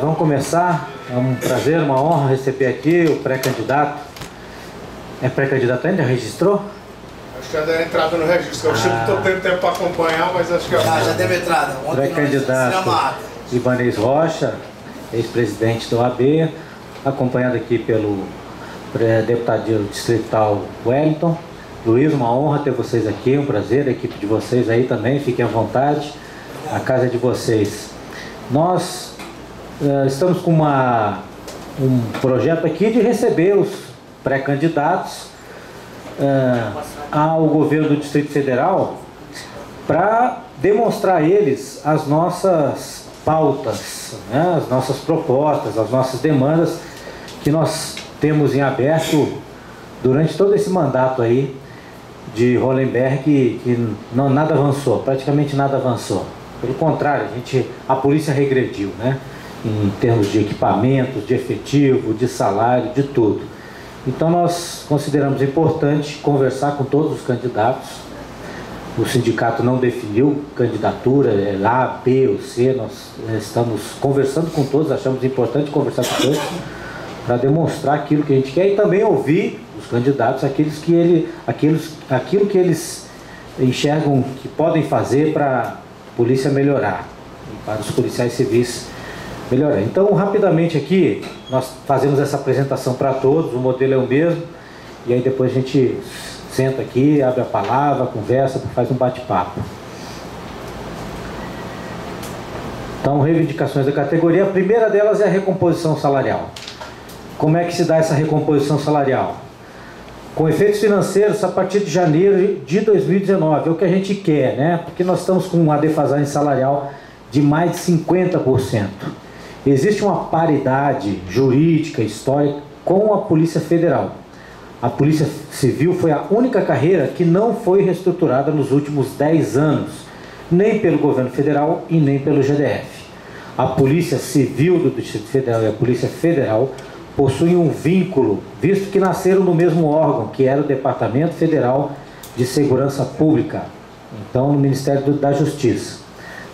Vamos começar. É um prazer, uma honra receber aqui o pré-candidato. É pré-candidato ainda? Registrou? Acho que já deu entrada no registro. Eu não estou tendo tempo para acompanhar, mas acho que já deu entrada. Pré-candidato Ibanez Rocha, ex-presidente do AB, acompanhado aqui pelo deputado distrital Wellington. Luiz, uma honra ter vocês aqui, um prazer, a equipe de vocês aí também, fiquem à vontade, a casa é de vocês. Nós estamos com um projeto aqui de receber os pré-candidatos ao governo do Distrito Federal para demonstrar a eles as nossas pautas, né, as nossas propostas, as nossas demandas que nós temos em aberto durante todo esse mandato aí de Hollenberg, que nada avançou, praticamente nada avançou. Pelo contrário, a polícia regrediu, né, em termos de equipamentos, de efetivo, de salário, de tudo. Então nós consideramos importante conversar com todos os candidatos. O sindicato não definiu candidatura, é A, B ou C, nós estamos conversando com todos, achamos importante conversar com todos para demonstrar aquilo que a gente quer e também ouvir os candidatos, aquilo que eles enxergam que podem fazer para a polícia melhorar, e para os policiais civis melhorar. Então, rapidamente aqui, nós fazemos essa apresentação para todos, o modelo é o mesmo, e aí depois a gente senta aqui, abre a palavra, conversa, faz um bate-papo. Então, reivindicações da categoria, a primeira delas é a recomposição salarial. Como é que se dá essa recomposição salarial? Com efeitos financeiros a partir de janeiro de 2019, é o que a gente quer, né? Porque nós estamos com uma defasagem salarial de mais de 50%. Existe uma paridade jurídica, histórica, com a Polícia Federal. A Polícia Civil foi a única carreira que não foi reestruturada nos últimos 10 anos, nem pelo governo federal e nem pelo GDF. A Polícia Civil do Distrito Federal e a Polícia Federal possuem um vínculo, visto que nasceram no mesmo órgão, que era o Departamento Federal de Segurança Pública, então no Ministério da Justiça.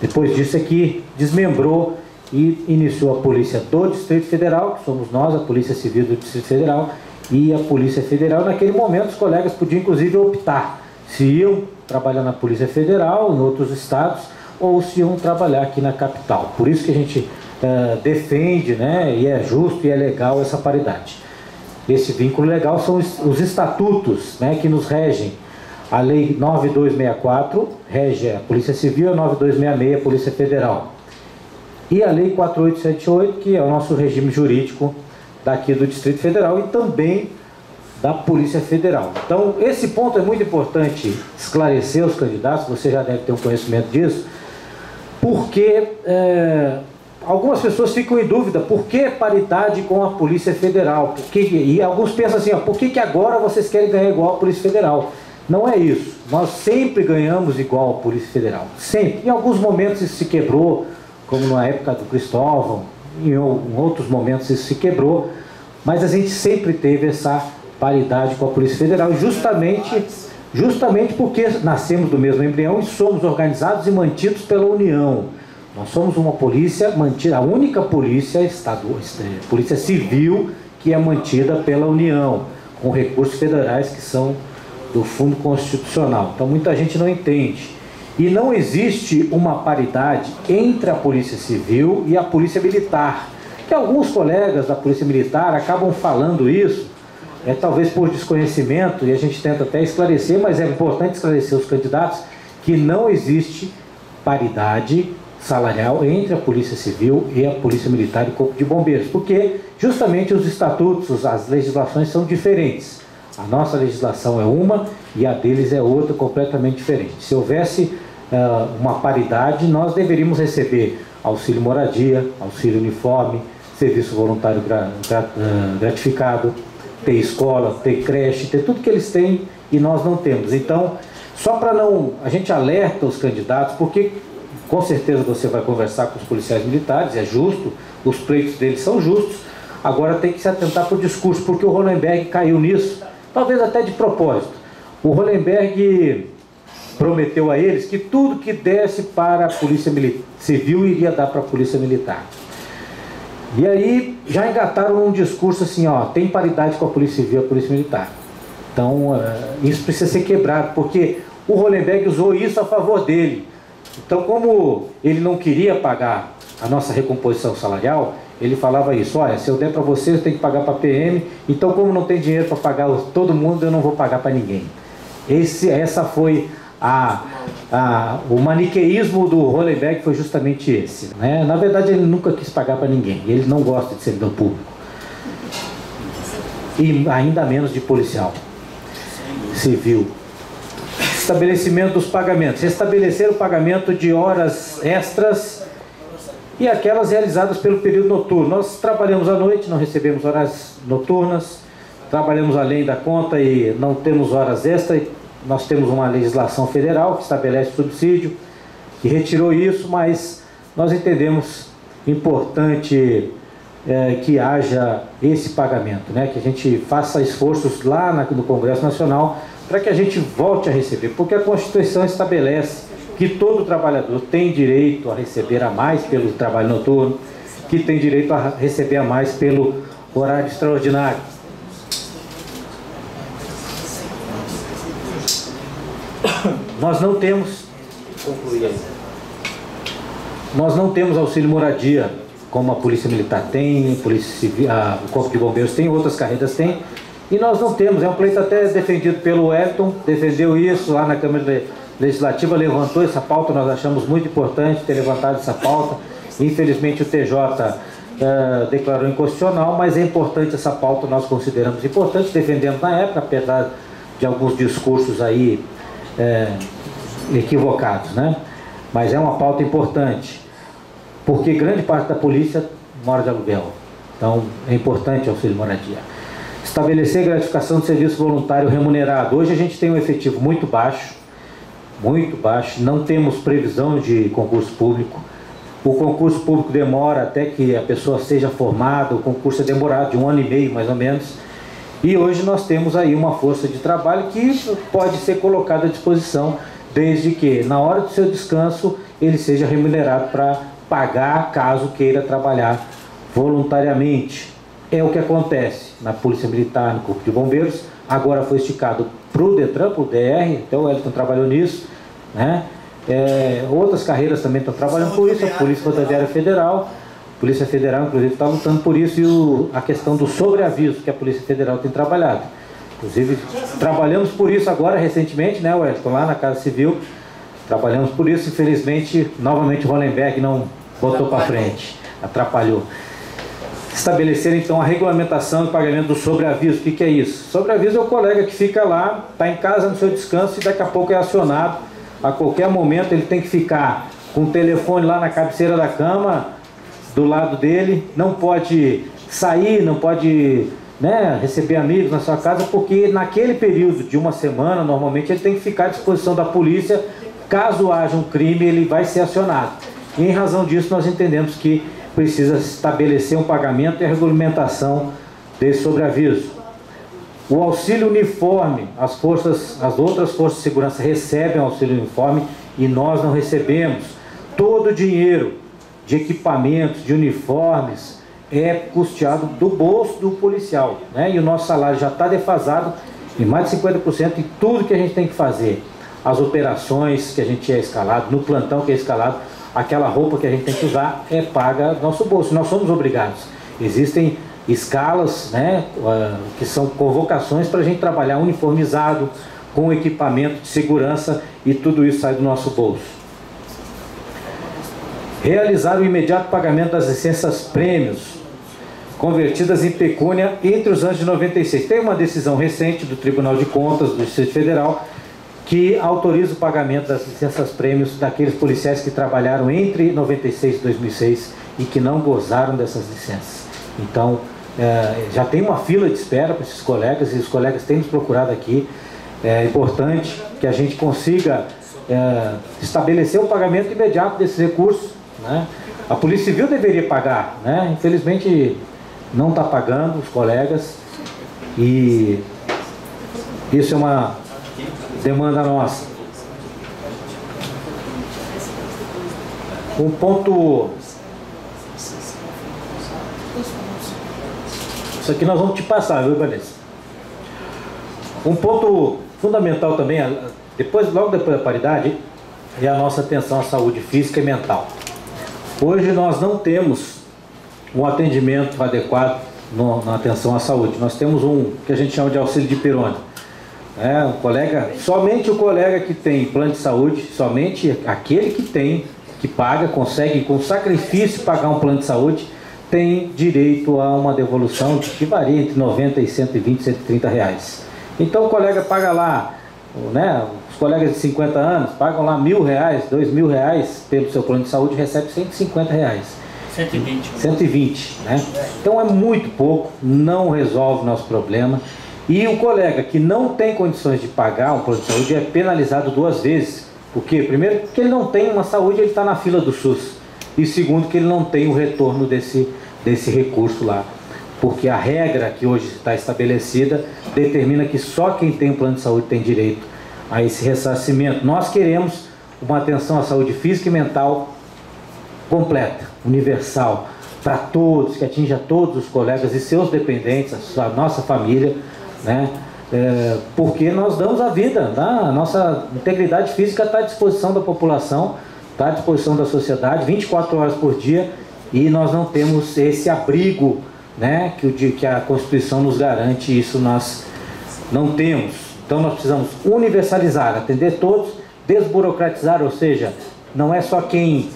Depois disso aqui, desmembrou e iniciou a Polícia do Distrito Federal, que somos nós, a Polícia Civil do Distrito Federal, e a Polícia Federal. Naquele momento, os colegas podiam, inclusive, optar se iam trabalhar na Polícia Federal, em outros estados, ou se iam trabalhar aqui na capital. Por isso que a gente defende, né, e é justo e é legal essa paridade. Esse vínculo legal são os estatutos, né, que nos regem. A Lei 9264 rege a Polícia Civil, a 9266 a Polícia Federal. E a Lei 4878, que é o nosso regime jurídico daqui do Distrito Federal e também da Polícia Federal. Então, esse ponto é muito importante esclarecer os candidatos, você já deve ter um conhecimento disso, porque algumas pessoas ficam em dúvida, por que paridade com a Polícia Federal? E alguns pensam assim, por que agora vocês querem ganhar igual a Polícia Federal? Não é isso, nós sempre ganhamos igual a Polícia Federal, sempre. Em alguns momentos isso se quebrou, como na época do Cristóvão, em outros momentos isso se quebrou, mas a gente sempre teve essa paridade com a Polícia Federal, justamente porque nascemos do mesmo embrião e somos organizados e mantidos pela União. Nós somos uma polícia mantida, a única polícia estadual, polícia civil que é mantida pela União, com recursos federais que são do Fundo Constitucional. Então muita gente não entende. E não existe uma paridade entre a Polícia Civil e a Polícia Militar, que alguns colegas da Polícia Militar acabam falando isso, talvez por desconhecimento, e a gente tenta até esclarecer, mas é importante esclarecer os candidatos que não existe paridade salarial entre a Polícia Civil e a Polícia Militar e o Corpo de Bombeiros, porque justamente os estatutos, as legislações são diferentes. A nossa legislação é uma e a deles é outra, completamente diferente. Se houvesse uma paridade, nós deveríamos receber auxílio moradia, auxílio uniforme, serviço voluntário gratificado, ter escola, ter creche, ter tudo que eles têm e nós não temos. Então, só para não... A gente alerta os candidatos, porque com certeza você vai conversar com os policiais militares, é justo, os pleitos deles são justos, agora tem que se atentar para o discurso, porque o Hollenberg caiu nisso, talvez até de propósito. O Hollenberg prometeu a eles que tudo que desse para a Polícia Civil iria dar para a Polícia Militar. E aí já engataram um discurso assim, ó, tem paridade com a Polícia Civil e a Polícia Militar. Então isso precisa ser quebrado, porque o Hollenberg usou isso a favor dele. Então, como ele não queria pagar a nossa recomposição salarial, ele falava isso: olha, se eu der para vocês, eu tenho que pagar para a PM, então como não tem dinheiro para pagar todo mundo, eu não vou pagar para ninguém. Essa foi o maniqueísmo do Hollenberg, foi justamente esse, né? Na verdade, ele nunca quis pagar para ninguém, ele não gosta de servidor público, e ainda menos de policial civil. Estabelecimento dos pagamentos. Estabelecer o pagamento de horas extras e aquelas realizadas pelo período noturno. Nós trabalhamos à noite, não recebemos horas noturnas, trabalhamos além da conta e não temos horas extras. Nós temos uma legislação federal que estabelece subsídio, que retirou isso, mas nós entendemos importante que haja esse pagamento, né? Que a gente faça esforços lá no Congresso Nacional para que a gente volte a receber, porque a Constituição estabelece que todo trabalhador tem direito a receber a mais pelo trabalho noturno, que tem direito a receber a mais pelo horário extraordinário. Nós não temos, auxílio moradia, como a Polícia Militar tem, a Polícia Civil, o Corpo de Bombeiros tem, outras carreiras tem, e nós não temos. É um pleito até defendido pelo Wellington, defendeu isso lá na Câmara Legislativa, levantou essa pauta, nós achamos muito importante ter levantado essa pauta. Infelizmente o TJ declarou inconstitucional, mas é importante essa pauta, nós consideramos importante, defendemos na época, apesar de alguns discursos aí equivocados, né? Mas é uma pauta importante, porque grande parte da polícia mora de aluguel, então é importante o auxílio moradia. Estabelecer gratificação de serviço voluntário remunerado. Hoje a gente tem um efetivo muito baixo, não temos previsão de concurso público. O concurso público demora até que a pessoa seja formada, o concurso é demorado de 1 ano e meio mais ou menos. E hoje nós temos aí uma força de trabalho que pode ser colocada à disposição, desde que na hora do seu descanso ele seja remunerado para pagar caso queira trabalhar voluntariamente. É o que acontece na Polícia Militar, no Corpo de Bombeiros. Agora foi esticado para o DETRAN, para o DR, até o Wellington trabalhou nisso, né? Outras carreiras também estão trabalhando por isso, a Polícia Rodoviária Federal, a Polícia Federal inclusive está lutando por isso, e a questão do sobreaviso que a Polícia Federal tem trabalhado. Inclusive trabalhamos por isso agora recentemente, né, Wellington, lá na Casa Civil, trabalhamos por isso. Infelizmente, novamente o Hollenberg não botou para frente, atrapalhou. Estabelecer então a regulamentação e pagamento do sobreaviso. O que é isso? Sobreaviso é o colega que fica lá, está em casa no seu descanso e daqui a pouco é acionado. A qualquer momento ele tem que ficar com o telefone lá na cabeceira da cama, do lado dele, não pode sair, não pode, né, receber amigos na sua casa, porque naquele período de uma semana, normalmente ele tem que ficar à disposição da polícia. Caso haja um crime, ele vai ser acionado. E em razão disso nós entendemos que precisa estabelecer um pagamento e a regulamentação desse sobreaviso. O auxílio uniforme, as outras forças de segurança recebem auxílio uniforme e nós não recebemos. Todo o dinheiro de equipamentos, de uniformes, é custeado do bolso do policial, né? E o nosso salário já está defasado em mais de 50% em tudo que a gente tem que fazer. As operações que a gente é escalado, no plantão que é escalado, aquela roupa que a gente tem que usar é paga do nosso bolso, nós somos obrigados. Existem escalas, né, que são convocações para a gente trabalhar uniformizado, com equipamento de segurança, e tudo isso sai do nosso bolso. Realizar o imediato pagamento das licenças prêmios, convertidas em pecúnia entre os anos de 96. Tem uma decisão recente do Tribunal de Contas do Distrito Federal que autoriza o pagamento das licenças prêmios daqueles policiais que trabalharam entre 96 e 2006 e que não gozaram dessas licenças. Então, já tem uma fila de espera para esses colegas, e os colegas têm nos procurado aqui. É importante que a gente consiga estabelecer o pagamento imediato desses recursos, né? A Polícia Civil deveria pagar, né? Infelizmente não está pagando os colegas, e isso é uma demanda nossa. Um ponto Isso aqui nós vamos te passar, viu, Vanessa? Um ponto fundamental também, logo depois da paridade, é a nossa atenção à saúde física e mental. Hoje nós não temos um atendimento adequado na atenção à saúde. Nós temos um que a gente chama de auxílio de pirona. Somente o colega que tem plano de saúde, somente aquele que tem, que paga, consegue com sacrifício pagar um plano de saúde, tem direito a uma devolução que varia entre 90 e 120, 130 reais. Então o colega paga lá, né, os colegas de 50 anos pagam lá R$1.000, R$2.000 pelo seu plano de saúde e recebe R$150. 120, né? Então é muito pouco, não resolve o nosso problema. E o colega que não tem condições de pagar um plano de saúde é penalizado 2 vezes. Por quê? Primeiro, porque ele não tem uma saúde, ele está na fila do SUS. E segundo, que ele não tem o retorno desse recurso lá. Porque a regra que hoje está estabelecida determina que só quem tem um plano de saúde tem direito a esse ressarcimento. Nós queremos uma atenção à saúde física e mental completa, universal, para todos, que atinja todos os colegas e seus dependentes, a nossa família, né? Porque nós damos a vida, a nossa integridade física está à disposição da população, está à disposição da sociedade, 24 horas por dia, e nós não temos esse abrigo, né, que a Constituição nos garante. Isso nós não temos. Então nós precisamos universalizar, atender todos, desburocratizar, ou seja, não é só quem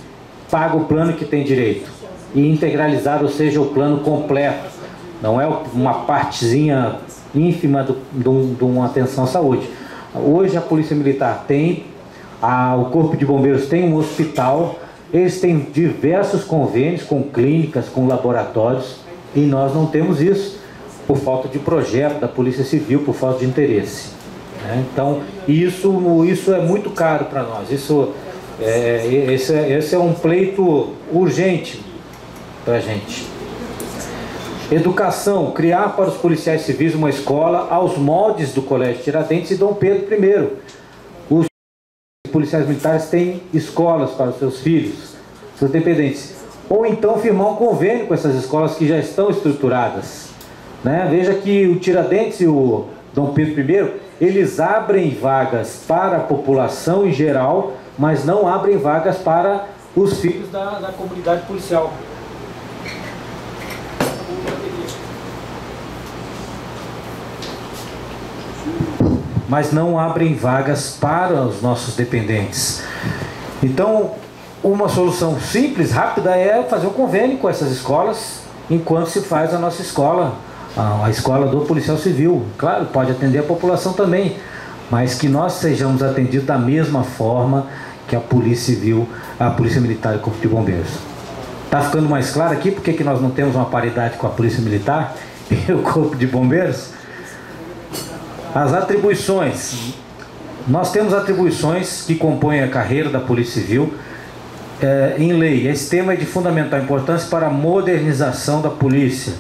paga o plano que tem direito, e integralizar, ou seja, o plano completo, não é uma partezinha ínfima de uma atenção à saúde. Hoje a Polícia Militar tem, o Corpo de Bombeiros tem um hospital, eles têm diversos convênios com clínicas, com laboratórios, e nós não temos isso por falta de projeto da Polícia Civil, por falta de interesse, né? Então isso é muito caro para nós. Esse é um pleito urgente para a gente. Educação, criar para os policiais civis uma escola aos moldes do Colégio Tiradentes e Dom Pedro I. Os policiais militares têm escolas para os seus filhos, seus dependentes. Ou então firmar um convênio com essas escolas que já estão estruturadas, né? Veja que o Tiradentes e o Dom Pedro I, eles abrem vagas para a população em geral, mas não abrem vagas para os filhos da comunidade policial. Mas não abrem vagas para os nossos dependentes. Então, uma solução simples, rápida, é fazer um convênio com essas escolas, enquanto se faz a nossa escola, a escola do policial civil. Claro, pode atender a população também, mas que nós sejamos atendidos da mesma forma que a Polícia Civil, a Polícia Militar e o Corpo de Bombeiros. Está ficando mais claro aqui porque que nós não temos uma paridade com a Polícia Militar e o Corpo de Bombeiros? As atribuições. Nós temos atribuições que compõem a carreira da Polícia Civil em lei. Esse tema é de fundamental importância para a modernização da polícia,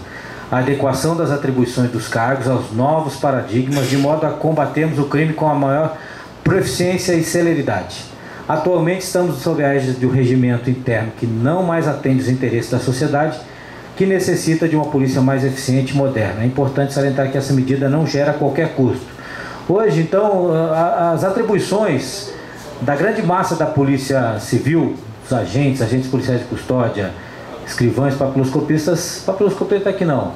a adequação das atribuições dos cargos aos novos paradigmas, de modo a combatermos o crime com a maior proficiência e celeridade. Atualmente estamos sob a égide de um regimento interno que não mais atende os interesses da sociedade, que necessita de uma polícia mais eficiente e moderna. É importante salientar que essa medida não gera qualquer custo. Hoje, então, as atribuições da grande massa da Polícia Civil, os agentes policiais de custódia, escrivães, papiloscopistas aqui não,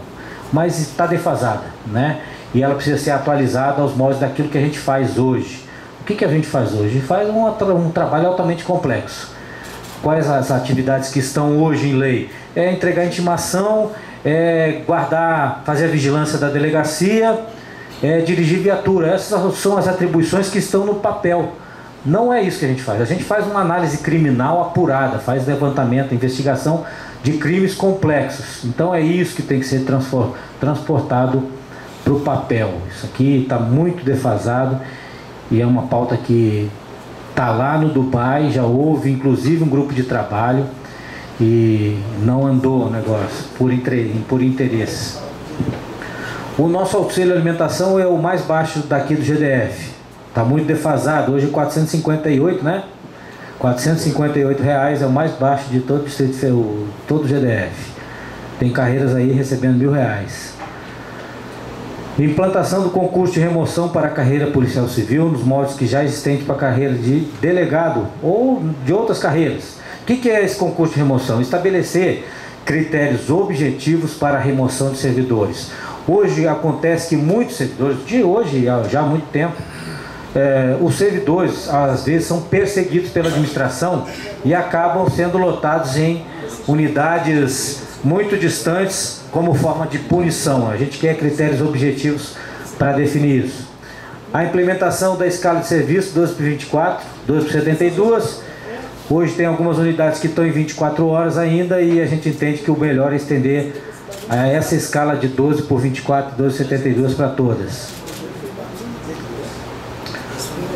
mas está defasada, né? E ela precisa ser atualizada aos moldes daquilo que a gente faz hoje. O que a gente faz hoje? A gente faz um trabalho altamente complexo. Quais as atividades que estão hoje em lei? É entregar intimação, guardar, fazer a vigilância da delegacia, dirigir viatura. Essas são as atribuições que estão no papel. Não é isso que a gente faz. A gente faz uma análise criminal apurada, faz levantamento, investigação de crimes complexos. Então é isso que tem que ser transportado para o papel. Isso aqui está muito defasado e é uma pauta que está lá no Dubai, já houve inclusive um grupo de trabalho e não andou o negócio por interesse. O nosso auxílio alimentação é o mais baixo daqui do GDF. Está muito defasado, hoje 458, né? R$458 é o mais baixo de todo o distrito, todo o GDF. Tem carreiras aí recebendo R$1.000. Implantação do concurso de remoção para a carreira policial civil nos moldes que já existente para a carreira de delegado ou de outras carreiras. O que é esse concurso de remoção? Estabelecer critérios objetivos para a remoção de servidores. Hoje acontece que muitos servidores, de hoje já há muito tempo, os servidores às vezes são perseguidos pela administração e acabam sendo lotados em unidades muito distantes como forma de punição. A gente quer critérios objetivos para definir isso. A implementação da escala de serviço 12/24, 12/72. Hoje tem algumas unidades que estão em 24 horas ainda e a gente entende que o melhor é estender essa escala de 12/24, 12/72 para todas.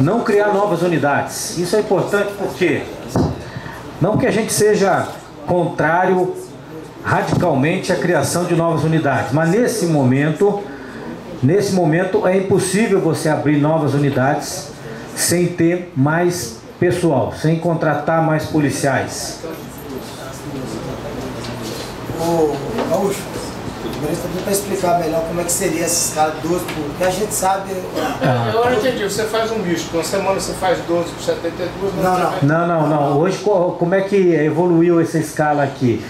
Não criar novas unidades. Isso é importante porque não que a gente seja contrário radicalmente à criação de novas unidades, mas nesse momento é impossível você abrir novas unidades sem ter mais pessoal, sem contratar mais policiais. Ô, Gaúcho, para explicar melhor como é que seria essa escala de 12, porque a gente sabe... Eu não entendi, você faz um misto, uma semana você faz 12/72... Não. Hoje, como é que evoluiu essa escala aqui?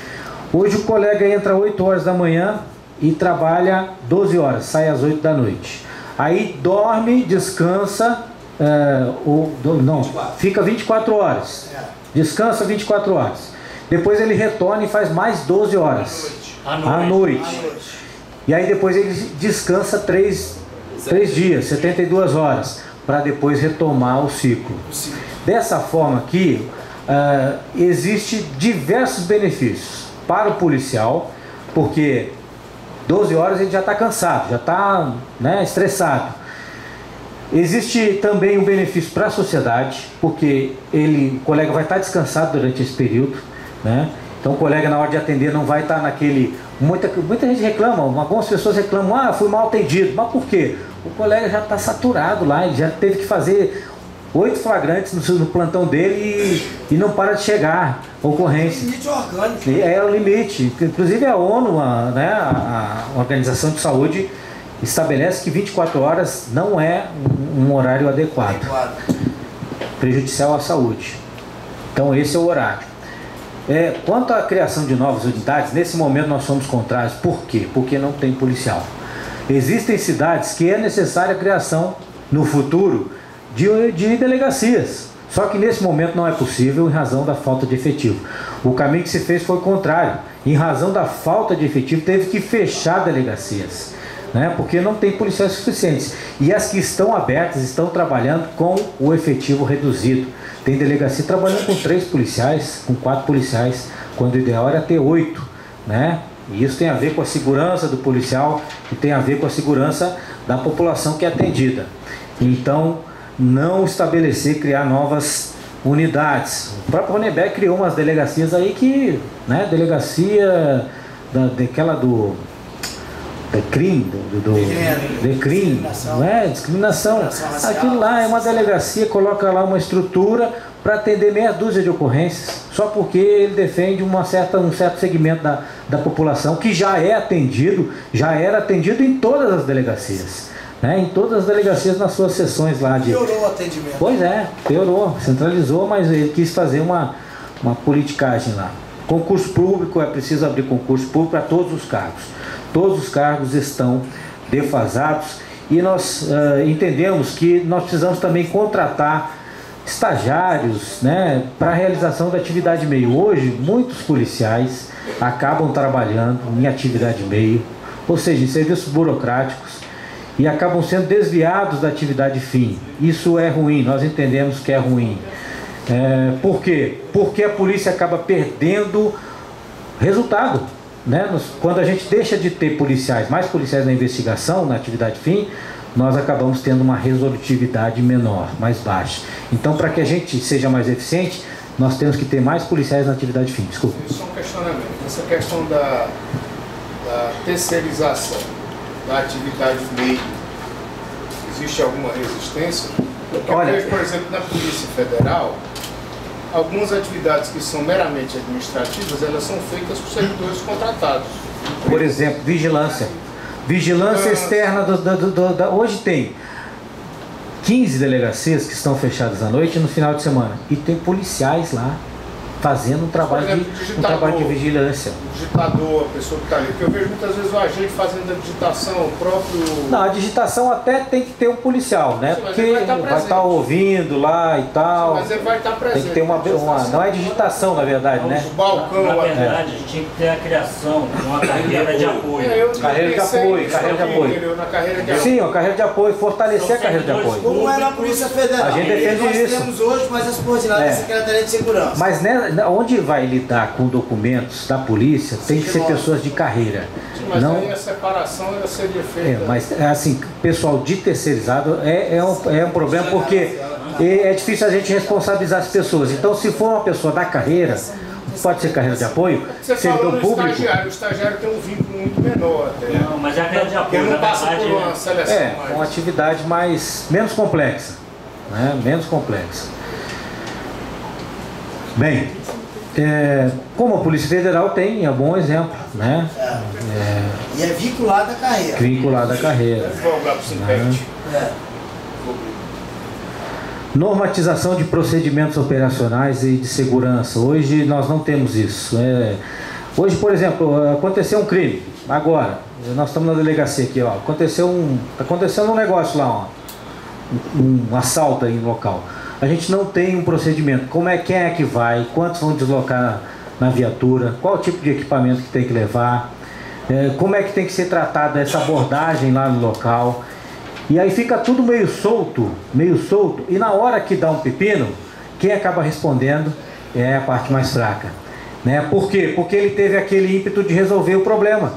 Hoje o colega entra 8 horas da manhã e trabalha 12 horas, sai às 8 da noite. Aí dorme, descansa, fica 24 horas. Descansa 24 horas. Depois ele retorna e faz mais 12 horas. À noite. E aí depois ele descansa 3 dias, 72 horas, para depois retomar o ciclo. Dessa forma aqui, existe diversos benefícios para o policial, porque 12 horas ele já está cansado, já está estressado. Existe também um benefício para a sociedade, porque o colega vai estar descansado durante esse período, né? Então o colega na hora de atender não vai estar naquele... Muita gente reclama, algumas pessoas reclamam, fui mal atendido. Mas por quê? O colega já está saturado lá, ele já teve que fazer 8 flagrantes no plantão dele e não para de chegar ocorrência. Limite orgânico. É o limite. Inclusive a ONU, a Organização de Saúde, estabelece que 24 horas não é um horário adequado, prejudicial à saúde. Então esse é o horário. Quanto à criação de novas unidades, nesse momento nós somos contrários. Por quê? Porque não tem policial. Existem cidades que é necessária a criação, no futuro, de delegacias. Só que nesse momento não é possível em razão da falta de efetivo. O caminho que se fez foi o contrário. Em razão da falta de efetivo, teve que fechar delegacias, né? Porque não tem policiais suficientes. E as que estão abertas estão trabalhando com o efetivo reduzido. Tem delegacia trabalhando com 3 policiais, com 4 policiais, quando o ideal era ter 8, né? E isso tem a ver com a segurança do policial e tem a ver com a segurança da população que é atendida. Então, não estabelecer, criar novas unidades. O próprio Ronenberg criou umas delegacias aí que, né? Delegacia daquela do crime, não é? Discriminação. Aquilo lá é uma delegacia, coloca lá uma estrutura para atender meia dúzia de ocorrências, só porque ele defende um certo segmento da população que já era atendido em todas as delegacias, né? Em todas as delegacias nas suas sessões lá de... Piorou o atendimento. Pois é, piorou, centralizou, mas ele quis fazer uma politicagem lá. Concurso público, é preciso abrir concurso público para todos os cargos. Todos os cargos estão defasados e nós entendemos que nós precisamos também contratar estagiários, né, para a realização da atividade meio. Hoje, muitos policiais acabam trabalhando em atividade meio, ou seja, em serviços burocráticos, e acabam sendo desviados da atividade fim. Isso é ruim, nós entendemos que é ruim. Por quê? Porque a polícia acaba perdendo resultado, né? Quando a gente deixa de ter mais policiais na investigação, na atividade fim, nós acabamos tendo uma resolutividade menor, mais baixa. Então, para que a gente seja mais eficiente, nós temos que ter mais policiais na atividade fim. Desculpa. Isso é um questionamento. Essa questão da terceirização da atividade meio, existe alguma resistência? Porque eu vejo, por exemplo, na Polícia Federal, algumas atividades que são meramente administrativas, elas são feitas por servidores contratados. Por exemplo, vigilância. Vigilância externa, hoje tem 15 delegacias que estão fechadas à noite e no final de semana. E tem policiais lá fazendo um trabalho, trabalho de vigilância. O digitador, a pessoa que está ali. Porque eu vejo muitas vezes o agente fazendo a digitação, o próprio... Não, a digitação até tem que ter um policial, né? Sim, porque ele vai estar ouvindo lá e tal. Sim, mas ele vai estar presente. Tem que ter uma não é digitação, na verdade, né? O balcão... Na verdade, a gente tinha que ter a criação de uma carreira de apoio. Carreira de apoio, carreira de apoio. Na carreira de apoio. Sim, a carreira de apoio, fortalecer a carreira de apoio. Como é na Polícia Federal. A gente defende nós isso. temos hoje, mas as coordenadas da Secretaria de Segurança. Mas né, onde vai lidar com documentos da polícia, tem que ser pessoas de carreira. Sim, mas não... aí a separação ela seria feita... mas assim, pessoal de terceirizado é um problema, porque é difícil a gente responsabilizar as pessoas. Então, se for uma pessoa da carreira, pode ser carreira de apoio, você servidor público... O estagiário tem um vínculo muito menor até. Não, mas é a carreira de apoio, porque não passa verdade, por uma seleção uma atividade menos complexa, né? Menos complexa. Bem, como a Polícia Federal tem, é um bom exemplo, né? E é vinculada à carreira. Vinculada à carreira. Normatização de procedimentos operacionais e de segurança. Hoje nós não temos isso. Hoje, por exemplo, aconteceu um crime. Agora, nós estamos na delegacia aqui, ó. Aconteceu um negócio lá, ó. Um assalto aí no local. A gente não tem um procedimento. Quem é que vai? Quantos vão deslocar na viatura? Qual o tipo de equipamento que tem que levar? Como é que tem que ser tratada essa abordagem lá no local? E aí fica tudo meio solto. E na hora que dá um pepino, quem acaba respondendo é a parte mais fraca, né? Por quê? Porque ele teve aquele ímpeto de resolver o problema,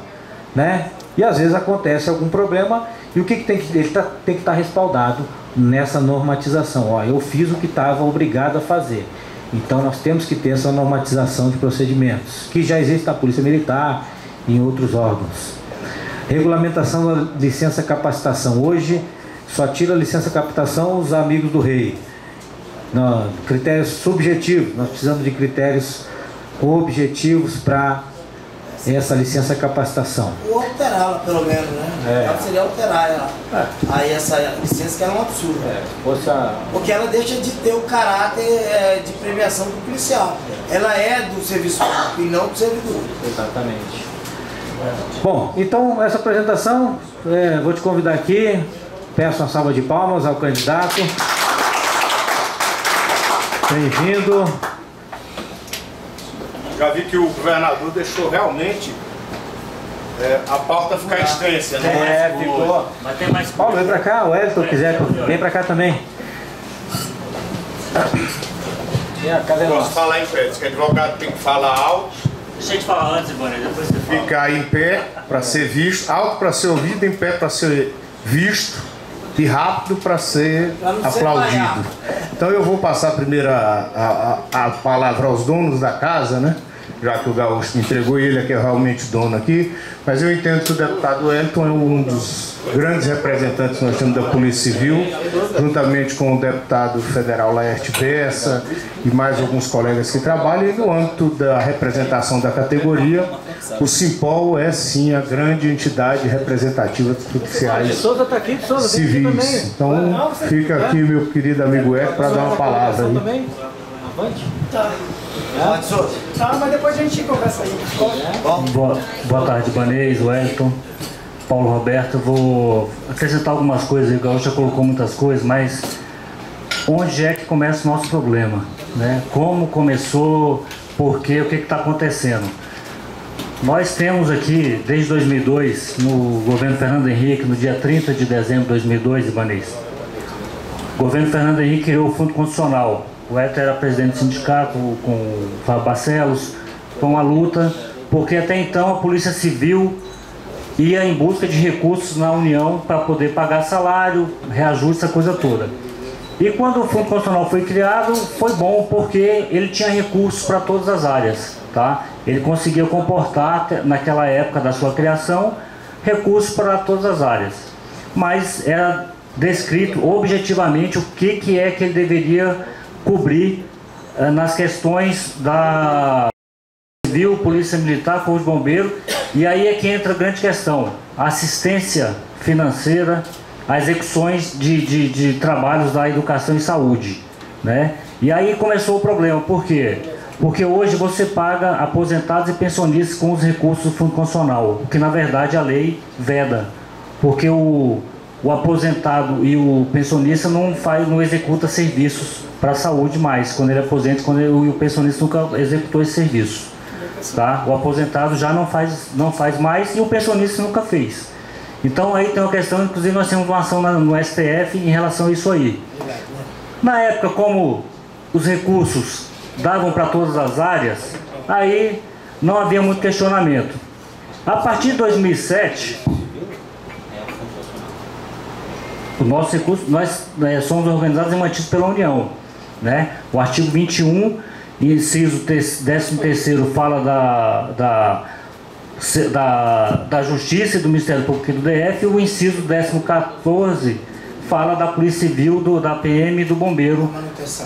né? E às vezes acontece algum problema e o que tem que ele tem que estar respaldado nessa normatização. Ó, eu fiz o que estava obrigado a fazer. Então nós temos que ter essa normatização de procedimentos, que já existe na Polícia Militar e em outros órgãos. Regulamentação da licença capacitação. Hoje só tira a licença capacitação os amigos do rei. Não, critérios subjetivos. Nós precisamos de critérios objetivos para essa licença capacitação. Ou alterá-la, pelo menos, né? Seria alterar ela. Aí essa licença que é um absurdo. Porque ela deixa de ter o caráter de premiação do policial. Ela é do serviço público e não do servidor. Exatamente. Bom, então essa apresentação, vou te convidar aqui, peço uma salva de palmas ao candidato. Bem-vindo. Já vi que o governador deixou realmente a pauta ficar extensa, né? Ficou. Mas tem mais Paulo, vem pra cá, o Elton quiser, vem pra cá também. Posso falar em pé, diz que advogado tem que falar alto. Deixa eu te falar antes, Ibanez, depois você fala. Ficar em pé para ser visto, alto para ser ouvido, em pé para ser visto e rápido para ser aplaudido. Então eu vou passar primeiro a palavra aos donos da casa, né? Já que o Gaúcho me entregou, ele é que é realmente dono aqui, mas eu entendo que o deputado Wellington é um dos grandes representantes que nós temos da Polícia Civil, juntamente com o deputado federal Laerte Bessa e mais alguns colegas que trabalham, e no âmbito da representação da categoria, o Simpol é sim a grande entidade representativa dos policiais civis. Então fica aqui meu querido amigo Eco para dar uma palavra aí. Mas depois a gente conversa aí. Boa tarde, Ibanez, Wellington, Paulo Roberto. Vou acrescentar algumas coisas, o Gaúcho já colocou muitas coisas, mas onde é que começa o nosso problema, né? Como começou, por quê, o que está acontecendo? Nós temos aqui, desde 2002, no governo Fernando Henrique, no dia 30 de dezembro de 2002, Ibanez, o governo Fernando Henrique criou o Fundo Constitucional. O Hélio era presidente do sindicato, com o Fábio Barcelos. Foi uma luta, porque até então a Polícia Civil ia em busca de recursos na União para poder pagar salário, reajuste, essa coisa toda. E quando o Fundo Constitucional foi criado, foi bom, porque ele tinha recursos para todas as áreas, tá? Ele conseguiu comportar, naquela época da sua criação, recursos para todas as áreas. Mas era descrito objetivamente o que é que ele deveria cobrir nas questões da civil, polícia militar, corpo de bombeiro E aí é que entra a grande questão, a assistência financeira, as execuções de trabalhos da educação e saúde, né? E aí começou o problema, por quê? Porque hoje você paga aposentados e pensionistas com os recursos do Fundo Constitucional, o que na verdade a lei veda, porque o aposentado e o pensionista não executa serviços para a saúde mais, quando ele aposenta, o pensionista nunca executou esse serviço, tá? O aposentado já não faz mais e o pensionista nunca fez. Então aí tem uma questão, inclusive nós temos uma ação no STF em relação a isso aí. Na época, como os recursos davam para todas as áreas, aí não havia muito questionamento. A partir de 2007, o nosso recurso, nós somos organizados e mantidos pela União, né? O artigo 21, inciso 13º, fala da Justiça e do Ministério Público e do DF, e o inciso 14º fala da Polícia Civil, da PM e do Bombeiro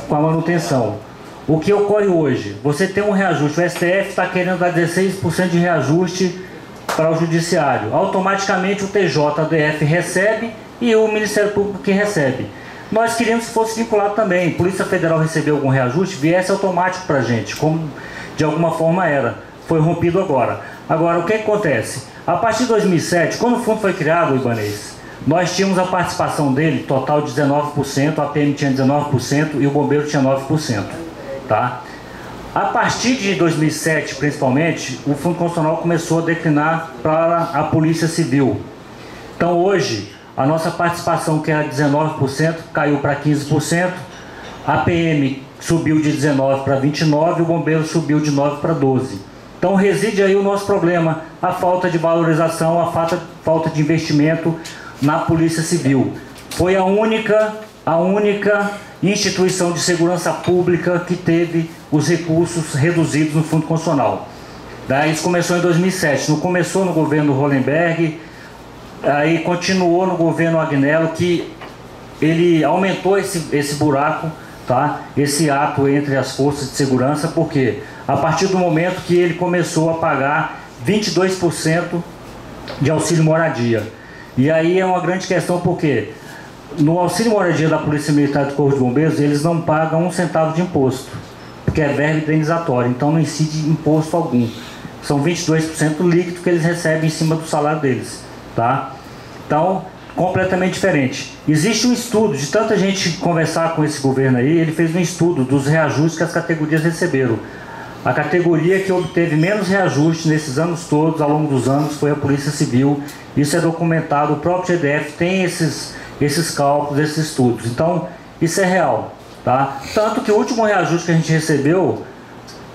com a manutenção. O que ocorre hoje? Você tem um reajuste, o STF está querendo dar 16% de reajuste para o Judiciário. Automaticamente o TJDF recebe e o Ministério Público que recebe. Nós queríamos que fosse vinculado também. Polícia Federal recebeu algum reajuste, viesse automático para a gente, como de alguma forma era. Foi rompido agora. Agora, o que acontece? A partir de 2007, quando o fundo foi criado, Ibanez, nós tínhamos a participação dele, total de 19%, a PM tinha 19% e o Bombeiro tinha 9%. Tá? A partir de 2007, principalmente, o Fundo Constitucional começou a declinar para a Polícia Civil. Então, hoje, a nossa participação, que era 19%, caiu para 15%, a PM subiu de 19% para 29% e o Bombeiro subiu de 9% para 12%. Então, reside aí o nosso problema, a falta de valorização, a falta de investimento na Polícia Civil. Foi a única instituição de segurança pública que teve os recursos reduzidos no Fundo Constitucional. Daí isso começou em 2007, não começou no governo Hollenberg, aí continuou no governo Agnello, que ele aumentou esse buraco, tá? Esse ato entre as forças de segurança, porque a partir do momento que ele começou a pagar 22% de auxílio moradia. E aí é uma grande questão, porque no auxílio moradia da Polícia Militar e do Corpo de Bombeiros, eles não pagam 1 centavo de imposto, porque é verba indenizatória, então não incide imposto algum. São 22% líquido que eles recebem em cima do salário deles, tá? Então, completamente diferente. Existe um estudo, de tanta gente conversar com esse governo aí, ele fez um estudo dos reajustes que as categorias receberam. A categoria que obteve menos reajuste nesses anos todos, ao longo dos anos, foi a Polícia Civil. Isso é documentado, o próprio GDF tem esses cálculos, esses estudos. Então, isso é real, tá? Tanto que o último reajuste que a gente recebeu,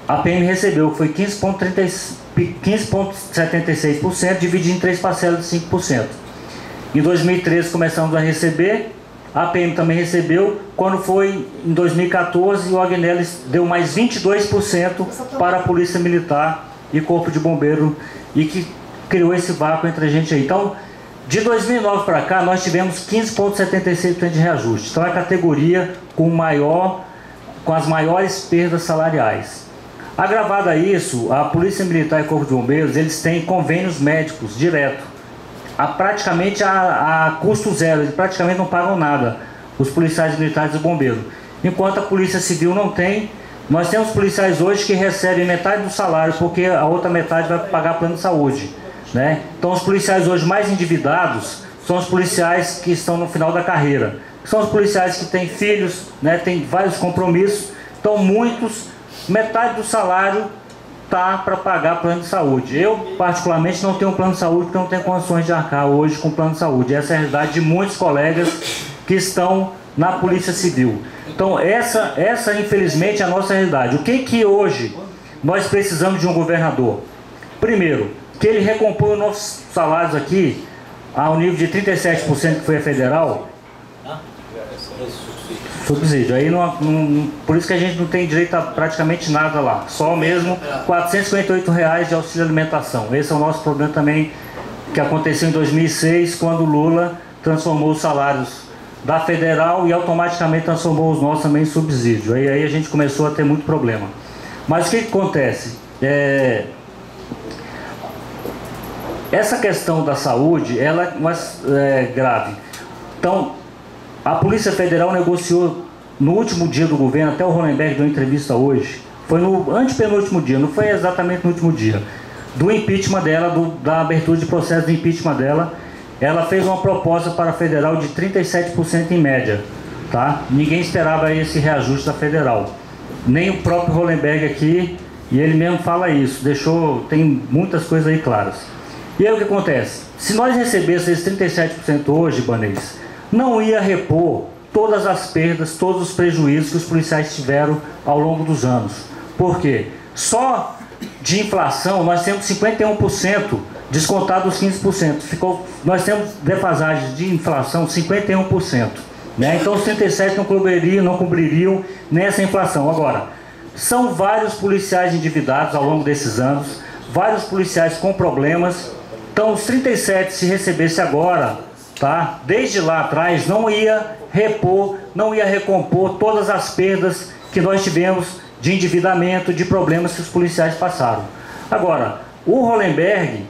a PM recebeu, foi 15,76%, dividido em 3 parcelas de 5%. Em 2013 começamos a receber, a PM também recebeu. Quando foi em 2014, o Agnello deu mais 22% para a Polícia Militar e Corpo de Bombeiro, e que criou esse vácuo entre a gente aí. Então, de 2009 para cá, nós tivemos 15,76% de reajuste. Então, é a categoria com as maiores perdas salariais. Agravado a isso, a Polícia Militar e Corpo de Bombeiros, eles têm convênios médicos direto, praticamente a custo zero, eles praticamente não pagam nada, os policiais militares e bombeiros. Enquanto a Polícia Civil não tem. Nós temos policiais hoje que recebem metade do salário, porque a outra metade vai pagar plano de saúde, né? Então os policiais hoje mais endividados são os policiais que estão no final da carreira. São os policiais que têm filhos, né? Tem vários compromissos, então metade do salário tá para pagar plano de saúde. Eu, particularmente, não tenho um plano de saúde porque não tenho condições de arcar hoje com plano de saúde. Essa é a realidade de muitos colegas que estão na Polícia Civil. Então, essa infelizmente, é a nossa realidade. O que hoje nós precisamos de um governador? Primeiro, que ele recomponha os nossos salários aqui ao nível de 37% que foi a federal. Subsídio. Aí por isso que a gente não tem direito a praticamente nada lá. Só mesmo R$ 458 de auxílio alimentação. Esse é o nosso problema também, que aconteceu em 2006, quando o Lula transformou os salários da federal e automaticamente transformou os nossos também em subsídio. Aí a gente começou a ter muito problema. Mas o que acontece? essa questão da saúde, ela é mais grave. Então, a Polícia Federal negociou no último dia do governo, até o Hollenberg deu uma entrevista hoje, foi no antepenúltimo dia, não foi exatamente no último dia, do impeachment dela, da abertura de processo de impeachment dela. Ela fez uma proposta para a Federal de 37% em média, tá? Ninguém esperava esse reajuste da Federal, nem o próprio Hollenberg aqui, e ele mesmo fala isso, tem muitas coisas aí claras. E aí o que acontece? Se nós recebêssemos esses 37% hoje, Banês, não ia repor todas as perdas, todos os prejuízos que os policiais tiveram ao longo dos anos. Por quê? Só de inflação nós temos 51%, descontado os 15%. Nós temos defasagem de inflação 51%. Né? Então os 37% não cobririam nessa inflação. Agora, são vários policiais endividados ao longo desses anos, vários policiais com problemas. Então os 37%, se recebesse agora, tá? Desde lá atrás, não ia repor, não ia recompor todas as perdas que nós tivemos de endividamento, de problemas que os policiais passaram. Agora, o Hollenberg,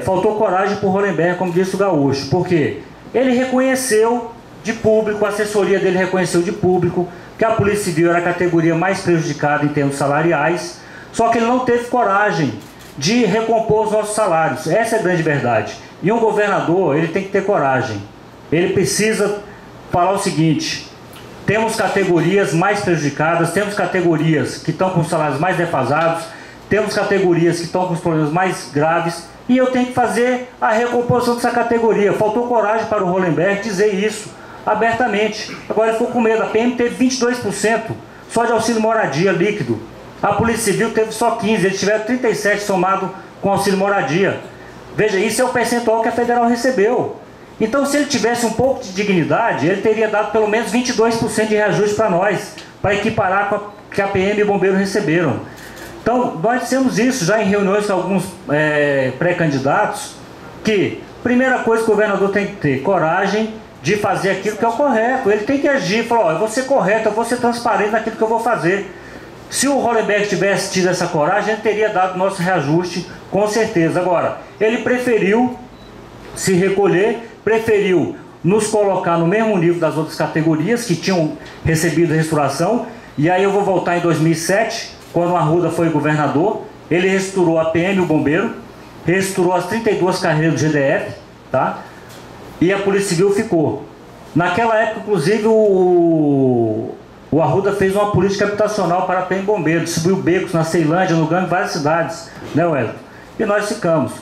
faltou coragem para o Hollenberg, como disse o Gaúcho, porque ele reconheceu de público, a assessoria dele reconheceu de público que a Polícia Civil era a categoria mais prejudicada em termos salariais, só que ele não teve coragem de recompor os nossos salários. Essa é a grande verdade. E um governador, ele tem que ter coragem. Ele precisa falar o seguinte: temos categorias mais prejudicadas, temos categorias que estão com salários mais defasados, temos categorias que estão com os problemas mais graves, e eu tenho que fazer a recomposição dessa categoria. Faltou coragem para o Hollenberg dizer isso abertamente. Agora ele ficou com medo. A PM teve 22% só de auxílio moradia líquido. A Polícia Civil teve só 15%, eles tiveram 37% somado com auxílio moradia. Veja, isso é o percentual que a Federal recebeu. Então, se ele tivesse um pouco de dignidade, ele teria dado pelo menos 22% de reajuste para nós, para equiparar com o que a PM e o bombeiro receberam. Então, nós dissemos isso já em reuniões com alguns pré-candidatos, que primeira coisa que o governador tem que ter coragem de fazer aquilo que é o correto. Ele tem que agir, falar: eu vou ser correto, eu vou ser transparente naquilo que eu vou fazer. Se o Hollenberg tivesse tido essa coragem, ele teria dado nosso reajuste, com certeza. Agora, ele preferiu se recolher, preferiu nos colocar no mesmo nível das outras categorias que tinham recebido restauração. E aí eu vou voltar em 2007, quando o Arruda foi governador. Ele restaurou a PM e o bombeiro, restaurou as 32 carreiras do GDF, tá? E a Polícia Civil ficou. Naquela época, inclusive, o Arruda fez uma política habitacional para a PM e bombeiro, distribuiu becos na Ceilândia, no Gama, em várias cidades, né, Wellington? E nós ficamos.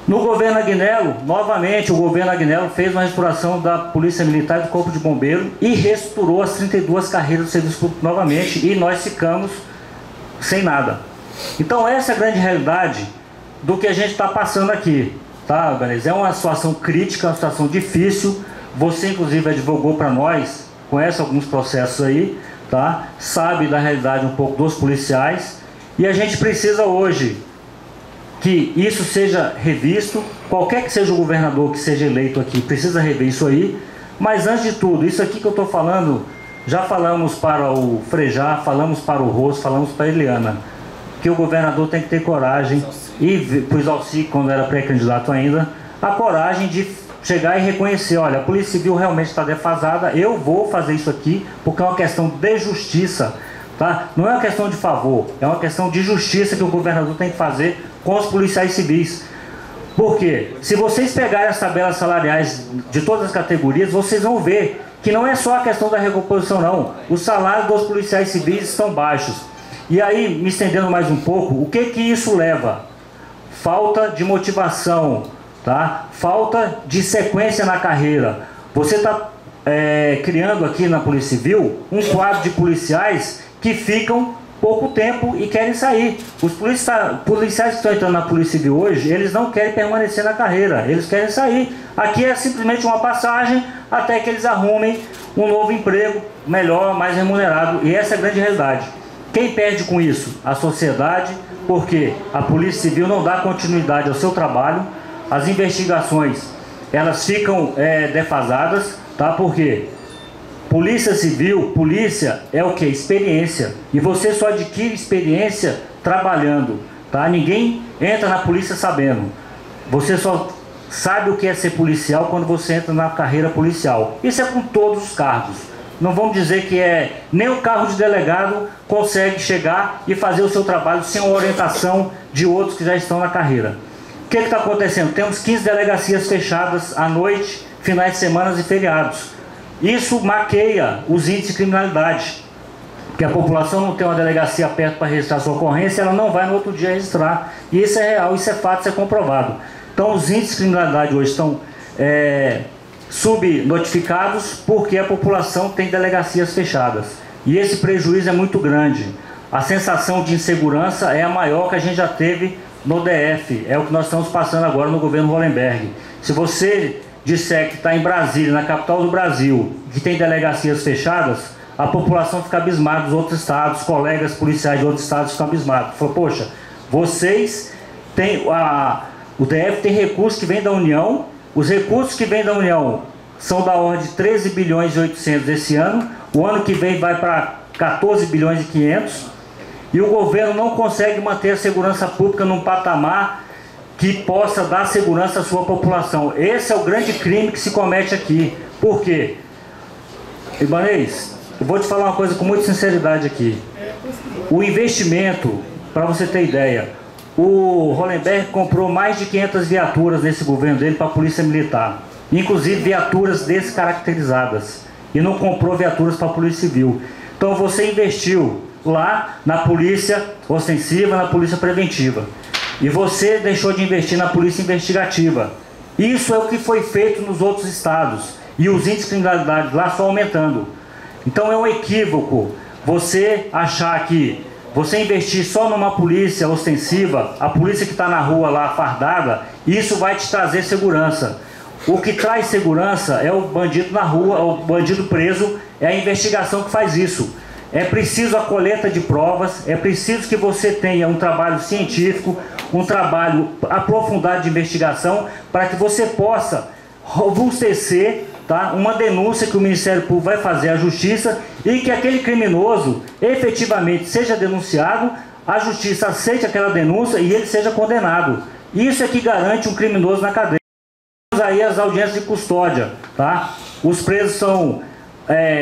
No governo Agnello, novamente, o governo Agnello fez uma restauração da Polícia Militar e do Corpo de Bombeiro e restaurou as 32 carreiras do Serviço Público novamente, e nós ficamos sem nada. Então essa é a grande realidade do que a gente está passando aqui, tá, Banês? É uma situação crítica, uma situação difícil. Você, inclusive, advogou para nós, conhece alguns processos aí, tá? Sabe da realidade um pouco dos policiais, e a gente precisa hoje que isso seja revisto. Qualquer que seja o governador que seja eleito aqui, precisa rever isso aí. Mas antes de tudo, isso aqui que eu estou falando, já falamos para o Frejá, falamos para o Rosso, falamos para a Eliana, que o governador tem que ter coragem, e para o Zalci, quando era pré-candidato ainda, a coragem de chegar e reconhecer: olha, a Polícia Civil realmente está defasada, eu vou fazer isso aqui, porque é uma questão de justiça, tá? Não é uma questão de favor, é uma questão de justiça que o governador tem que fazer com os policiais civis. Porque se vocês pegarem as tabelas salariais de todas as categorias, vocês vão ver que não é só a questão da recomposição, não. Os salários dos policiais civis estão baixos. E aí, me estendendo mais um pouco, o que isso leva? Falta de motivação, tá? Falta de sequência na carreira. Você está criando aqui na Polícia Civil um quadro de policiais que ficam pouco tempo e querem sair. Os policiais que estão entrando na Polícia Civil hoje, eles não querem permanecer na carreira, eles querem sair. Aqui é simplesmente uma passagem até que eles arrumem um novo emprego melhor, mais remunerado, e essa é a grande realidade. Quem perde com isso? A sociedade, porque a Polícia Civil não dá continuidade ao seu trabalho, as investigações elas ficam defasadas, tá? Porque Polícia Civil, polícia é o que? Experiência. E você só adquire experiência trabalhando, tá? tá? Ninguém entra na polícia sabendo. Você só sabe o que é ser policial quando você entra na carreira policial. Isso é com todos os cargos. Não vamos dizer que nem o cargo de delegado consegue chegar e fazer o seu trabalho sem a orientação de outros que já estão na carreira. O que está acontecendo? Temos 15 delegacias fechadas à noite, finais de semana e feriados. Isso maqueia os índices de criminalidade. Porque a população não tem uma delegacia perto para registrar sua ocorrência, ela não vai no outro dia registrar. E isso é real, isso é fato, isso é comprovado. Então os índices de criminalidade hoje estão subnotificados porque a população tem delegacias fechadas. E esse prejuízo é muito grande. A sensação de insegurança é a maior que a gente já teve no DF. É o que nós estamos passando agora no governo Hollenberg. Se você disser que está em Brasília, na capital do Brasil, que tem delegacias fechadas, a população fica abismada dos outros estados, colegas policiais de outros estados ficam abismados. Falou, poxa, vocês têm... O DF tem recursos que vêm da União. Os recursos que vêm da União são da ordem de 13 bilhões e 800 esse ano. O ano que vem vai para 14 bilhões e 500. E o governo não consegue manter a segurança pública num patamar que possa dar segurança à sua população. Esse é o grande crime que se comete aqui. Por quê? Ibanez, eu vou te falar uma coisa com muita sinceridade aqui. O investimento, para você ter ideia, o Hollenberg comprou mais de 500 viaturas nesse governo dele para a Polícia Militar. Inclusive viaturas descaracterizadas. E não comprou viaturas para a Polícia Civil. Então você investiu lá na Polícia Ostensiva, na Polícia Preventiva. E você deixou de investir na Polícia Investigativa. Isso é o que foi feito nos outros estados. E os índices de criminalidade lá só aumentando. Então é um equívoco você achar que você investir só numa polícia ostensiva, a polícia que está na rua lá fardada, isso vai te trazer segurança. O que traz segurança é o bandido na rua, o bandido preso, é a investigação que faz isso. É preciso a coleta de provas, é preciso que você tenha um trabalho científico, um trabalho aprofundado de investigação, para que você possa robustecer, tá, uma denúncia que o Ministério Público vai fazer à Justiça e que aquele criminoso efetivamente seja denunciado, a Justiça aceite aquela denúncia e ele seja condenado. Isso é que garante um criminoso na cadeia. Temos aí as audiências de custódia, tá? Os presos são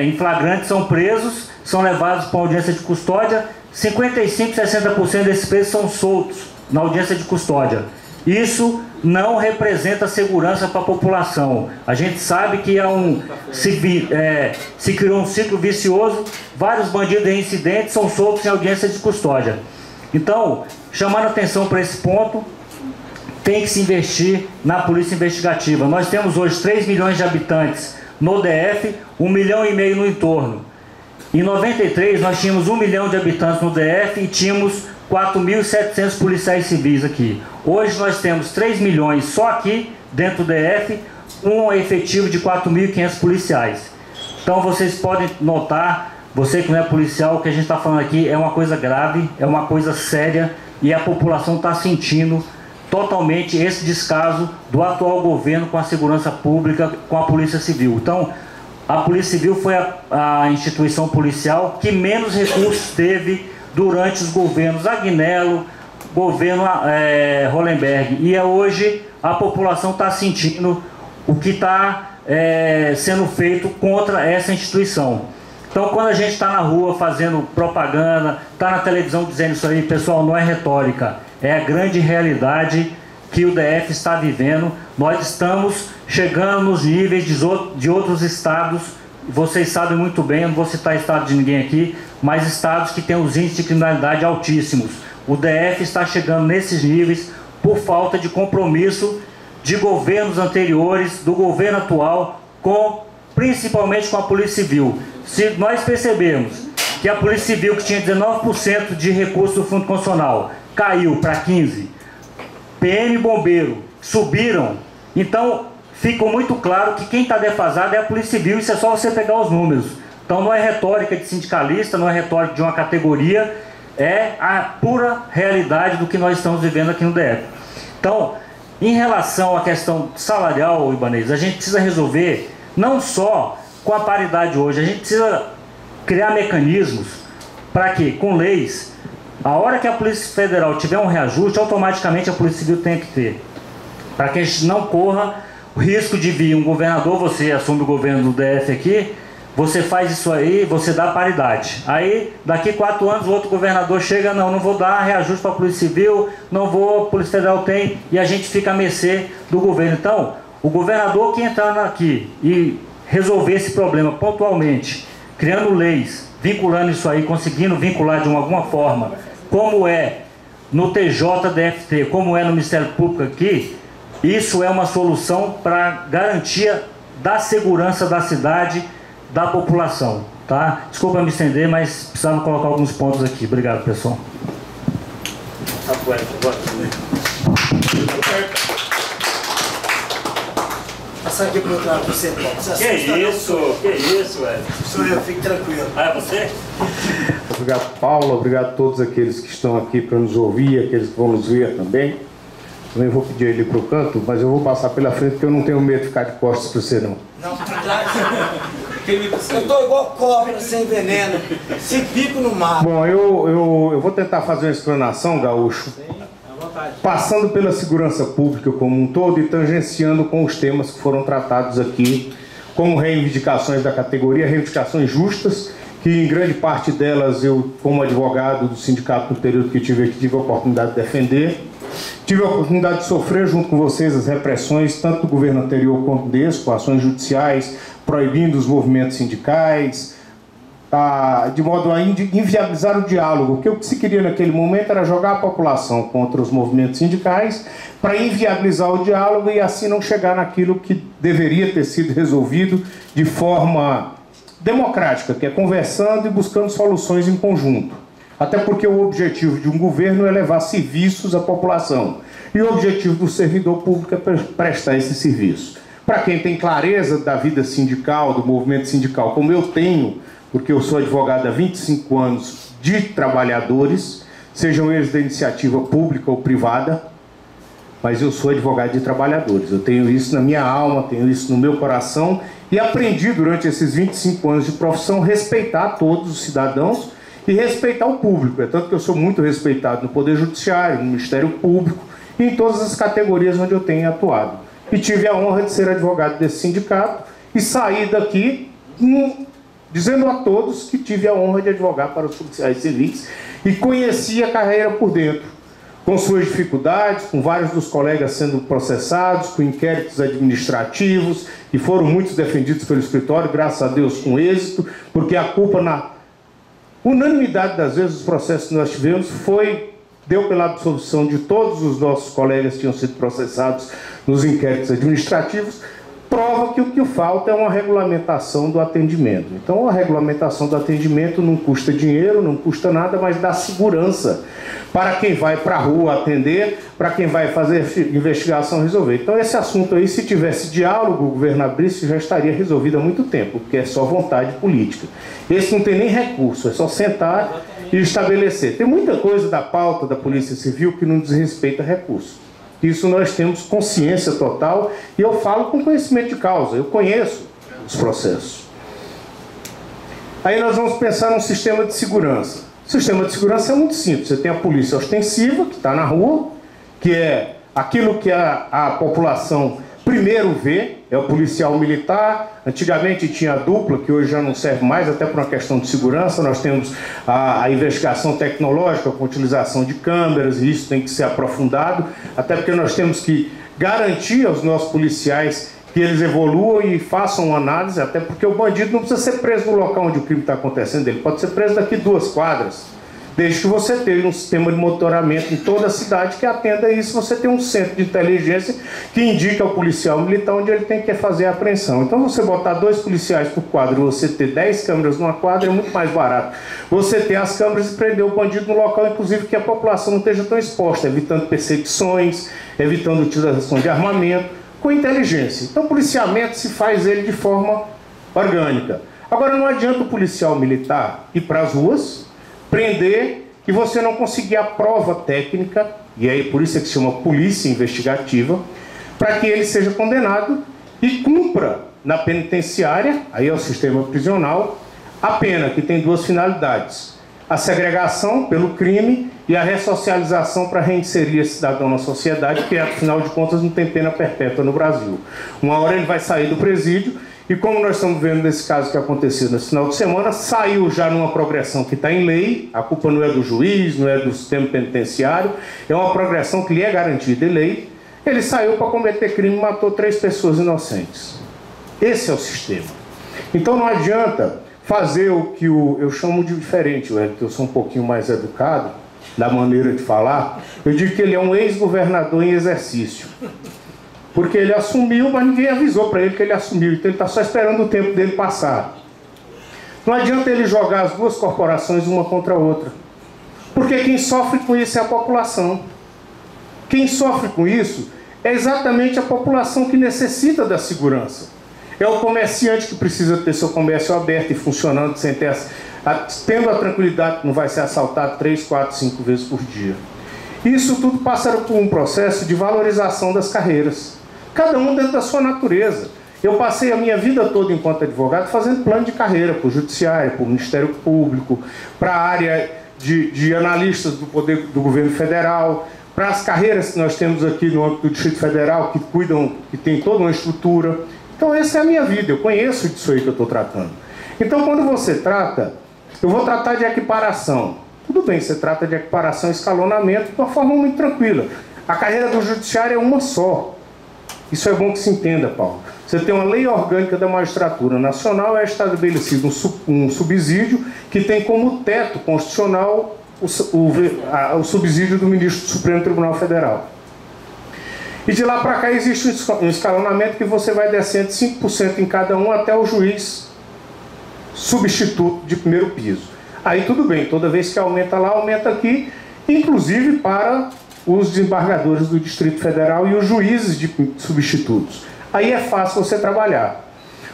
em flagrante, são presos, são levados para a audiência de custódia, 55%, 60% desses presos são soltos na audiência de custódia. Isso não representa segurança para a população. A gente sabe que se criou um ciclo vicioso, vários bandidos reincidentes são soltos em audiência de custódia. Então, chamando atenção para esse ponto, tem que se investir na polícia investigativa. Nós temos hoje 3 milhões de habitantes no DF, 1,5 milhão no entorno. Em 93 nós tínhamos 1 milhão de habitantes no DF e tínhamos 4.700 policiais civis aqui. Hoje nós temos 3 milhões só aqui dentro do DF, um efetivo de 4.500 policiais. Então vocês podem notar, você que não é policial, o que a gente está falando aqui é uma coisa grave, é uma coisa séria e a população está sentindo totalmente esse descaso do atual governo com a segurança pública, com a Polícia Civil. Então, a Polícia Civil foi a instituição policial que menos recursos teve durante os governos Agnello, governo Hollenberg. E hoje a população está sentindo o que está sendo feito contra essa instituição. Então, quando a gente está na rua fazendo propaganda, está na televisão dizendo isso aí, pessoal, não é retórica, é a grande realidade que o DF está vivendo. Nós estamos chegando nos níveis de outros estados, vocês sabem muito bem, eu não vou citar estado de ninguém aqui, mas estados que têm os índices de criminalidade altíssimos. O DF está chegando nesses níveis por falta de compromisso de governos anteriores, do governo atual, principalmente com a Polícia Civil. Se nós percebemos que a Polícia Civil, que tinha 19% de recursos do Fundo Constitucional, caiu para 15%, PM e Bombeiro subiram, então ficou muito claro que quem está defasado é a Polícia Civil, isso é só você pegar os números. Então não é retórica de sindicalista, não é retórica de uma categoria, é a pura realidade do que nós estamos vivendo aqui no DF. Então, em relação à questão salarial, Ibanez, a gente precisa resolver não só com a paridade hoje, a gente precisa criar mecanismos para que, com leis, A hora que a Polícia Federal tiver um reajuste, automaticamente a Polícia Civil tem que ter. Para que a gente não corra o risco de vir um governador, você assume o governo do DF aqui, você faz isso aí, você dá paridade. Aí, daqui 4 anos, o outro governador chega, não vou dar reajuste para a Polícia Civil, não vou, a Polícia Federal tem, e a gente fica a mercê do governo. Então, o governador que entrar aqui e resolver esse problema pontualmente, criando leis, vinculando isso aí, conseguindo vincular de alguma forma, como é no TJDFT, como é no Ministério Público aqui, isso é uma solução para garantia da segurança da cidade, da população, tá? Desculpa me estender, mas precisava colocar alguns pontos aqui. Obrigado, pessoal. Passar aqui pro outro lado, você, Paulo. Que isso, velho? Sou eu, fique tranquilo. Ah, é você? Obrigado, Paulo. Obrigado a todos aqueles que estão aqui para nos ouvir, aqueles que vão nos ver também. Também vou pedir ele para o canto, mas eu vou passar pela frente porque eu não tenho medo de ficar de costas para você, não. Não, por trás. Eu estou igual cobra sem veneno, sem pico no mar. Bom, eu vou tentar fazer uma explanação, Gaúcho, passando pela segurança pública como um todo e tangenciando com os temas que foram tratados aqui, como reivindicações da categoria, reivindicações justas, que em grande parte delas eu, como advogado do sindicato no período que tive aqui, tive a oportunidade de defender. Tive a oportunidade de sofrer junto com vocês as repressões, tanto do governo anterior quanto desse, com ações judiciais, proibindo os movimentos sindicais, de modo a inviabilizar o diálogo. O que se queria naquele momento era jogar a população contra os movimentos sindicais para inviabilizar o diálogo e assim não chegar naquilo que deveria ter sido resolvido de forma democrática, que é conversando e buscando soluções em conjunto. Até porque o objetivo de um governo é levar serviços à população. E o objetivo do servidor público é prestar esse serviço. Para quem tem clareza da vida sindical, do movimento sindical, como eu tenho, porque eu sou advogado há 25 anos de trabalhadores, sejam eles da iniciativa pública ou privada, mas eu sou advogado de trabalhadores. Eu tenho isso na minha alma, tenho isso no meu coração e aprendi durante esses 25 anos de profissão respeitar todos os cidadãos e respeitar o público. É tanto que eu sou muito respeitado no Poder Judiciário, no Ministério Público e em todas as categorias onde eu tenho atuado. E tive a honra de ser advogado desse sindicato e sair daqui dizendo a todos que tive a honra de advogar para os policiais civis e conheci a carreira por dentro, com suas dificuldades, com vários dos colegas sendo processados, com inquéritos administrativos, que foram muitos defendidos pelo escritório, graças a Deus com êxito, porque a culpa na unanimidade das vezes, os processos que nós tivemos deu pela absolvição de todos os nossos colegas que tinham sido processados nos inquéritos administrativos, prova que o que falta é uma regulamentação do atendimento. Então, a regulamentação do atendimento não custa dinheiro, não custa nada, mas dá segurança para quem vai para a rua atender, para quem vai fazer investigação resolver. Então, esse assunto aí, se tivesse diálogo, o governo abrisse, já estaria resolvido há muito tempo, porque é só vontade política. Esse não tem nem recurso, é só sentar e estabelecer. Tem muita coisa da pauta da Polícia Civil que não diz respeito a recurso. Isso nós temos consciência total e eu falo com conhecimento de causa, eu conheço os processos. Aí nós vamos pensar num sistema de segurança. O sistema de segurança é muito simples. Você tem a polícia ostensiva, que está na rua, que é aquilo que a população primeiro vê, é o policial militar. Antigamente tinha a dupla, que hoje já não serve mais, até por uma questão de segurança. Nós temos a investigação tecnológica com utilização de câmeras, e isso tem que ser aprofundado, até porque nós temos que garantir aos nossos policiais que eles evoluam e façam uma análise, até porque o bandido não precisa ser preso no local onde o crime está acontecendo, ele pode ser preso daqui 2 quadras. Desde que você tenha um sistema de monitoramento em toda a cidade que atenda isso, você tem um centro de inteligência que indica ao policial militar onde ele tem que fazer a apreensão. Então, você botar 2 policiais por quadro e você ter 10 câmeras numa quadra é muito mais barato. Você ter as câmeras e prender o bandido no local, inclusive, que a população não esteja tão exposta, evitando perseguições, evitando utilização de armamento, com inteligência. Então, o policiamento se faz ele de forma orgânica. Agora, não adianta o policial militar ir para as ruas, prender e você não conseguir a prova técnica, e aí por isso é que se chama polícia investigativa, para que ele seja condenado e cumpra na penitenciária, aí é o sistema prisional, a pena, que tem 2 finalidades. a segregação pelo crime e a ressocialização para reinserir esse cidadão na sociedade, que afinal de contas não tem pena perpétua no Brasil. Uma hora ele vai sair do presídio e, como nós estamos vendo nesse caso que aconteceu nesse final de semana, saiu já numa progressão que está em lei, a culpa não é do juiz, não é do sistema penitenciário, é uma progressão que lhe é garantida em lei. Ele saiu para cometer crime e matou 3 pessoas inocentes. Esse é o sistema. Então não adianta fazer o que eu chamo de diferente, eu sou um pouquinho mais educado da maneira de falar, eu digo que ele é um ex-governador em exercício. Porque ele assumiu, mas ninguém avisou para ele que ele assumiu, então ele está só esperando o tempo dele passar. Não adianta ele jogar as duas corporações uma contra a outra, porque quem sofre com isso é a população. Quem sofre com isso é exatamente a população que necessita da segurança. É o comerciante que precisa ter seu comércio aberto e funcionando, sem ter, tendo a tranquilidade que não vai ser assaltado 3, 4, 5 vezes por dia. Isso tudo passa por um processo de valorização das carreiras, cada um dentro da sua natureza. Eu passei a minha vida toda enquanto advogado fazendo plano de carreira para o Judiciário, para o Ministério Público, para a área de analistas do poder do governo federal, para as carreiras que nós temos aqui no âmbito do Distrito Federal, que cuidam, que tem toda uma estrutura. Então essa é a minha vida, eu conheço disso aí que eu estou tratando. Então quando você trata, eu vou tratar de equiparação. Tudo bem, você trata de equiparação e escalonamento de uma forma muito tranquila. A carreira do Judiciário é uma só. Isso é bom que se entenda, Paulo. Você tem uma lei orgânica da magistratura nacional, é estabelecido um subsídio que tem como teto constitucional o subsídio do ministro do Supremo Tribunal Federal. E de lá para cá existe um escalonamento que você vai descendo 5% em cada um até o juiz substituto de primeiro piso. Aí tudo bem, toda vez que aumenta lá, aumenta aqui, inclusive para os desembargadores do Distrito Federal e os juízes de substitutos. Aí é fácil você trabalhar.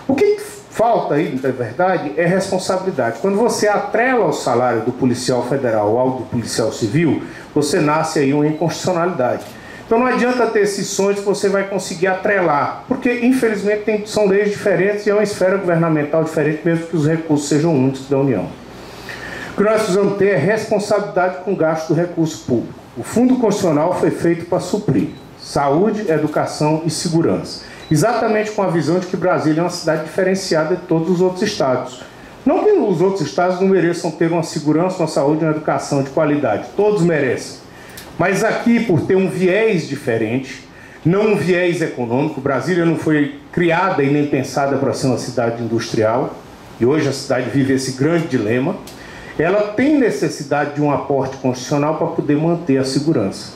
O que falta aí, na verdade, é responsabilidade. Quando você atrela o salário do policial federal ao do policial civil, você nasce aí uma inconstitucionalidade. Então não adianta ter esses sonhos que você vai conseguir atrelar, porque infelizmente são leis diferentes e é uma esfera governamental diferente, mesmo que os recursos sejam únicos da União. O que nós precisamos ter é responsabilidade com o gasto do recurso público. O Fundo Constitucional foi feito para suprir saúde, educação e segurança. Exatamente com a visão de que Brasília é uma cidade diferenciada de todos os outros estados. Não que os outros estados não mereçam ter uma segurança, uma saúde e uma educação de qualidade. Todos merecem. Mas aqui, por ter um viés diferente, não um viés econômico, Brasília não foi criada e nem pensada para ser uma cidade industrial, e hoje a cidade vive esse grande dilema, ela tem necessidade de um aporte constitucional para poder manter a segurança.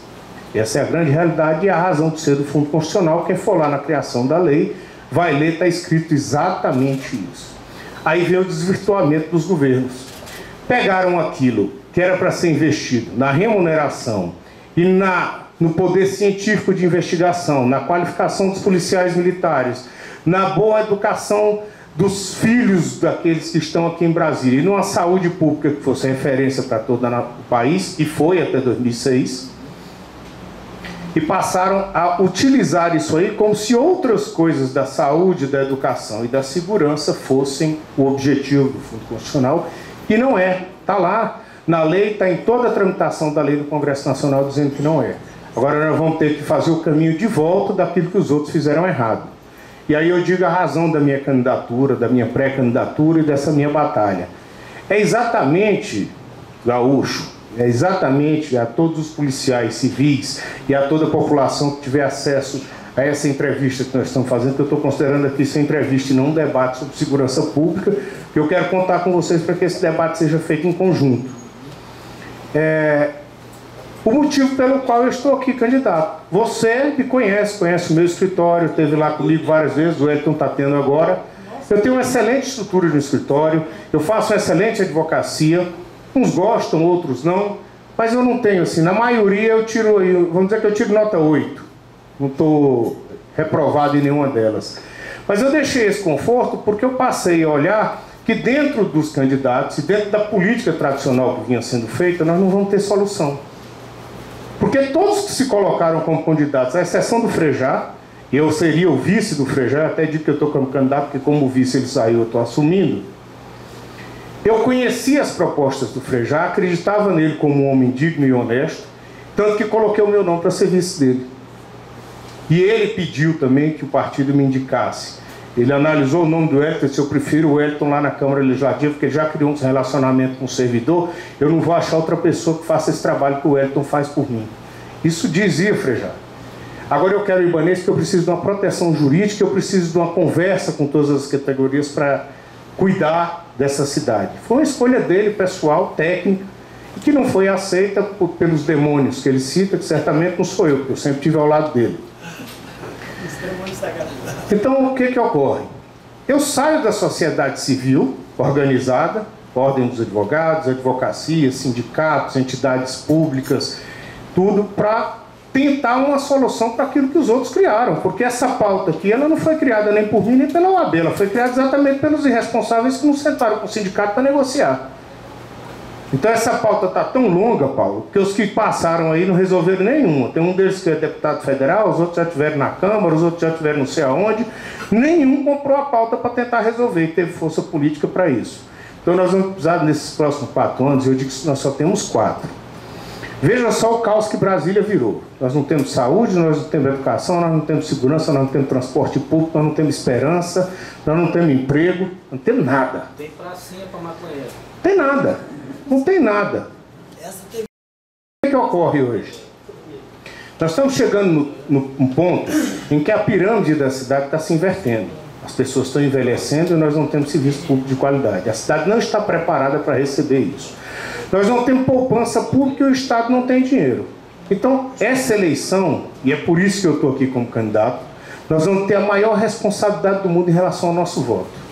Essa é a grande realidade e a razão de ser do Fundo Constitucional. Quem for lá na criação da lei vai ler, está escrito exatamente isso. Aí vem o desvirtuamento dos governos. Pegaram aquilo que era para ser investido na remuneração e no poder científico de investigação, na qualificação dos policiais militares, na boa educação dos filhos daqueles que estão aqui em Brasília, e numa saúde pública que fosse referência para todo o país, e foi até 2006, e passaram a utilizar isso aí como se outras coisas da saúde, da educação e da segurança fossem o objetivo do Fundo Constitucional, e não é. Está lá na lei, está em toda a tramitação da lei do Congresso Nacional dizendo que não é. Agora nós vamos ter que fazer o caminho de volta daquilo que os outros fizeram errado. E aí eu digo a razão da minha candidatura, da minha pré-candidatura e dessa minha batalha. É exatamente, Gaúcho, é exatamente a todos os policiais civis e a toda a população que tiver acesso a essa entrevista que nós estamos fazendo, que eu estou considerando aqui essa entrevista e não um debate sobre segurança pública, que eu quero contar com vocês para que esse debate seja feito em conjunto. O motivo pelo qual eu estou aqui candidato. Você me conhece o meu escritório, esteve lá comigo várias vezes, o Elton está tendo agora. Eu tenho uma excelente estrutura no escritório, eu faço uma excelente advocacia, uns gostam, outros não, mas eu não tenho assim, na maioria eu tiro, vamos dizer que eu tiro nota 8, não estou reprovado em nenhuma delas. Mas eu deixei esse conforto porque eu passei a olhar que dentro dos candidatos e dentro da política tradicional que vinha sendo feita, nós não vamos ter solução. Porque todos que se colocaram como candidatos, à exceção do Frejá, eu seria o vice do Frejá, até digo que eu estou como candidato, porque como vice ele saiu, eu estou assumindo. Eu conhecia as propostas do Frejá, acreditava nele como um homem digno e honesto, tanto que coloquei o meu nome para serviço dele. E ele pediu também que o partido me indicasse. Ele analisou o nome do Wellington e disse: eu prefiro o Wellington lá na Câmara Legislativa, porque ele já criou um relacionamento com o servidor, eu não vou achar outra pessoa que faça esse trabalho que o Wellington faz por mim. Isso dizia Frejá. Agora eu quero o Ibanez porque eu preciso de uma proteção jurídica, eu preciso de uma conversa com todas as categorias para cuidar dessa cidade. Foi uma escolha dele, pessoal, técnica, e que não foi aceita pelos demônios que ele cita, que certamente não sou eu, porque eu sempre estive ao lado dele. Então, o que ocorre? Eu saio da sociedade civil organizada, Ordem dos Advogados, advocacia, sindicatos, entidades públicas, tudo para tentar uma solução para aquilo que os outros criaram, porque essa pauta aqui, ela não foi criada nem por mim nem pela OAB, ela foi criada exatamente pelos irresponsáveis que não sentaram com o sindicato para negociar. Então essa pauta está tão longa, Paulo, que os que passaram aí não resolveram nenhuma. Tem um deles que é deputado federal, os outros já estiveram na Câmara, os outros já estiveram não sei aonde. Nenhum comprou a pauta para tentar resolver e teve força política para isso. Então nós vamos precisar, nesses próximos 4 anos, eu digo que nós só temos 4. Veja só o caos que Brasília virou. Nós não temos saúde, nós não temos educação, nós não temos segurança, nós não temos transporte público, nós não temos esperança, nós não temos emprego, não temos nada. Tem pracinha para maconheiro. Tem nada. Não tem nada. O que ocorre hoje? Nós estamos chegando num ponto em que a pirâmide da cidade está se invertendo. As pessoas estão envelhecendo e nós não temos serviço público de qualidade. A cidade não está preparada para receber isso. Nós não temos poupança pública e o Estado não tem dinheiro. Então, essa eleição, e é por isso que eu estou aqui como candidato, nós vamos ter a maior responsabilidade do mundo em relação ao nosso voto.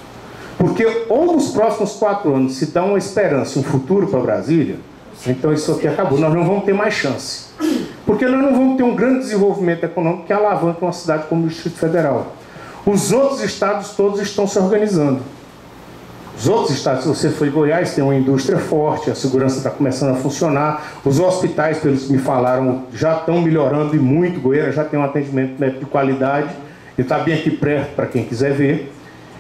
Porque ou nos próximos 4 anos se dá uma esperança, um futuro para Brasília, então isso aqui acabou, nós não vamos ter mais chance. Porque nós não vamos ter um grande desenvolvimento econômico que alavanque uma cidade como o Distrito Federal. Os outros estados todos estão se organizando. Os outros estados, se você for em Goiás, tem uma indústria forte, a segurança está começando a funcionar, os hospitais, pelos que me falaram, já estão melhorando e muito. Goiânia já tem um atendimento de qualidade, e está bem aqui perto para quem quiser ver.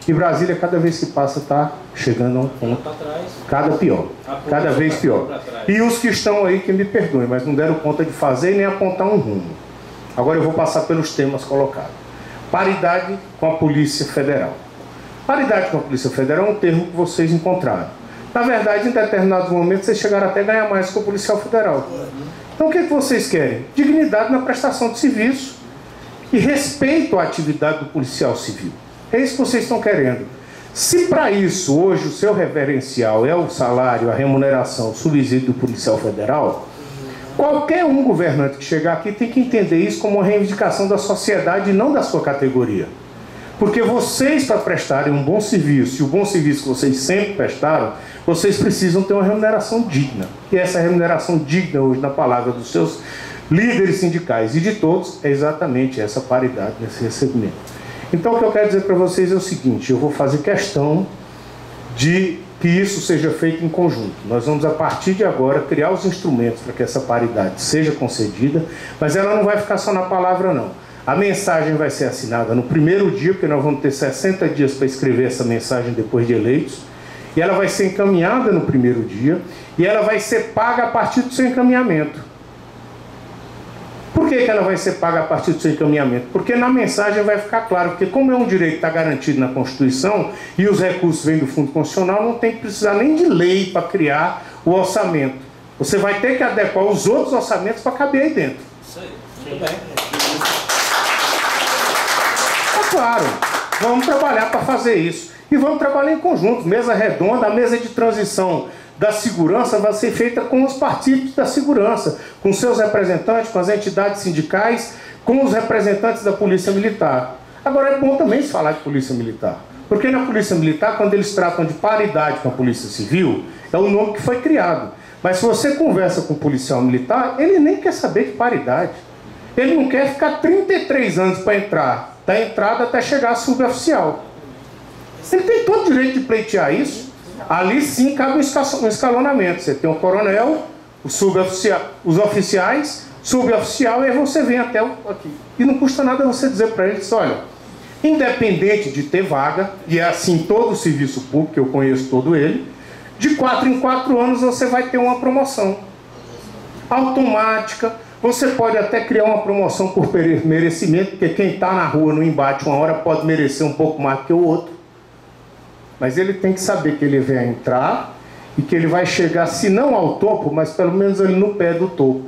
E Brasília, cada vez que passa, está chegando a um ponto cada vez pior. E os que estão aí, que me perdoem, mas não deram conta de fazer e nem apontar um rumo. Agora eu vou passar pelos temas colocados. Paridade com a Polícia Federal. Paridade com a Polícia Federal é um termo que vocês encontraram. Na verdade, em determinados momentos, vocês chegaram até a ganhar mais que o policial federal. Então, o que vocês querem? Dignidade na prestação de serviço e respeito à atividade do policial civil. É isso que vocês estão querendo. Se para isso, hoje, o seu referencial é o salário, a remuneração, o subsídio do policial federal, qualquer um governante que chegar aqui tem que entender isso como uma reivindicação da sociedade e não da sua categoria. Porque vocês, para prestarem um bom serviço, e o bom serviço que vocês sempre prestaram, vocês precisam ter uma remuneração digna. E essa remuneração digna hoje, na palavra dos seus líderes sindicais e de todos, é exatamente essa paridade nesse recebimento. Então o que eu quero dizer para vocês é o seguinte: eu vou fazer questão de que isso seja feito em conjunto. Nós vamos, a partir de agora, criar os instrumentos para que essa paridade seja concedida, mas ela não vai ficar só na palavra, não. A mensagem vai ser assinada no primeiro dia, porque nós vamos ter 60 dias para escrever essa mensagem depois de eleitos, e ela vai ser encaminhada no primeiro dia, e ela vai ser paga a partir do seu encaminhamento. Por que ela vai ser paga a partir do seu encaminhamento? Porque na mensagem vai ficar claro, porque como é um direito que está garantido na Constituição, e os recursos vêm do Fundo Constitucional, não tem que precisar nem de lei para criar o orçamento. Você vai ter que adequar os outros orçamentos para caber aí dentro. Isso aí, tudo bem. Claro, vamos trabalhar para fazer isso. E vamos trabalhar em conjunto. Mesa redonda, a mesa de transição da segurança vai ser feita com os partícipes da segurança, com seus representantes, com as entidades sindicais, com os representantes da Polícia Militar. Agora é bom também se falar de Polícia Militar, porque na Polícia Militar, quando eles tratam de paridade com a Polícia Civil, é o nome que foi criado. Mas se você conversa com o policial militar, ele nem quer saber de paridade. Ele não quer ficar 33 anos para entrar, da entrada até chegar a suboficial. Ele tem todo o direito de pleitear isso. Ali sim cabe um escalonamento. Você tem o coronel, o suboficial, os oficiais, suboficial, e aí você vem até aqui. E não custa nada você dizer para eles: olha, independente de ter vaga, e é assim todo o serviço público, que eu conheço todo ele, de 4 em 4 anos você vai ter uma promoção automática. Você pode até criar uma promoção por merecimento, porque quem está na rua no embate uma hora pode merecer um pouco mais que o outro. Mas ele tem que saber que ele vai entrar e que ele vai chegar, se não ao topo, mas pelo menos ali no pé do topo.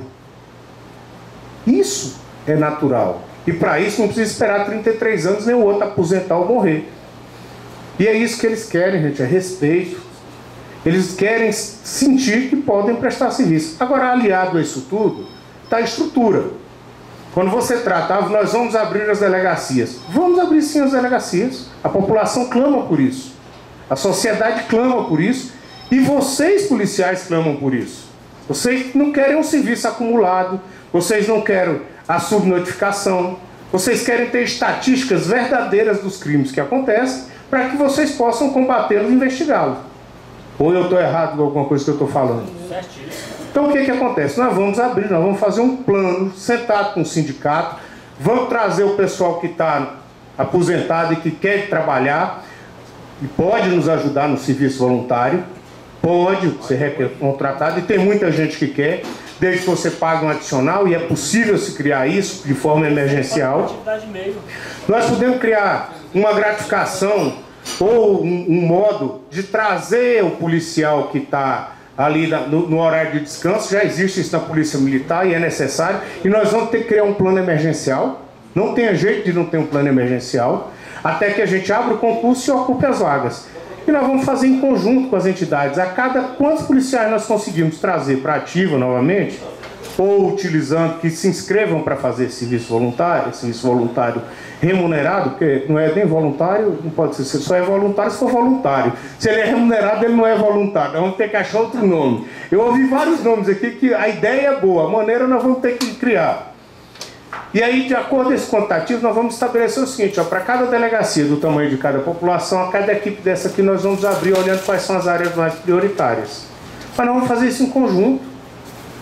Isso é natural. E para isso não precisa esperar 33 anos nem o outro aposentar ou morrer. E é isso que eles querem, gente, é respeito. Eles querem sentir que podem prestar serviço. Agora, aliado a isso tudo, está a estrutura. Quando você trata, nós vamos abrir as delegacias. Vamos abrir sim as delegacias. A população clama por isso. A sociedade clama por isso. E vocês, policiais, clamam por isso. Vocês não querem um serviço acumulado. Vocês não querem a subnotificação. Vocês querem ter estatísticas verdadeiras dos crimes que acontecem para que vocês possam combatê-los e investigá-los. Ou eu estou errado com alguma coisa que eu estou falando? Então o que acontece? Nós vamos abrir, nós vamos fazer um plano, sentado com o sindicato, vamos trazer o pessoal que está aposentado e que quer trabalhar e pode nos ajudar no serviço voluntário, pode ser contratado, e tem muita gente que quer, desde que você pague um adicional, e é possível se criar isso de forma emergencial. Nós podemos criar uma gratificação ou um modo de trazer o policial que está ali no horário de descanso. Já existe isso na Polícia Militar e é necessário, e nós vamos ter que criar um plano emergencial. Não tem jeito de não ter um plano emergencial, até que a gente abra o concurso e ocupe as vagas. E nós vamos fazer em conjunto com as entidades. A cada quantos policiais nós conseguimos trazer para a ativa novamente, ou utilizando, que se inscrevam para fazer serviço voluntário remunerado, porque não é nem voluntário, não pode ser, só é voluntário se for voluntário. Se ele é remunerado, ele não é voluntário. Nós vamos ter que achar outro nome. Eu ouvi vários nomes aqui, que a ideia é boa, a maneira nós vamos ter que criar. E aí, de acordo com esse quantitativo, nós vamos estabelecer o seguinte, para cada delegacia do tamanho de cada população, a cada equipe dessa aqui nós vamos abrir olhando quais são as áreas mais prioritárias. Mas nós vamos fazer isso em conjunto.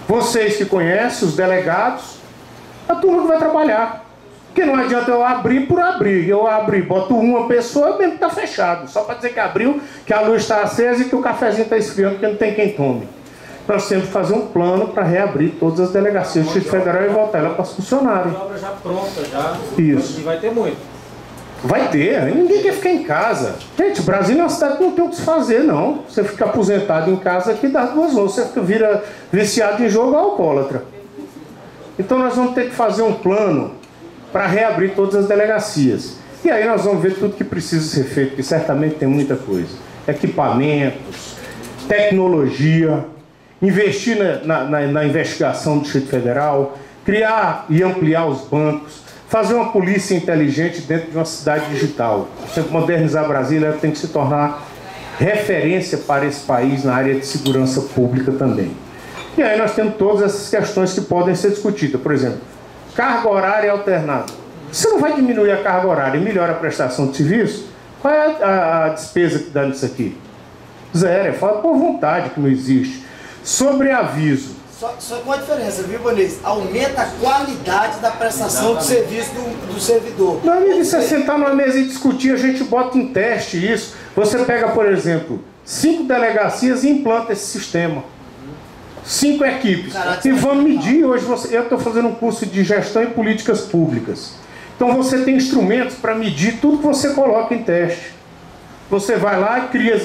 Vocês que conhecem, os delegados, a turma que vai trabalhar. Porque não adianta eu abrir por abrir. Eu abrir, boto uma pessoa, mesmo que está fechado. Só para dizer que abriu, que a luz está acesa e que o cafezinho está esfriando, porque não tem quem tome. Nós temos que fazer um plano para reabrir todas as delegacias do Distrito Federal e voltar ela para funcionarem. A obra já pronta, já. Isso. E vai ter muito. Vai ter. Ninguém quer ficar em casa. Gente, o Brasil é uma cidade que não tem o que se fazer, não. Você fica aposentado em casa aqui dá 2 horas. Você vira viciado em jogo ou alcoólatra. Então nós vamos ter que fazer um plano para reabrir todas as delegacias. E aí nós vamos ver tudo que precisa ser feito, porque certamente tem muita coisa. Equipamentos, tecnologia, investir na investigação do Distrito Federal, criar e ampliar os bancos, fazer uma polícia inteligente dentro de uma cidade digital. Modernizar Brasília tem que se tornar referência para esse país na área de segurança pública também. E aí nós temos todas essas questões que podem ser discutidas. Por exemplo, carga horária alternada. Você não vai diminuir a carga horária e melhora a prestação de serviço? Qual é a despesa que dá nisso aqui? Zero, é falta por vontade que não existe. Sobreaviso. Só com a diferença, viu, Bonis? Aumenta a qualidade da prestação do serviço do servidor. Não, amigo, isso é sentar numa mesa e discutir, a gente bota em teste isso. Você pega, por exemplo, 5 delegacias e implanta esse sistema. 5 equipes. E vamos medir. Hoje eu estou fazendo um curso de gestão e políticas públicas. Então você tem instrumentos para medir tudo que você coloca em teste. Você vai lá e cria,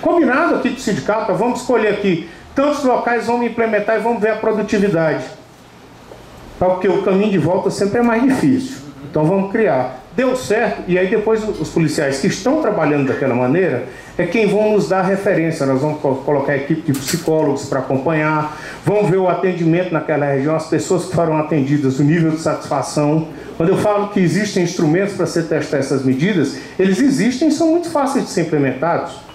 combinado aqui com o sindicato, vamos escolher aqui tantos locais, vamos implementar e vamos ver a produtividade. Porque o caminho de volta sempre é mais difícil. Então vamos criar. Deu certo, e aí depois os policiais que estão trabalhando daquela maneira é quem vão nos dar referência. Nós vamos colocar a equipe de psicólogos para acompanhar, vamos ver o atendimento naquela região, as pessoas que foram atendidas, o nível de satisfação. Quando eu falo que existem instrumentos para você testar essas medidas, eles existem e são muito fáceis de ser implementados.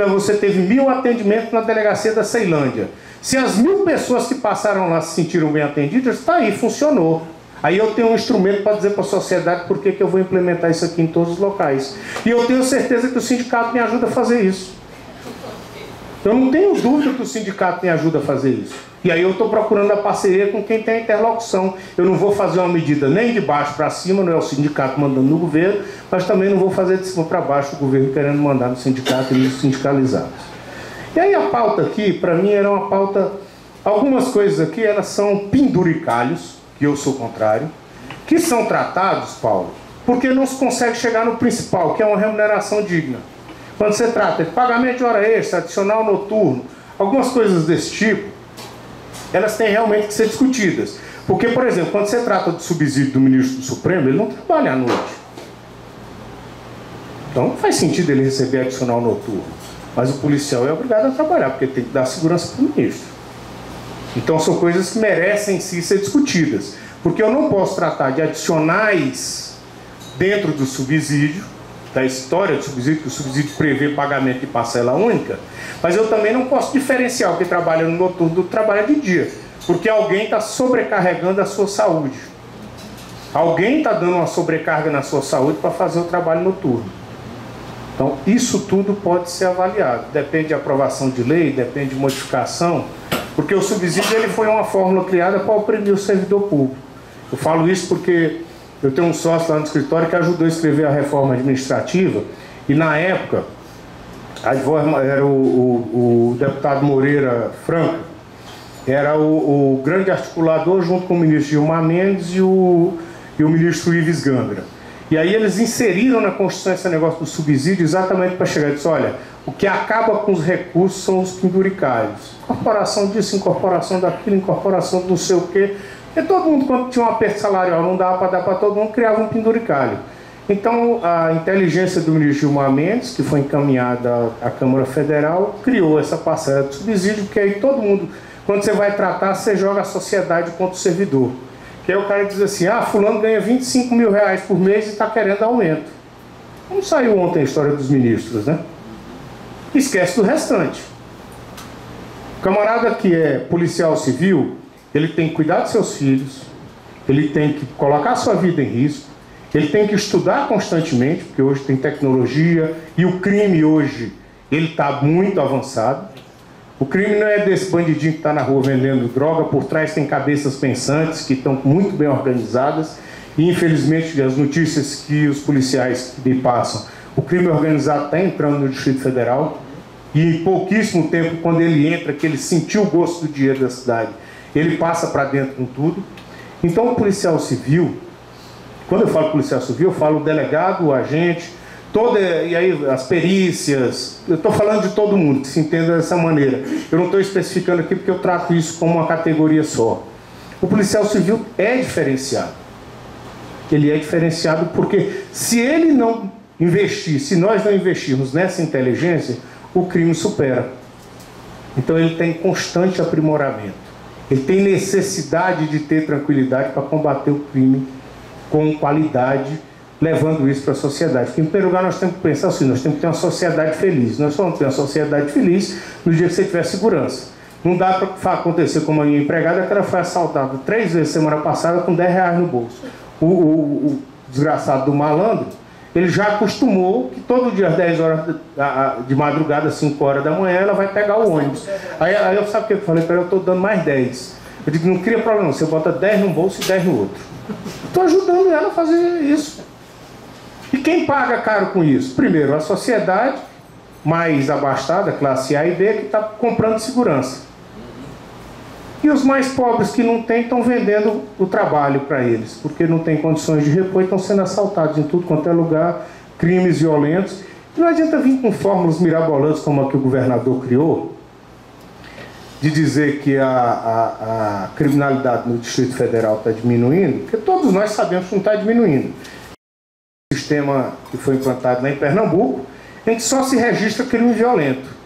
Você teve 1000 atendimentos na delegacia da Ceilândia. Se as 1000 pessoas que passaram lá se sentiram bem atendidas, está aí, funcionou. Aí eu tenho um instrumento para dizer para a sociedade por que eu vou implementar isso aqui em todos os locais. E eu tenho certeza que o sindicato me ajuda a fazer isso. Eu não tenho dúvida que o sindicato me ajuda a fazer isso. E aí eu estou procurando a parceria com quem tem a interlocução. Eu não vou fazer uma medida nem de baixo para cima, não é o sindicato mandando no governo, mas também não vou fazer de cima para baixo o governo querendo mandar no sindicato e nos sindicalizados. E aí a pauta aqui, para mim, era uma pauta... Algumas coisas aqui, elas são penduricalhos, que eu sou contrário, que são tratados, Paulo, porque não se consegue chegar no principal, que é uma remuneração digna. Quando você trata de pagamento de hora extra, adicional noturno, algumas coisas desse tipo, elas têm realmente que ser discutidas. Porque, por exemplo, quando você trata do subsídio do ministro do Supremo, ele não trabalha à noite. Então não faz sentido ele receber adicional noturno. Mas o policial é obrigado a trabalhar, porque tem que dar segurança para o ministro. Então são coisas que merecem sim ser discutidas. Porque eu não posso tratar de adicionais dentro do subsídio, da história do subsídio, que o subsídio prevê pagamento de parcela única, mas eu também não posso diferenciar o que trabalha no noturno do que trabalha de dia, porque alguém está sobrecarregando a sua saúde. Alguém está dando uma sobrecarga na sua saúde para fazer o trabalho noturno. Então, isso tudo pode ser avaliado. Depende de aprovação de lei, depende de modificação, porque o subsídio ele foi uma fórmula criada para oprimir o servidor público. Eu falo isso porque eu tenho um sócio lá no escritório que ajudou a escrever a reforma administrativa, e na época, era o deputado Moreira Franco, era o grande articulador junto com o ministro Gilmar Mendes e o ministro Ives Gandra. E aí eles inseriram na Constituição esse negócio do subsídio exatamente para chegar e dizer, olha, o que acaba com os recursos são os penduricários. Incorporação disso, incorporação daquilo, incorporação do não sei o quê. E todo mundo, quando tinha um aperto salarial, não dava para dar para todo mundo, criava um penduricalho. Então, a inteligência do ministro Gilmar Mendes, que foi encaminhada à Câmara Federal, criou essa parcela de subsídio, porque aí todo mundo, quando você vai tratar, você joga a sociedade contra o servidor. Que aí o cara diz assim, fulano ganha 25 mil reais por mês e está querendo aumento. Como saiu ontem a história dos ministros, né? Esquece do restante. O camarada que é policial civil, ele tem que cuidar de seus filhos, ele tem que colocar a sua vida em risco, ele tem que estudar constantemente, porque hoje tem tecnologia, e o crime hoje, ele está muito avançado. O crime não é desse bandidinho que está na rua vendendo droga, por trás tem cabeças pensantes que estão muito bem organizadas, e infelizmente as notícias que os policiais me passam, o crime organizado está entrando no Distrito Federal, e em pouquíssimo tempo, quando ele entra, que ele sentiu o gosto do dinheiro da cidade, ele passa para dentro com tudo. Então o policial civil, quando eu falo policial civil, eu falo o delegado, o agente, e aí as perícias, eu estou falando de todo mundo, que se entenda dessa maneira. Eu não estou especificando aqui porque eu trato isso como uma categoria só. O policial civil é diferenciado. Ele é diferenciado porque se ele não investir, se nós não investirmos nessa inteligência, o crime supera. Então ele tem constante aprimoramento. Ele tem necessidade de ter tranquilidade para combater o crime com qualidade, levando isso para a sociedade. Porque, em primeiro lugar, nós temos que pensar assim, nós temos que ter uma sociedade feliz. Nós só vamos ter uma sociedade feliz no dia que você tiver segurança. Não dá para acontecer como a minha empregada, que ela foi assaltada 3 vezes semana passada com 10 reais no bolso. O desgraçado do malandro, ele já acostumou que todo dia às 10 horas de madrugada, 5 horas da manhã, ela vai pegar o ônibus. Aí eu sabe o que eu falei para ela? Eu estou dando mais 10. Eu digo, não cria problema não, você bota 10 num bolso e 10 no outro. Estou ajudando ela a fazer isso. E quem paga caro com isso? Primeiro, a sociedade mais abastada, classe A e B, que está comprando segurança. E os mais pobres que não têm, estão vendendo o trabalho para eles, porque não tem condições de repor e estão sendo assaltados em tudo quanto é lugar, crimes violentos. E não adianta vir com fórmulas mirabolantes como a que o governador criou, de dizer que a criminalidade no Distrito Federal está diminuindo, porque todos nós sabemos que não está diminuindo. O sistema que foi implantado lá em Pernambuco, em que só se registra crime violento.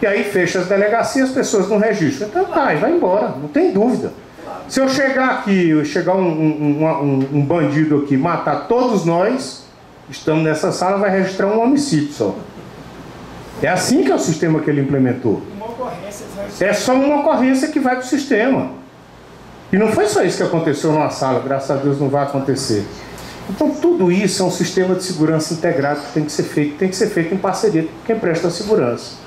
E aí fecha as delegacias, as pessoas não registram. Então vai embora, não tem dúvida. Se eu chegar aqui, um bandido aqui, matar todos nós, estamos nessa sala, vai registrar um homicídio só. É assim que é o sistema que ele implementou. É só uma ocorrência que vai para o sistema. E não foi só isso que aconteceu numa sala, graças a Deus não vai acontecer. Então tudo isso é um sistema de segurança integrado que tem que ser feito em parceria com quem presta a segurança.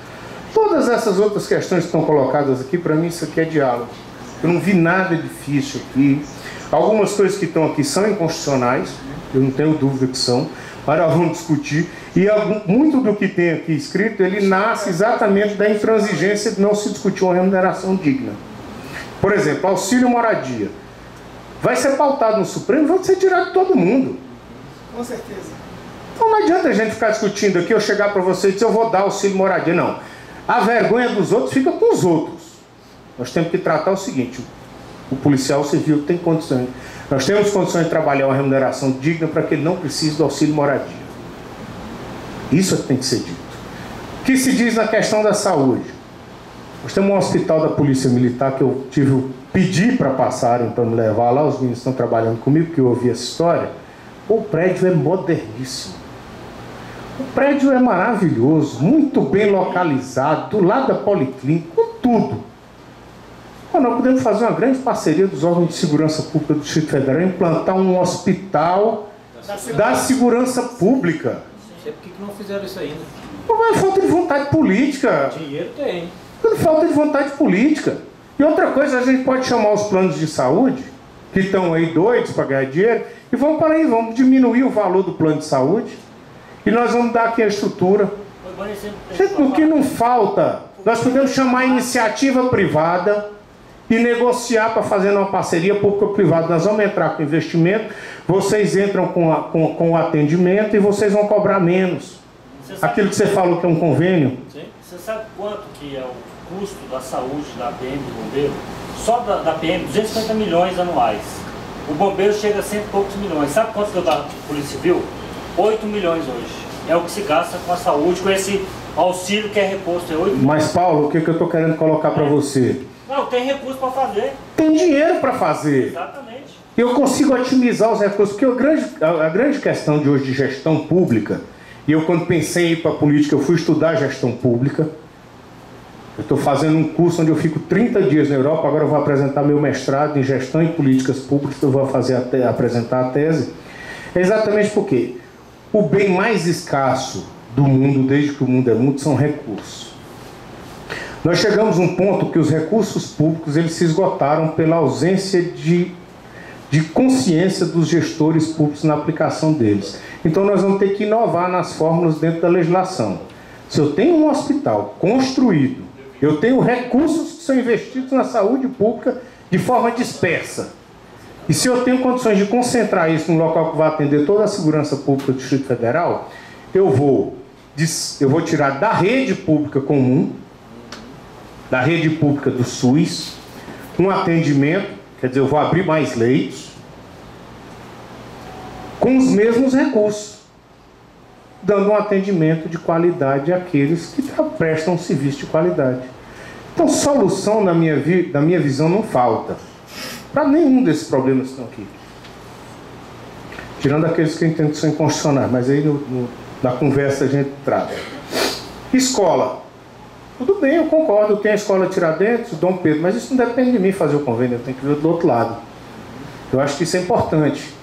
Todas essas outras questões que estão colocadas aqui, para mim isso aqui é diálogo. Eu não vi nada difícil aqui. Algumas coisas que estão aqui são inconstitucionais, eu não tenho dúvida que são, mas nós vamos discutir. E muito do que tem aqui escrito, ele nasce exatamente da intransigência de não se discutir uma remuneração digna. Por exemplo, auxílio moradia. Vai ser pautado no Supremo, vai ser tirado de todo mundo. Com certeza. Então não adianta a gente ficar discutindo aqui, eu chegar para você e dizer, eu vou dar auxílio moradia. Não. A vergonha dos outros fica com os outros. Nós temos que tratar o seguinte, o policial civil tem condições. Nós temos condições de trabalhar uma remuneração digna para que ele não precise do auxílio moradia. Isso é que tem que ser dito. O que se diz na questão da saúde? Nós temos um hospital da Polícia Militar que eu pedi para passarem, para me levar lá, os meninos estão trabalhando comigo, que eu ouvi essa história. O prédio é moderníssimo. O prédio é maravilhoso, muito bem localizado, do lado da Policlínica, com tudo. Nós podemos fazer uma grande parceria dos órgãos de segurança pública do Distrito Federal, implantar um hospital da segurança pública. Por que não fizeram isso ainda? Não é falta de vontade política. Dinheiro tem. Falta de vontade política. E outra coisa, a gente pode chamar os planos de saúde, que estão aí doidos para ganhar dinheiro, e vamos para aí, vamos diminuir o valor do plano de saúde, e nós vamos dar aqui a estrutura. Gente, o que não falta, nós podemos chamar a iniciativa privada e negociar para fazer uma parceria público-privada. Nós vamos entrar com investimento, vocês entram com o atendimento e vocês vão cobrar menos. Aquilo que você falou que é um convênio. Sim. Você sabe quanto que é o custo da saúde da PM do bombeiro? Só da PM, 250 milhões anuais. O bombeiro chega a 100 e poucos milhões. Sabe quanto que eu da Polícia Civil? 8 milhões hoje. É o que se gasta com a saúde, com esse auxílio que é reposto. É 8 milhões. Mas, Paulo, o que eu estou querendo colocar para você? Não, tem recurso para fazer. Tem dinheiro para fazer. Exatamente. Eu consigo otimizar os recursos, porque a grande questão de hoje de gestão pública, e eu quando pensei em ir para a política, eu fui estudar gestão pública. Eu estou fazendo um curso onde eu fico 30 dias na Europa, agora eu vou apresentar meu mestrado em gestão e políticas públicas, eu vou apresentar a tese. É exatamente porque o bem mais escasso do mundo, desde que o mundo é mundo, são recursos. Nós chegamos a um ponto que os recursos públicos eles se esgotaram pela ausência de consciência dos gestores públicos na aplicação deles. Então nós vamos ter que inovar nas fórmulas dentro da legislação. Se eu tenho um hospital construído, eu tenho recursos que são investidos na saúde pública de forma dispersa. E se eu tenho condições de concentrar isso num local que vai atender toda a segurança pública do Distrito Federal, eu vou tirar da rede pública comum, da rede pública do SUS, um atendimento, quer dizer, eu vou abrir mais leitos, com os mesmos recursos, dando um atendimento de qualidade àqueles que prestam um serviço de qualidade. Então, solução, na minha visão, não falta para nenhum desses problemas que estão aqui. Tirando aqueles que eu entendo que são inconstitucionais, mas aí na conversa a gente trata. Escola. Tudo bem, eu concordo, eu tenho a escola Tiradentes, Dom Pedro, mas isso não depende de mim fazer o convênio, eu tenho que ver do outro lado. Eu acho que isso é importante.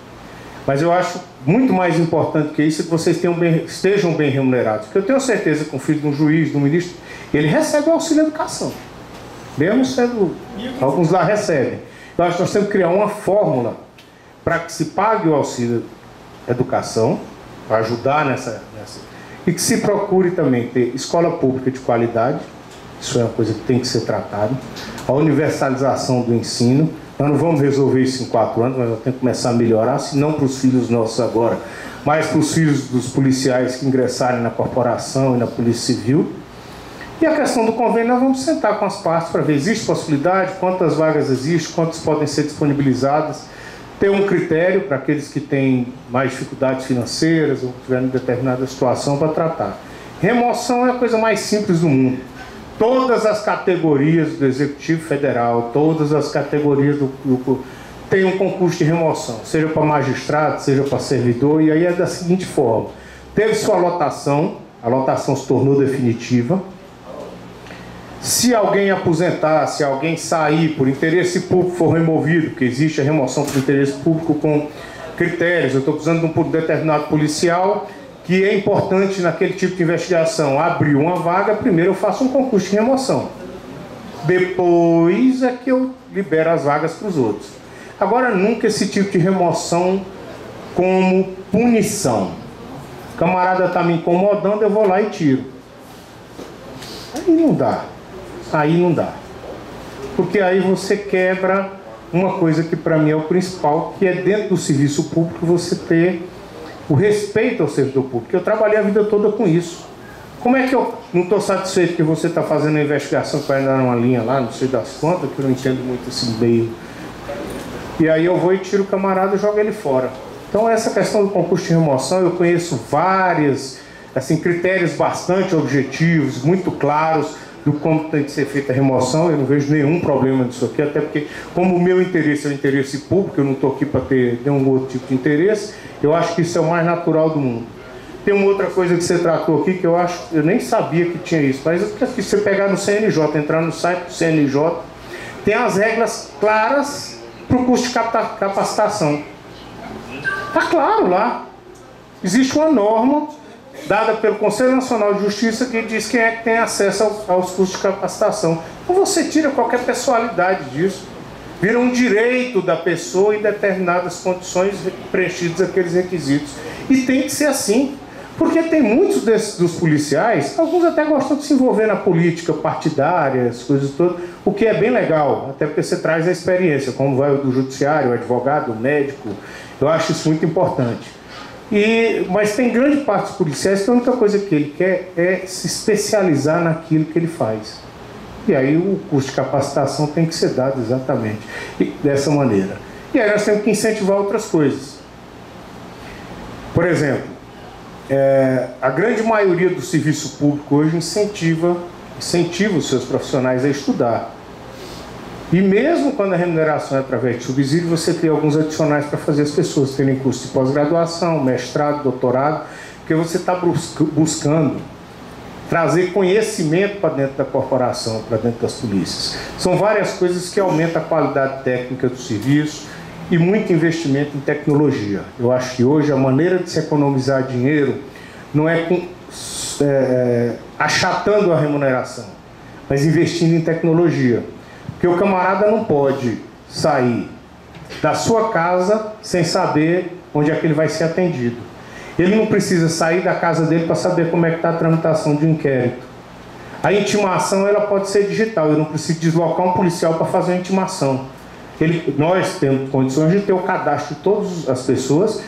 Mas eu acho muito mais importante que isso que vocês estejam bem remunerados. Porque eu tenho certeza que um filho de um juiz, de um ministro, ele recebe o auxílio educação. Mesmo sendo... Alguns lá recebem. Eu acho que nós temos que criar uma fórmula para que se pague o auxílio educação, para ajudar nessa... E que se procure também ter escola pública de qualidade, isso é uma coisa que tem que ser tratada, a universalização do ensino. Nós não vamos resolver isso em 4 anos, mas nós temos que começar a melhorar, se não para os filhos nossos agora, mas para os filhos dos policiais que ingressarem na corporação e na Polícia Civil. E a questão do convênio, nós vamos sentar com as partes para ver, existe possibilidade, quantas vagas existem, quantas podem ser disponibilizadas, ter um critério para aqueles que têm mais dificuldades financeiras ou tiverem determinada situação para tratar. Remoção é a coisa mais simples do mundo. Todas as categorias do Executivo Federal, todas as categorias tem um concurso de remoção, seja para magistrado, seja para servidor, e aí é da seguinte forma: teve sua lotação, a lotação se tornou definitiva. Se alguém aposentar, se alguém sair por interesse público for removido, porque existe a remoção por interesse público com critérios, eu estou precisando de um determinado policial que é importante naquele tipo de investigação, abrir uma vaga, primeiro eu faço um concurso de remoção. Depois é que eu libero as vagas para os outros. Agora, nunca esse tipo de remoção como punição. O camarada está me incomodando, eu vou lá e tiro. Aí não dá. Aí não dá. Porque aí você quebra uma coisa que para mim é o principal, que é dentro do serviço público você ter o respeito ao servidor público. Eu trabalhei a vida toda com isso. Como é que eu não estou satisfeito que você está fazendo a investigação que vai dar uma linha lá, não sei das quantas, que eu não entendo muito esse meio. E aí eu vou e tiro o camarada e jogo ele fora. Então essa questão do concurso de remoção, eu conheço vários critérios bastante objetivos, muito claros, do como tem que ser feita a remoção. Eu não vejo nenhum problema nisso aqui, até porque, como o meu interesse é o interesse público, eu não estou aqui para ter nenhum outro tipo de interesse, eu acho que isso é o mais natural do mundo. Tem uma outra coisa que você tratou aqui, que eu nem sabia que tinha isso, mas se você pegar no CNJ, entrar no site do CNJ, tem as regras claras para o curso de capacitação. Está claro lá. Existe uma norma dada pelo Conselho Nacional de Justiça que diz quem é que tem acesso aos cursos de capacitação. Então você tira qualquer pessoalidade disso. Vira um direito da pessoa em determinadas condições preenchidos aqueles requisitos. E tem que ser assim. Porque tem muitos dos policiais, alguns até gostam de se envolver na política partidária, as coisas todas, o que é bem legal, até porque você traz a experiência, como vai o do judiciário, o advogado, o médico. Eu acho isso muito importante. Mas tem grande parte dos policiais que a única coisa que ele quer é se especializar naquilo que ele faz. E aí o curso de capacitação tem que ser dado exatamente dessa maneira. E aí nós temos que incentivar outras coisas. Por exemplo, a grande maioria do serviço público hoje incentiva os seus profissionais a estudar. E mesmo quando a remuneração é através de subsídio, você tem alguns adicionais para fazer as pessoas terem curso de pós-graduação, mestrado, doutorado, porque você está buscando trazer conhecimento para dentro da corporação, para dentro das polícias. São várias coisas que aumentam a qualidade técnica do serviço e muito investimento em tecnologia. Eu acho que hoje a maneira de se economizar dinheiro não é achatando a remuneração, mas investindo em tecnologia. Porque o camarada não pode sair da sua casa sem saber onde é que ele vai ser atendido. Ele não precisa sair da casa dele para saber como é que está a tramitação de um inquérito. A intimação ela pode ser digital, eu não preciso deslocar um policial para fazer a intimação. Nós temos condições de ter o cadastro de todas as pessoas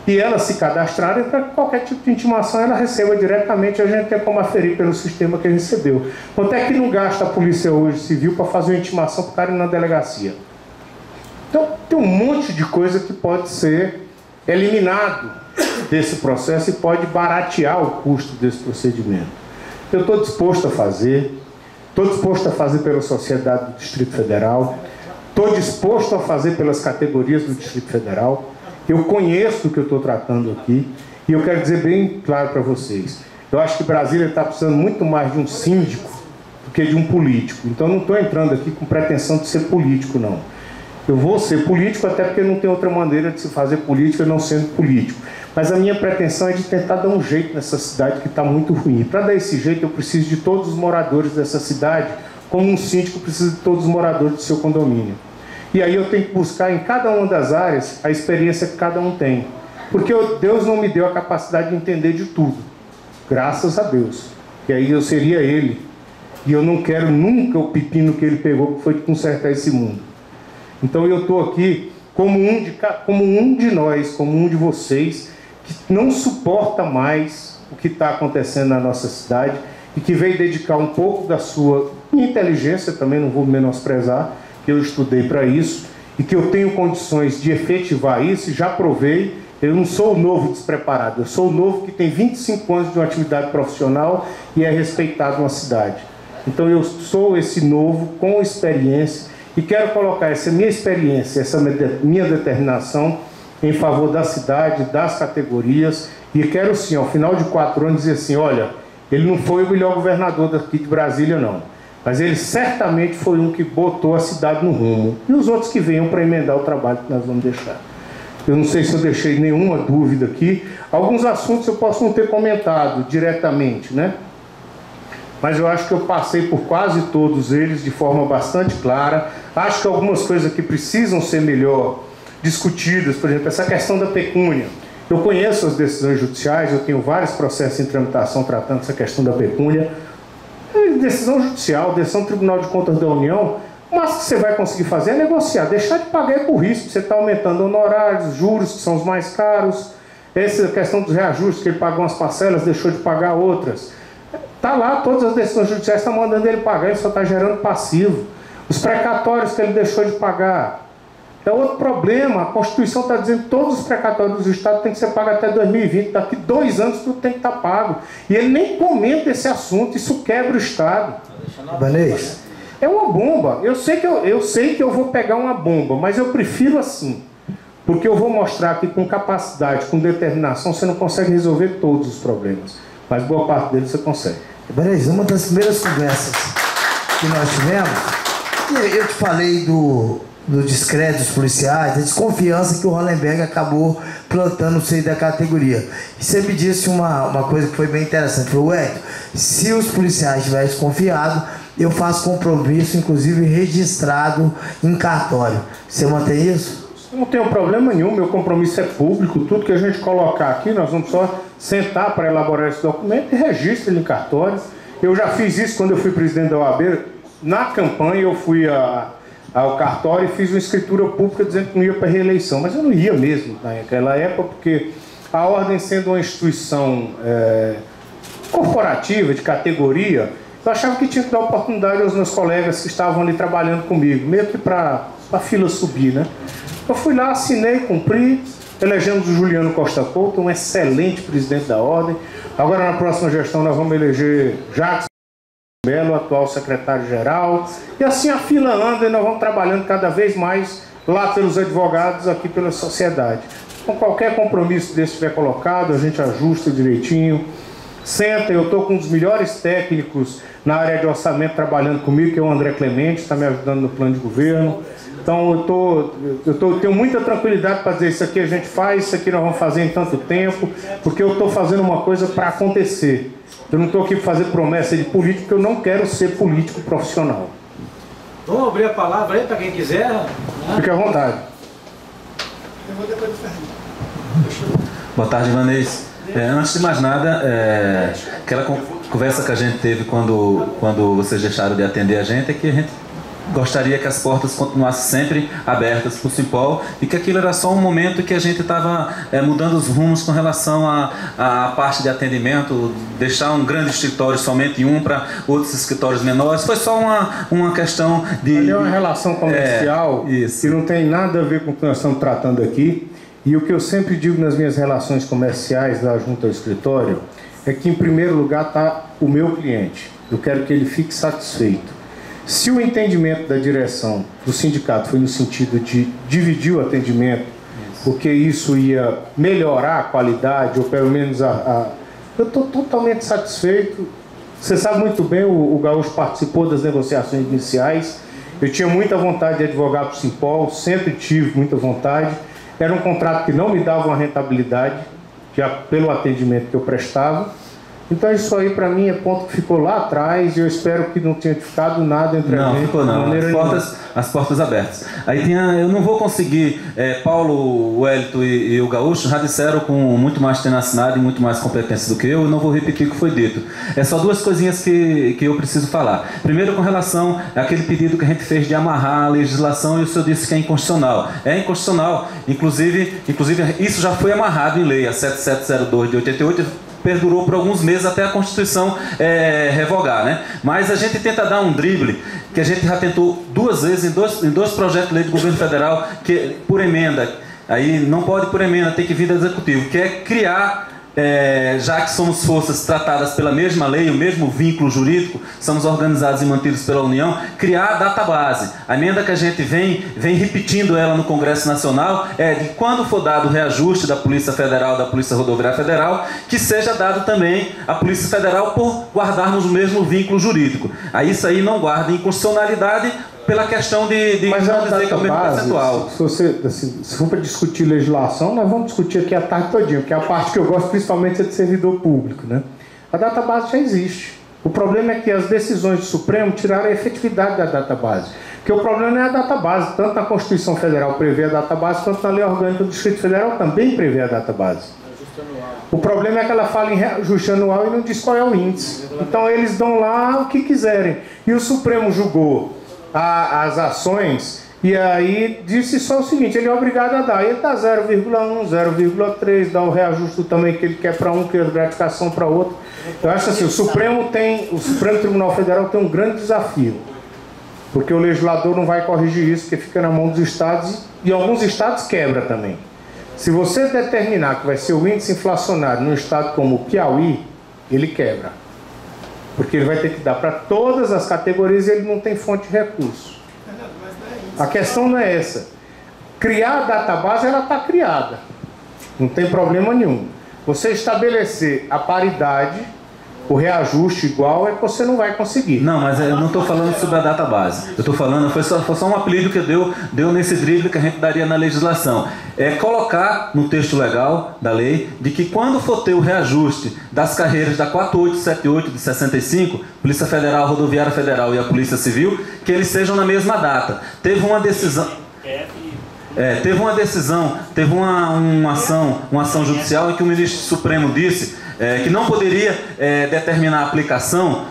e elas se cadastrarem para que qualquer tipo de intimação ela receba diretamente, a gente tem como aferir pelo sistema que recebeu. Quanto é que não gasta a polícia hoje civil para fazer uma intimação para o cara ir na delegacia? Então tem um monte de coisa que pode ser eliminado desse processo e pode baratear o custo desse procedimento. Eu estou disposto a fazer, estou disposto a fazer pela sociedade do Distrito Federal, estou disposto a fazer pelas categorias do Distrito Federal. Eu conheço o que eu estou tratando aqui e eu quero dizer bem claro para vocês. Eu acho que Brasília está precisando muito mais de um síndico do que de um político. Então não estou entrando aqui com pretensão de ser político, não. Eu vou ser político até porque não tem outra maneira de se fazer política não sendo político. Mas a minha pretensão é de tentar dar um jeito nessa cidade que está muito ruim. Para dar esse jeito eu preciso de todos os moradores dessa cidade, como um síndico precisa de todos os moradores do seu condomínio. E aí eu tenho que buscar em cada uma das áreas a experiência que cada um tem. Porque Deus não me deu a capacidade de entender de tudo. Graças a Deus. E aí eu seria Ele. E eu não quero nunca o pepino que Ele pegou, que foi de consertar esse mundo. Então eu estou aqui como um de nós, como um de vocês, que não suporta mais o que está acontecendo na nossa cidade e que veio dedicar um pouco da sua inteligência, também não vou menosprezar, que eu estudei para isso, e que eu tenho condições de efetivar isso, e já provei. Eu não sou o novo despreparado, eu sou o novo que tem 25 anos de uma atividade profissional e é respeitado na cidade. Então eu sou esse novo com experiência e quero colocar essa minha experiência, essa minha determinação em favor da cidade, das categorias, e quero sim, ao final de 4 anos, dizer assim, olha, ele não foi o melhor governador daqui de Brasília, não. Mas ele certamente foi um que botou a cidade no rumo. E os outros que venham para emendar o trabalho que nós vamos deixar. Eu não sei se eu deixei nenhuma dúvida aqui. Alguns assuntos eu posso não ter comentado diretamente, né? Mas eu acho que eu passei por quase todos eles de forma bastante clara. Acho que algumas coisas que precisam ser melhor discutidas, por exemplo, essa questão da pecúnia. Eu conheço as decisões judiciais, eu tenho vários processos em tramitação tratando essa questão da pecúnia. Decisão judicial, decisão do Tribunal de Contas da União, o máximo que você vai conseguir fazer é negociar, deixar de pagar é por risco, você está aumentando honorários, juros que são os mais caros, essa questão dos reajustes, que ele pagou umas parcelas, deixou de pagar outras. Está lá, todas as decisões judiciais estão mandando ele pagar, ele só está gerando passivo. Os precatórios que ele deixou de pagar. É outro problema, a Constituição está dizendo que todos os precatórios do Estado têm que ser pagos até 2020, daqui 2 anos tudo tem que estar pago. E ele nem comenta esse assunto, isso quebra o Estado. Ibanez, é uma bomba, eu sei que eu vou pegar uma bomba, mas eu prefiro assim. Porque eu vou mostrar que com capacidade, com determinação, você não consegue resolver todos os problemas. Mas boa parte deles você consegue. Ibanez, uma das primeiras conversas que nós tivemos, eu te falei do descrédito dos policiais, da desconfiança que o Hollenberg acabou plantando no seio da categoria. E você me disse uma coisa que foi bem interessante. Falou, se os policiais estiverem desconfiados, eu faço compromisso, inclusive registrado em cartório. Você mantém isso? Eu não tenho problema nenhum, meu compromisso é público. Tudo que a gente colocar aqui, nós vamos só sentar para elaborar esse documento e registrar ele em cartório. Eu já fiz isso quando eu fui presidente da OAB. Na campanha eu fui ao cartório e fiz uma escritura pública dizendo que não ia para reeleição, mas eu não ia mesmo naquela época, porque a ordem, sendo uma instituição corporativa, de categoria, eu achava que tinha que dar oportunidade aos meus colegas que estavam ali trabalhando comigo, meio que para a fila subir, né? Eu fui lá, assinei, cumpri, elegemos o Juliano Costa Couto, um excelente presidente da ordem. Agora, na próxima gestão, nós vamos eleger Jacques Belo, atual secretário-geral, e assim a fila anda e nós vamos trabalhando cada vez mais lá pelos advogados, aqui pela sociedade. Com qualquer compromisso desse que tiver colocado, a gente ajusta direitinho, senta. Eu estou com um dos melhores técnicos na área de orçamento trabalhando comigo, que é o André Clemente, está me ajudando no plano de governo. Então eu tenho muita tranquilidade para dizer, isso aqui a gente faz, isso aqui nós vamos fazer em tanto tempo, porque eu estou fazendo uma coisa para acontecer. Eu não estou aqui para fazer promessa de político, porque eu não quero ser político profissional. Vamos abrir a palavra aí para quem quiser. Né? Fique à vontade. Eu vou depois do Fernando. Boa tarde, Ibanez. Antes de mais nada, aquela conversa que a gente teve quando vocês deixaram de atender a gente, é que a gente gostaria que as portas continuassem sempre abertas para o Simpol e que aquilo era só um momento que a gente estava mudando os rumos com relação à parte de atendimento, deixar um grande escritório somente um para outros escritórios menores. Foi só uma questão de... Ali é uma relação comercial que não tem nada a ver com o que nós estamos tratando aqui. E o que eu sempre digo nas minhas relações comerciais lá junto ao escritório é que, em primeiro lugar, está o meu cliente. Eu quero que ele fique satisfeito. Se o entendimento da direção do sindicato foi no sentido de dividir o atendimento, porque isso ia melhorar a qualidade, ou pelo menos eu estou totalmente satisfeito. Você sabe muito bem, o Gaúcho participou das negociações iniciais. Eu tinha muita vontade de advogar para o Simpol, sempre tive muita vontade. Era um contrato que não me dava uma rentabilidade, já pelo atendimento que eu prestava. Então isso aí para mim é ponto que ficou lá atrás e eu espero que não tenha ficado nada entre a gente. Não, ficou não. As portas abertas. Aí eu não vou conseguir, Paulo, o Wellington e o Gaúcho já disseram com muito mais tenacidade e muito mais competência do que eu não vou repetir o que foi dito. É só duas coisinhas que eu preciso falar. Primeiro, com relação àquele pedido que a gente fez de amarrar a legislação e o senhor disse que é inconstitucional. É inconstitucional. Inclusive isso já foi amarrado em lei, a 7702 de 88, perdurou por alguns meses até a Constituição revogar, né? Mas a gente tenta dar um drible, que a gente já tentou 2 vezes em dois projetos de lei do governo federal, que por emenda, aí não pode por emenda, tem que vir do executivo, que é criar, já que somos forças tratadas pela mesma lei, o mesmo vínculo jurídico, somos organizados e mantidos pela União, criar a database. A emenda que a gente vem repetindo ela no Congresso Nacional é de quando for dado o reajuste da Polícia Federal, da Polícia Rodoviária Federal, que seja dado também à Polícia Federal por guardarmos o mesmo vínculo jurídico. Aí isso aí não guarda inconstitucionalidade pela questão de mas não dizer que é o mesmo percentual. Se for para discutir legislação, nós vamos discutir aqui a tarde todinha, porque a parte que eu gosto principalmente é de servidor público, né? A database já existe. O problema é que as decisões do Supremo tiraram a efetividade da database. Porque o problema não é a database, tanto na Constituição Federal prevê a database, quanto na Lei Orgânica do Distrito Federal também prevê a database. O problema é que ela fala em reajuste anual e não diz qual é o índice. Então eles dão lá o que quiserem. E o Supremo julgou as ações e aí disse só o seguinte, ele é obrigado a dar. Ele dá 0,1, 0,3, dá o reajuste do tamanho que ele quer para um, que é gratificação para outro. Eu acho assim, o Supremo Tribunal Federal tem um grande desafio. Porque o legislador não vai corrigir isso, porque fica na mão dos estados e alguns estados quebra também. Se você determinar que vai ser o índice inflacionário num estado como o Piauí, ele quebra. Porque ele vai ter que dar para todas as categorias e ele não tem fonte de recurso. A questão não é essa. Criar a database, ela está criada. Não tem problema nenhum. Você estabelecer a paridade, o reajuste igual, é que você não vai conseguir. Não, mas eu não estou falando sobre a database. Eu estou falando, foi só um apelido que deu nesse drible que a gente daria na legislação. É colocar no texto legal da lei de que quando for ter o reajuste das carreiras da 4878 de 65, Polícia Federal, Rodoviária Federal e a Polícia Civil, que eles sejam na mesma data. Teve uma decisão... teve uma ação judicial em que o ministro Supremo disse que não poderia determinar a aplicação,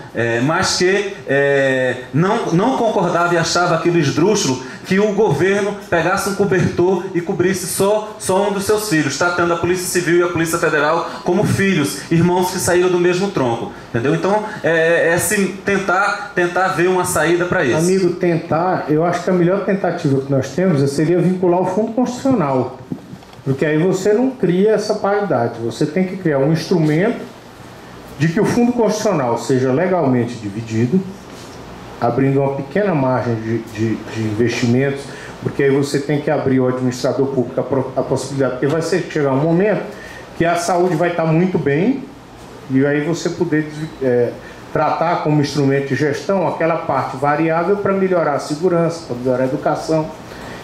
mas que não concordava e achava aquilo esdrúxulo que o governo pegasse um cobertor e cobrisse só um dos seus filhos, tratando a Polícia Civil e a Polícia Federal como filhos, irmãos que saíram do mesmo tronco, entendeu? Então, assim, tentar ver uma saída para isso. Amigo, eu acho que a melhor tentativa que nós temos seria vincular o Fundo Constitucional, porque aí você não cria essa paridade, você tem que criar um instrumento de que o Fundo Constitucional seja legalmente dividido, abrindo uma pequena margem de investimentos, porque aí você tem que abrir ao administrador público a possibilidade, porque vai chegar um momento que a saúde vai estar muito bem, e aí você poder tratar como instrumento de gestão aquela parte variável para melhorar a segurança, para melhorar a educação.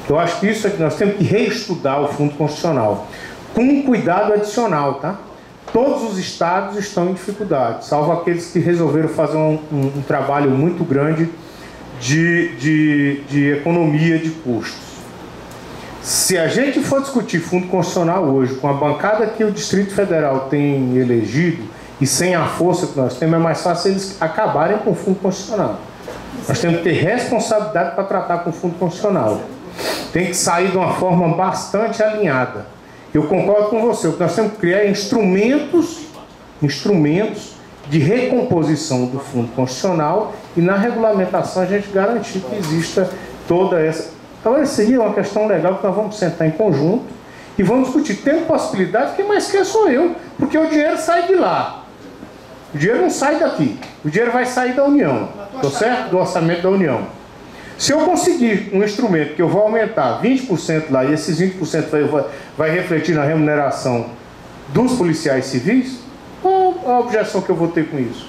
Eu acho que isso é que nós temos que reestudar o Fundo Constitucional, com um cuidado adicional, tá? Todos os estados estão em dificuldade, salvo aqueles que resolveram fazer um trabalho muito grande de economia de custos. Se a gente for discutir Fundo Constitucional hoje, com a bancada que o Distrito Federal tem elegido, e sem a força que nós temos, é mais fácil eles acabarem com o Fundo Constitucional. Nós temos que ter responsabilidade para tratar com o Fundo Constitucional. Tem que sair de uma forma bastante alinhada. Eu concordo com você, o que nós temos que criar é instrumentos de recomposição do Fundo Constitucional e na regulamentação a gente garantir que exista toda essa... Então, essa seria uma questão legal que nós vamos sentar em conjunto e vamos discutir. Tendo possibilidade, quem mais quer sou eu, porque o dinheiro sai de lá. O dinheiro não sai daqui, o dinheiro vai sair da União, tá certo? Do orçamento da União. Se eu conseguir um instrumento que eu vou aumentar 20% lá e esses 20% vai refletir na remuneração dos policiais civis, qual a objeção que eu vou ter com isso?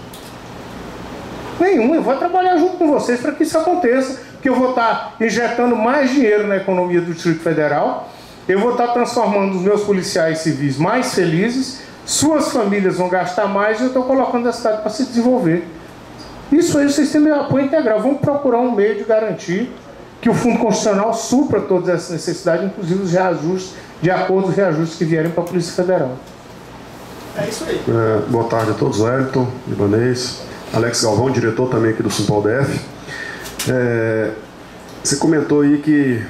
Nenhuma, eu vou trabalhar junto com vocês para que isso aconteça, porque eu vou estar injetando mais dinheiro na economia do Distrito Federal, eu vou estar transformando os meus policiais civis mais felizes, suas famílias vão gastar mais e eu estou colocando a cidade para se desenvolver. Isso aí vocês têm meu apoio integral. Vamos procurar um meio de garantir que o Fundo Constitucional supra todas essas necessidades, inclusive os reajustes, de acordo com os reajustes que vierem para a Polícia Federal. É isso aí. Boa tarde a todos, Wellington, Ibanez, Alex Galvão, diretor também aqui do SUMPAL-DF. Você comentou aí que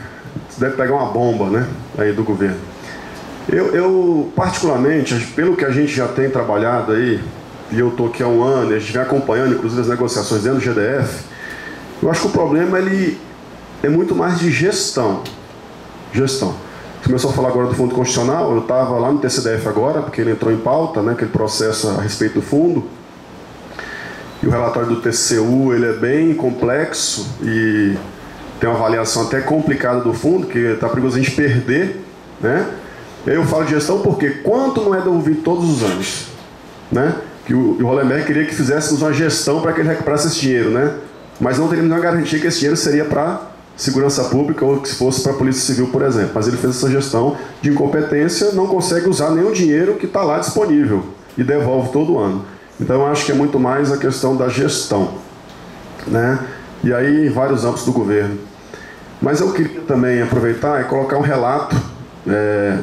você deve pegar uma bomba, né, aí do governo. Eu particularmente, pelo que a gente já tem trabalhado aí, e eu estou aqui há um ano, e a gente vem acompanhando, inclusive, as negociações dentro do GDF, eu acho que o problema ele é muito mais de gestão. Você começou a falar agora do Fundo Constitucional, eu estava lá no TCDF agora, porque ele entrou em pauta, né, aquele processo a respeito do fundo, e o relatório do TCU ele é bem complexo e tem uma avaliação até complicada do fundo, que está perigoso a gente perder, né? E aí eu falo de gestão porque quanto não é devolvido todos os anos, né? Que o Hollenberg queria que fizéssemos uma gestão para que ele recuperasse esse dinheiro, né? Mas não teríamos uma garantia que esse dinheiro seria para segurança pública ou que fosse para a Polícia Civil, por exemplo. Mas ele fez essa gestão de incompetência, não consegue usar nenhum dinheiro que está lá disponível e devolve todo ano. Então eu acho que é muito mais a questão da gestão, né? E aí vários âmbitos do governo. Mas eu queria também aproveitar e colocar um relato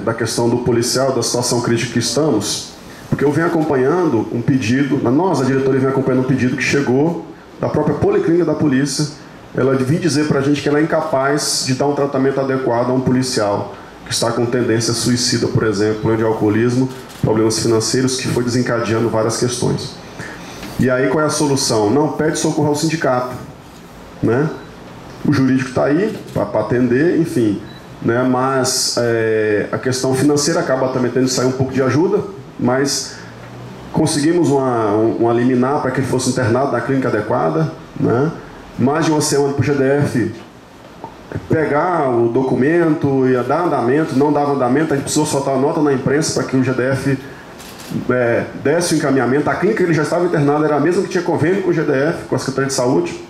da questão do policial, da situação crítica que estamos, porque eu venho acompanhando um pedido, nós, a diretoria, vem acompanhando um pedido que chegou da própria Policlínica da Polícia. Ela vem dizer para a gente que ela é incapaz de dar um tratamento adequado a um policial que está com tendência suicida, por exemplo, de alcoolismo, problemas financeiros, que foi desencadeando várias questões. E aí qual é a solução? Não, pede socorro ao sindicato, né? O jurídico está aí para atender, enfim, né? Mas a questão financeira acaba também tendo que sair um pouco de ajuda, mas conseguimos uma liminar para que ele fosse internado na clínica adequada, né? Mais de uma semana para o GDF pegar o documento e dar andamento, não dava andamento, a gente precisou soltar uma nota na imprensa para que o GDF desse o encaminhamento. A clínica que ele já estava internado era a mesma que tinha convênio com o GDF, com a Secretaria de Saúde,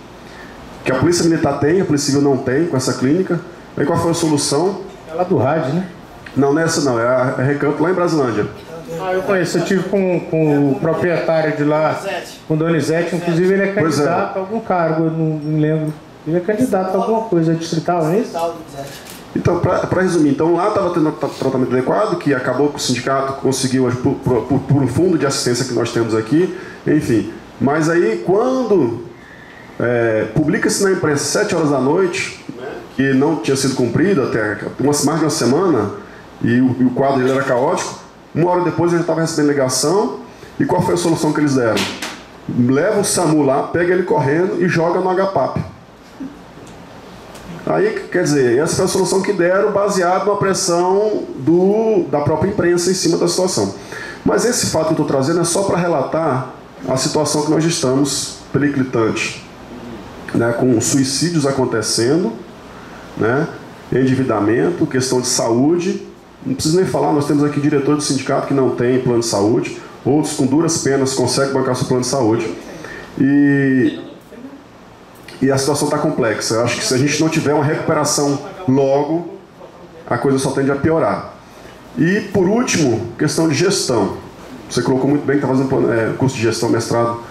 que a Polícia Militar tem, a Polícia Civil não tem com essa clínica. Aí qual foi a solução? É lá do rádio, né? Não, nessa não, é a Recanto lá em Brasilândia. Eu conheço, eu tive com o proprietário de lá, com o Donizete, inclusive ele é candidato a algum cargo, eu não me lembro. Ele é candidato a alguma coisa distrital, não é isso? Então, para resumir, então lá estava tendo tratamento adequado, que acabou que o sindicato conseguiu por um fundo de assistência que nós temos aqui, enfim. Mas aí quando publica-se na imprensa 7 horas da noite, que não tinha sido cumprido até mais de uma semana, e o quadro ele era caótico, 1 hora depois ele já estava recebendo ligação, e qual foi a solução que eles deram? Leva o SAMU lá, pega ele correndo e joga no HPAP. Aí, quer dizer, essa foi a solução que deram, baseado na pressão da própria imprensa em cima da situação. Mas esse fato que eu estou trazendo é só para relatar a situação que nós estamos periclitante, né, com suicídios acontecendo, né, endividamento, questão de saúde. Não preciso nem falar, nós temos aqui diretor do sindicato que não tem plano de saúde, outros com duras penas conseguem bancar seu plano de saúde. E a situação está complexa. Eu acho que se a gente não tiver uma recuperação logo, a coisa só tende a piorar. E, por último, questão de gestão. Você colocou muito bem que está fazendo curso de gestão, mestrado.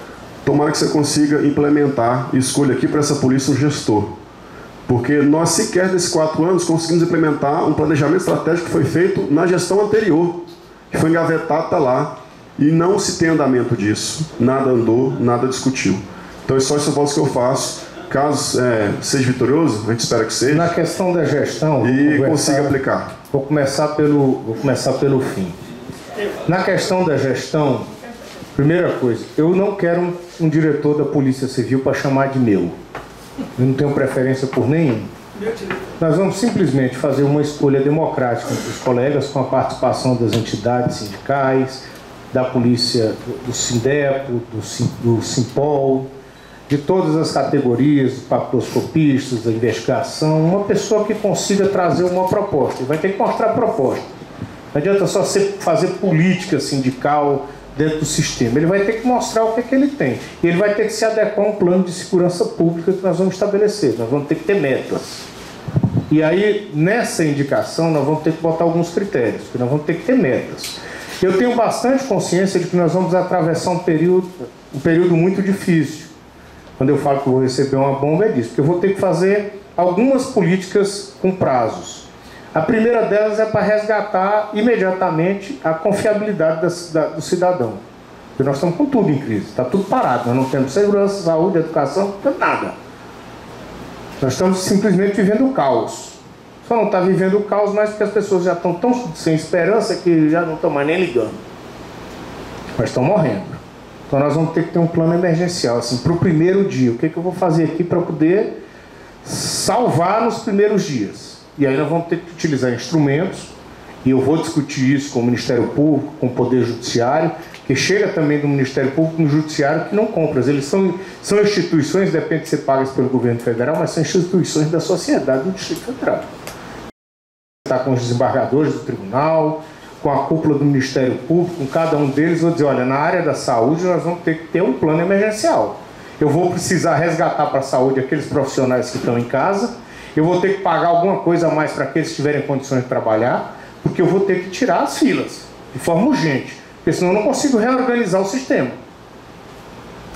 Tomara que você consiga implementar e escolha aqui para essa polícia um gestor. Porque nós sequer, nesses 4 anos, conseguimos implementar um planejamento estratégico que foi feito na gestão anterior, que foi engavetado, está lá, e não se tem andamento disso. Nada andou, nada discutiu. Então, é só esse voto que eu faço. Caso seja vitorioso, a gente espera que seja. Na questão da gestão... E consiga aplicar. Vou começar pelo fim. Na questão da gestão, primeira coisa, eu não quero um diretor da Polícia Civil para chamar de meu. Eu não tenho preferência por nenhum. Nós vamos simplesmente fazer uma escolha democrática entre os colegas, com a participação das entidades sindicais, da polícia, do SINDEPO, do SIMPOL, de todas as categorias, dos papiloscopistas, da investigação, uma pessoa que consiga trazer uma proposta. Ele vai ter que mostrar a proposta. Não adianta só fazer política sindical dentro do sistema. Ele vai ter que mostrar o que é que ele tem. E ele vai ter que se adequar a um plano de segurança pública que nós vamos estabelecer. Nós vamos ter que ter metas. E aí, nessa indicação, nós vamos ter que botar alguns critérios, porque nós vamos ter que ter metas. Eu tenho bastante consciência de que nós vamos atravessar um período muito difícil. Quando eu falo que eu vou receber uma bomba, é disso, porque eu vou ter que fazer algumas políticas com prazos. A primeira delas é para resgatar imediatamente a confiabilidade do cidadão. Porque nós estamos com tudo em crise, está tudo parado, nós não temos segurança, saúde, educação, não temos nada. Nós estamos simplesmente vivendo o caos. Só não está vivendo o caos mais porque as pessoas já estão tão sem esperança que já não estão mais nem ligando. Mas estão morrendo. Então nós vamos ter que ter um plano emergencial, assim, para o primeiro dia. O que eu vou fazer aqui para poder salvar nos primeiros dias? E aí nós vamos ter que utilizar instrumentos, e eu vou discutir isso com o Ministério Público, com o Poder Judiciário, que chega também do Ministério Público no Judiciário que não compra. Eles são instituições, depende de ser pagas pelo governo federal, mas são instituições da sociedade do Distrito Federal. Está com os desembargadores do tribunal, com a cúpula do Ministério Público, com cada um deles, vou dizer, olha, na área da saúde nós vamos ter que ter um plano emergencial. Eu vou precisar resgatar para a saúde aqueles profissionais que estão em casa, eu vou ter que pagar alguma coisa a mais para aqueles que tiverem condições de trabalhar, porque eu vou ter que tirar as filas, de forma urgente, porque senão eu não consigo reorganizar o sistema.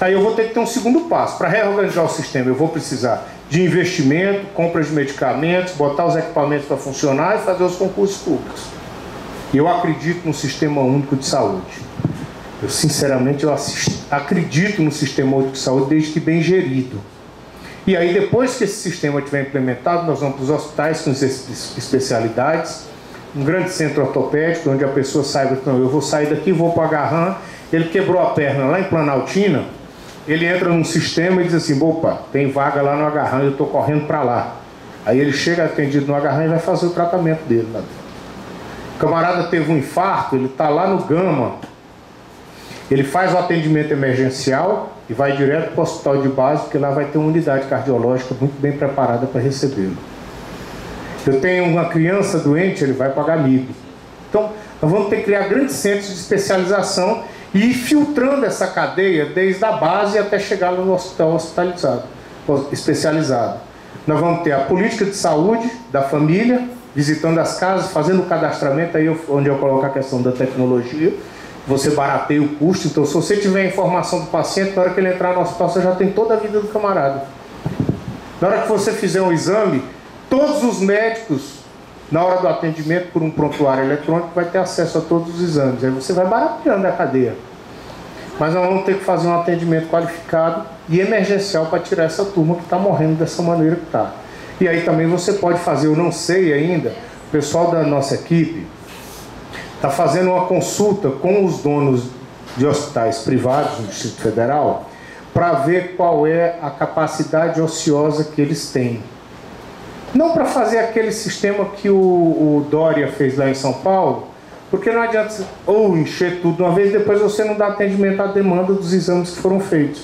Aí eu vou ter que ter um segundo passo. Para reorganizar o sistema, eu vou precisar de investimento, compra de medicamentos, botar os equipamentos para funcionar e fazer os concursos públicos. Eu acredito no Sistema Único de Saúde. Eu, sinceramente, acredito no Sistema Único de Saúde desde que bem gerido. E aí, depois que esse sistema estiver implementado, nós vamos para os hospitais com especialidades, um grande centro ortopédico, onde a pessoa saiba, então, eu vou sair daqui, vou para o Agarram, ele quebrou a perna lá em Planaltina, ele entra num sistema e diz assim, opa, tem vaga lá no Agarram, eu estou correndo para lá. Aí ele chega atendido no Agarram e vai fazer o tratamento dele lá dentro. O camarada teve um infarto, ele está lá no Gama, ele faz o atendimento emergencial e vai direto para o hospital de base, porque lá vai ter uma unidade cardiológica muito bem preparada para recebê-lo. Eu tenho uma criança doente, ele vai para a Gamib. Então, nós vamos ter que criar grandes centros de especialização e ir filtrando essa cadeia desde a base até chegar no hospital especializado. Nós vamos ter a política de saúde da família, visitando as casas, fazendo o cadastramento, aí onde eu coloco a questão da tecnologia, você barateia o custo. Então, se você tiver a informação do paciente, na hora que ele entrar no hospital, você já tem toda a vida do camarada. Na hora que você fizer um exame, todos os médicos, na hora do atendimento por um prontuário eletrônico, vai ter acesso a todos os exames. Aí você vai barateando a cadeia. Mas nós vamos ter que fazer um atendimento qualificado e emergencial para tirar essa turma que está morrendo dessa maneira que está. E aí também você pode fazer, eu não sei ainda, o pessoal da nossa equipe está fazendo uma consulta com os donos de hospitais privados no Distrito Federal para ver qual é a capacidade ociosa que eles têm. Não para fazer aquele sistema que o Dória fez lá em São Paulo, porque não adianta ou encher tudo de uma vez, depois você não dá atendimento à demanda dos exames que foram feitos.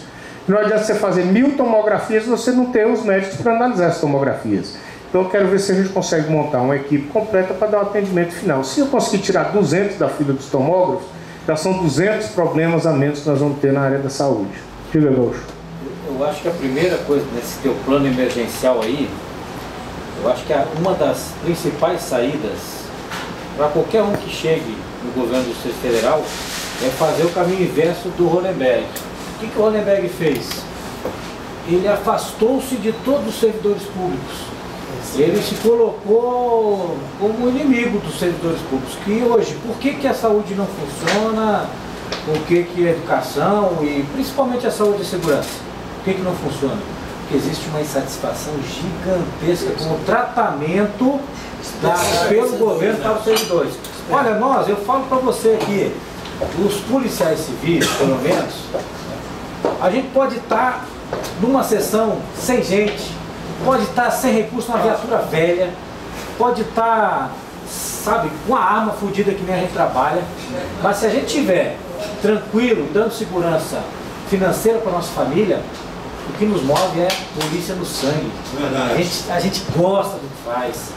Não adianta você fazer 1000 tomografias e você não ter os médicos para analisar as tomografias. Então eu quero ver se a gente consegue montar uma equipe completa para dar o atendimento final. Se eu conseguir tirar 200 da fila dos tomógrafos, já são 200 problemas a menos que nós vamos ter na área da saúde. Diga, Gaúcho. Eu acho que a primeira coisa nesse teu plano emergencial aí, eu acho que uma das principais saídas para qualquer um que chegue no governo do Distrito Federal é fazer o caminho inverso do Hollenberg. O que o Hollenberg fez? Ele afastou-se de todos os servidores públicos. Ele se colocou como inimigo dos servidores públicos. Que hoje, por que a saúde não funciona? Por que a educação e principalmente a saúde e a segurança? Por que não funciona? Porque existe uma insatisfação gigantesca com o tratamento pelo governo para os servidores. Olha, eu falo para você aqui, os policiais civis, pelo menos, a gente pode estar numa sessão sem gente, pode estar sem recurso, uma viatura velha, pode estar, sabe, com a arma fodida que nem a gente trabalha, mas se a gente estiver tranquilo, dando segurança financeira para a nossa família, o que nos move é polícia no sangue. A gente gosta do que faz,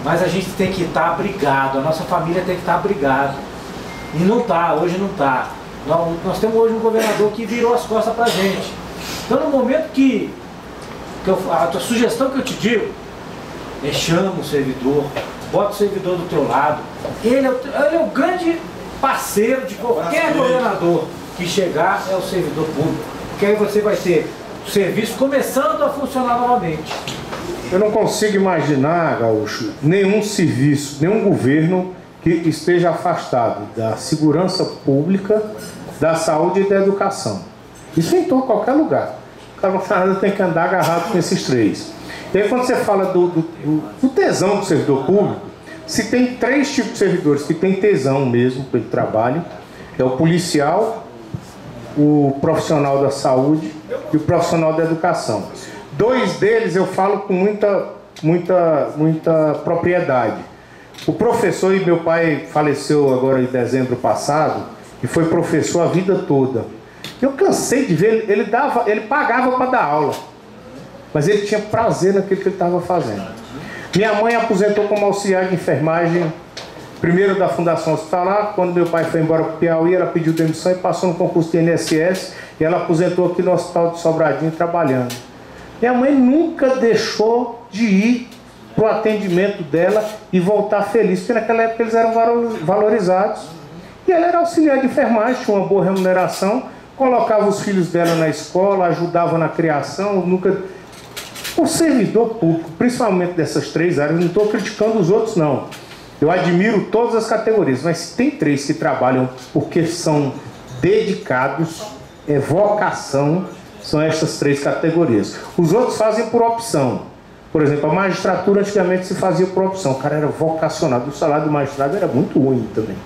mas a gente tem que estar abrigado, a nossa família tem que estar abrigada. E não está, hoje não está. Nós temos hoje um governador que virou as costas para a gente. Então no momento a sugestão que eu te digo é chama o servidor, bota o servidor do teu lado. Ele é o grande parceiro de qualquer governador que chegar, é o servidor público. Porque aí você vai ter o serviço começando a funcionar novamente. Eu não consigo imaginar, Gaúcho, nenhum serviço, nenhum governo que esteja afastado da segurança pública, da saúde e da educação. Isso em qualquer lugar. O cara tem que andar agarrado com esses três. E aí quando você fala do tesão do servidor público, se tem 3 tipos de servidores que tem tesão mesmo pelo trabalho, é o policial, o profissional da saúde e o profissional da educação. 2 deles eu falo com muita propriedade. O professor, e meu pai faleceu agora em dezembro passado, e foi professor a vida toda. Eu cansei de ver, ele pagava para dar aula, mas ele tinha prazer naquilo que ele estava fazendo. Minha mãe aposentou como auxiliar de enfermagem, primeiro da Fundação Hospitalar. Quando meu pai foi embora para o Piauí, ela pediu demissão e passou no concurso de INSS, e ela aposentou aqui no Hospital de Sobradinho trabalhando. Minha mãe nunca deixou de ir para o atendimento dela e voltar feliz, porque naquela época eles eram valorizados. E ela era auxiliar de enfermagem, tinha uma boa remuneração. colocava os filhos dela na escola, ajudava na criação, nunca... O servidor público, principalmente dessas 3 áreas, não estou criticando os outros, não. Eu admiro todas as categorias, mas tem 3 que trabalham porque são dedicados, é vocação, são essas 3 categorias. Os outros fazem por opção. Por exemplo, a magistratura antigamente se fazia por opção, o cara era vocacionado, o salário do magistrado era muito ruim também.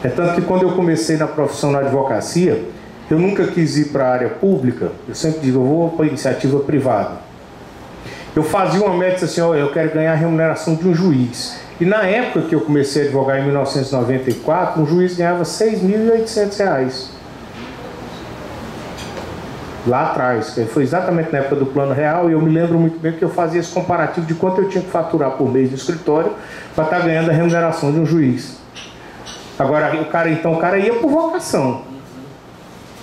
É tanto que quando eu comecei na profissão na advocacia, eu nunca quis ir para a área pública, eu sempre digo, eu vou para a iniciativa privada. Eu fazia uma meta assim, ó, eu quero ganhar a remuneração de um juiz. E na época que eu comecei a advogar em 1994, um juiz ganhava R$ 6.800. Lá atrás, que foi exatamente na época do Plano Real, e eu me lembro muito bem que eu fazia esse comparativo de quanto eu tinha que faturar por mês no escritório para estar ganhando a remuneração de um juiz. Agora, o cara ia por vocação.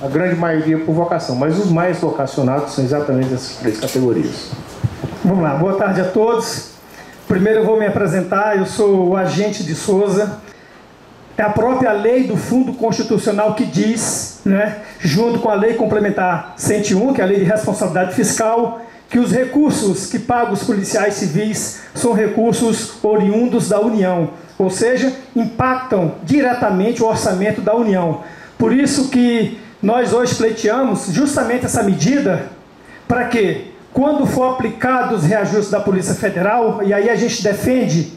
A grande maioria por vocação, mas os mais vocacionados são exatamente essas 3 categorias. Vamos lá, boa tarde a todos. Primeiro eu vou me apresentar, eu sou o agente de Souza. É a própria lei do Fundo Constitucional que diz, né, junto com a lei complementar 101, que é a lei de responsabilidade fiscal, que os recursos que pagam os policiais civis são recursos oriundos da União, ou seja, impactam diretamente o orçamento da União. Por isso que nós hoje pleiteamos justamente essa medida para que, quando for aplicado os reajustes da Polícia Federal, e aí a gente defende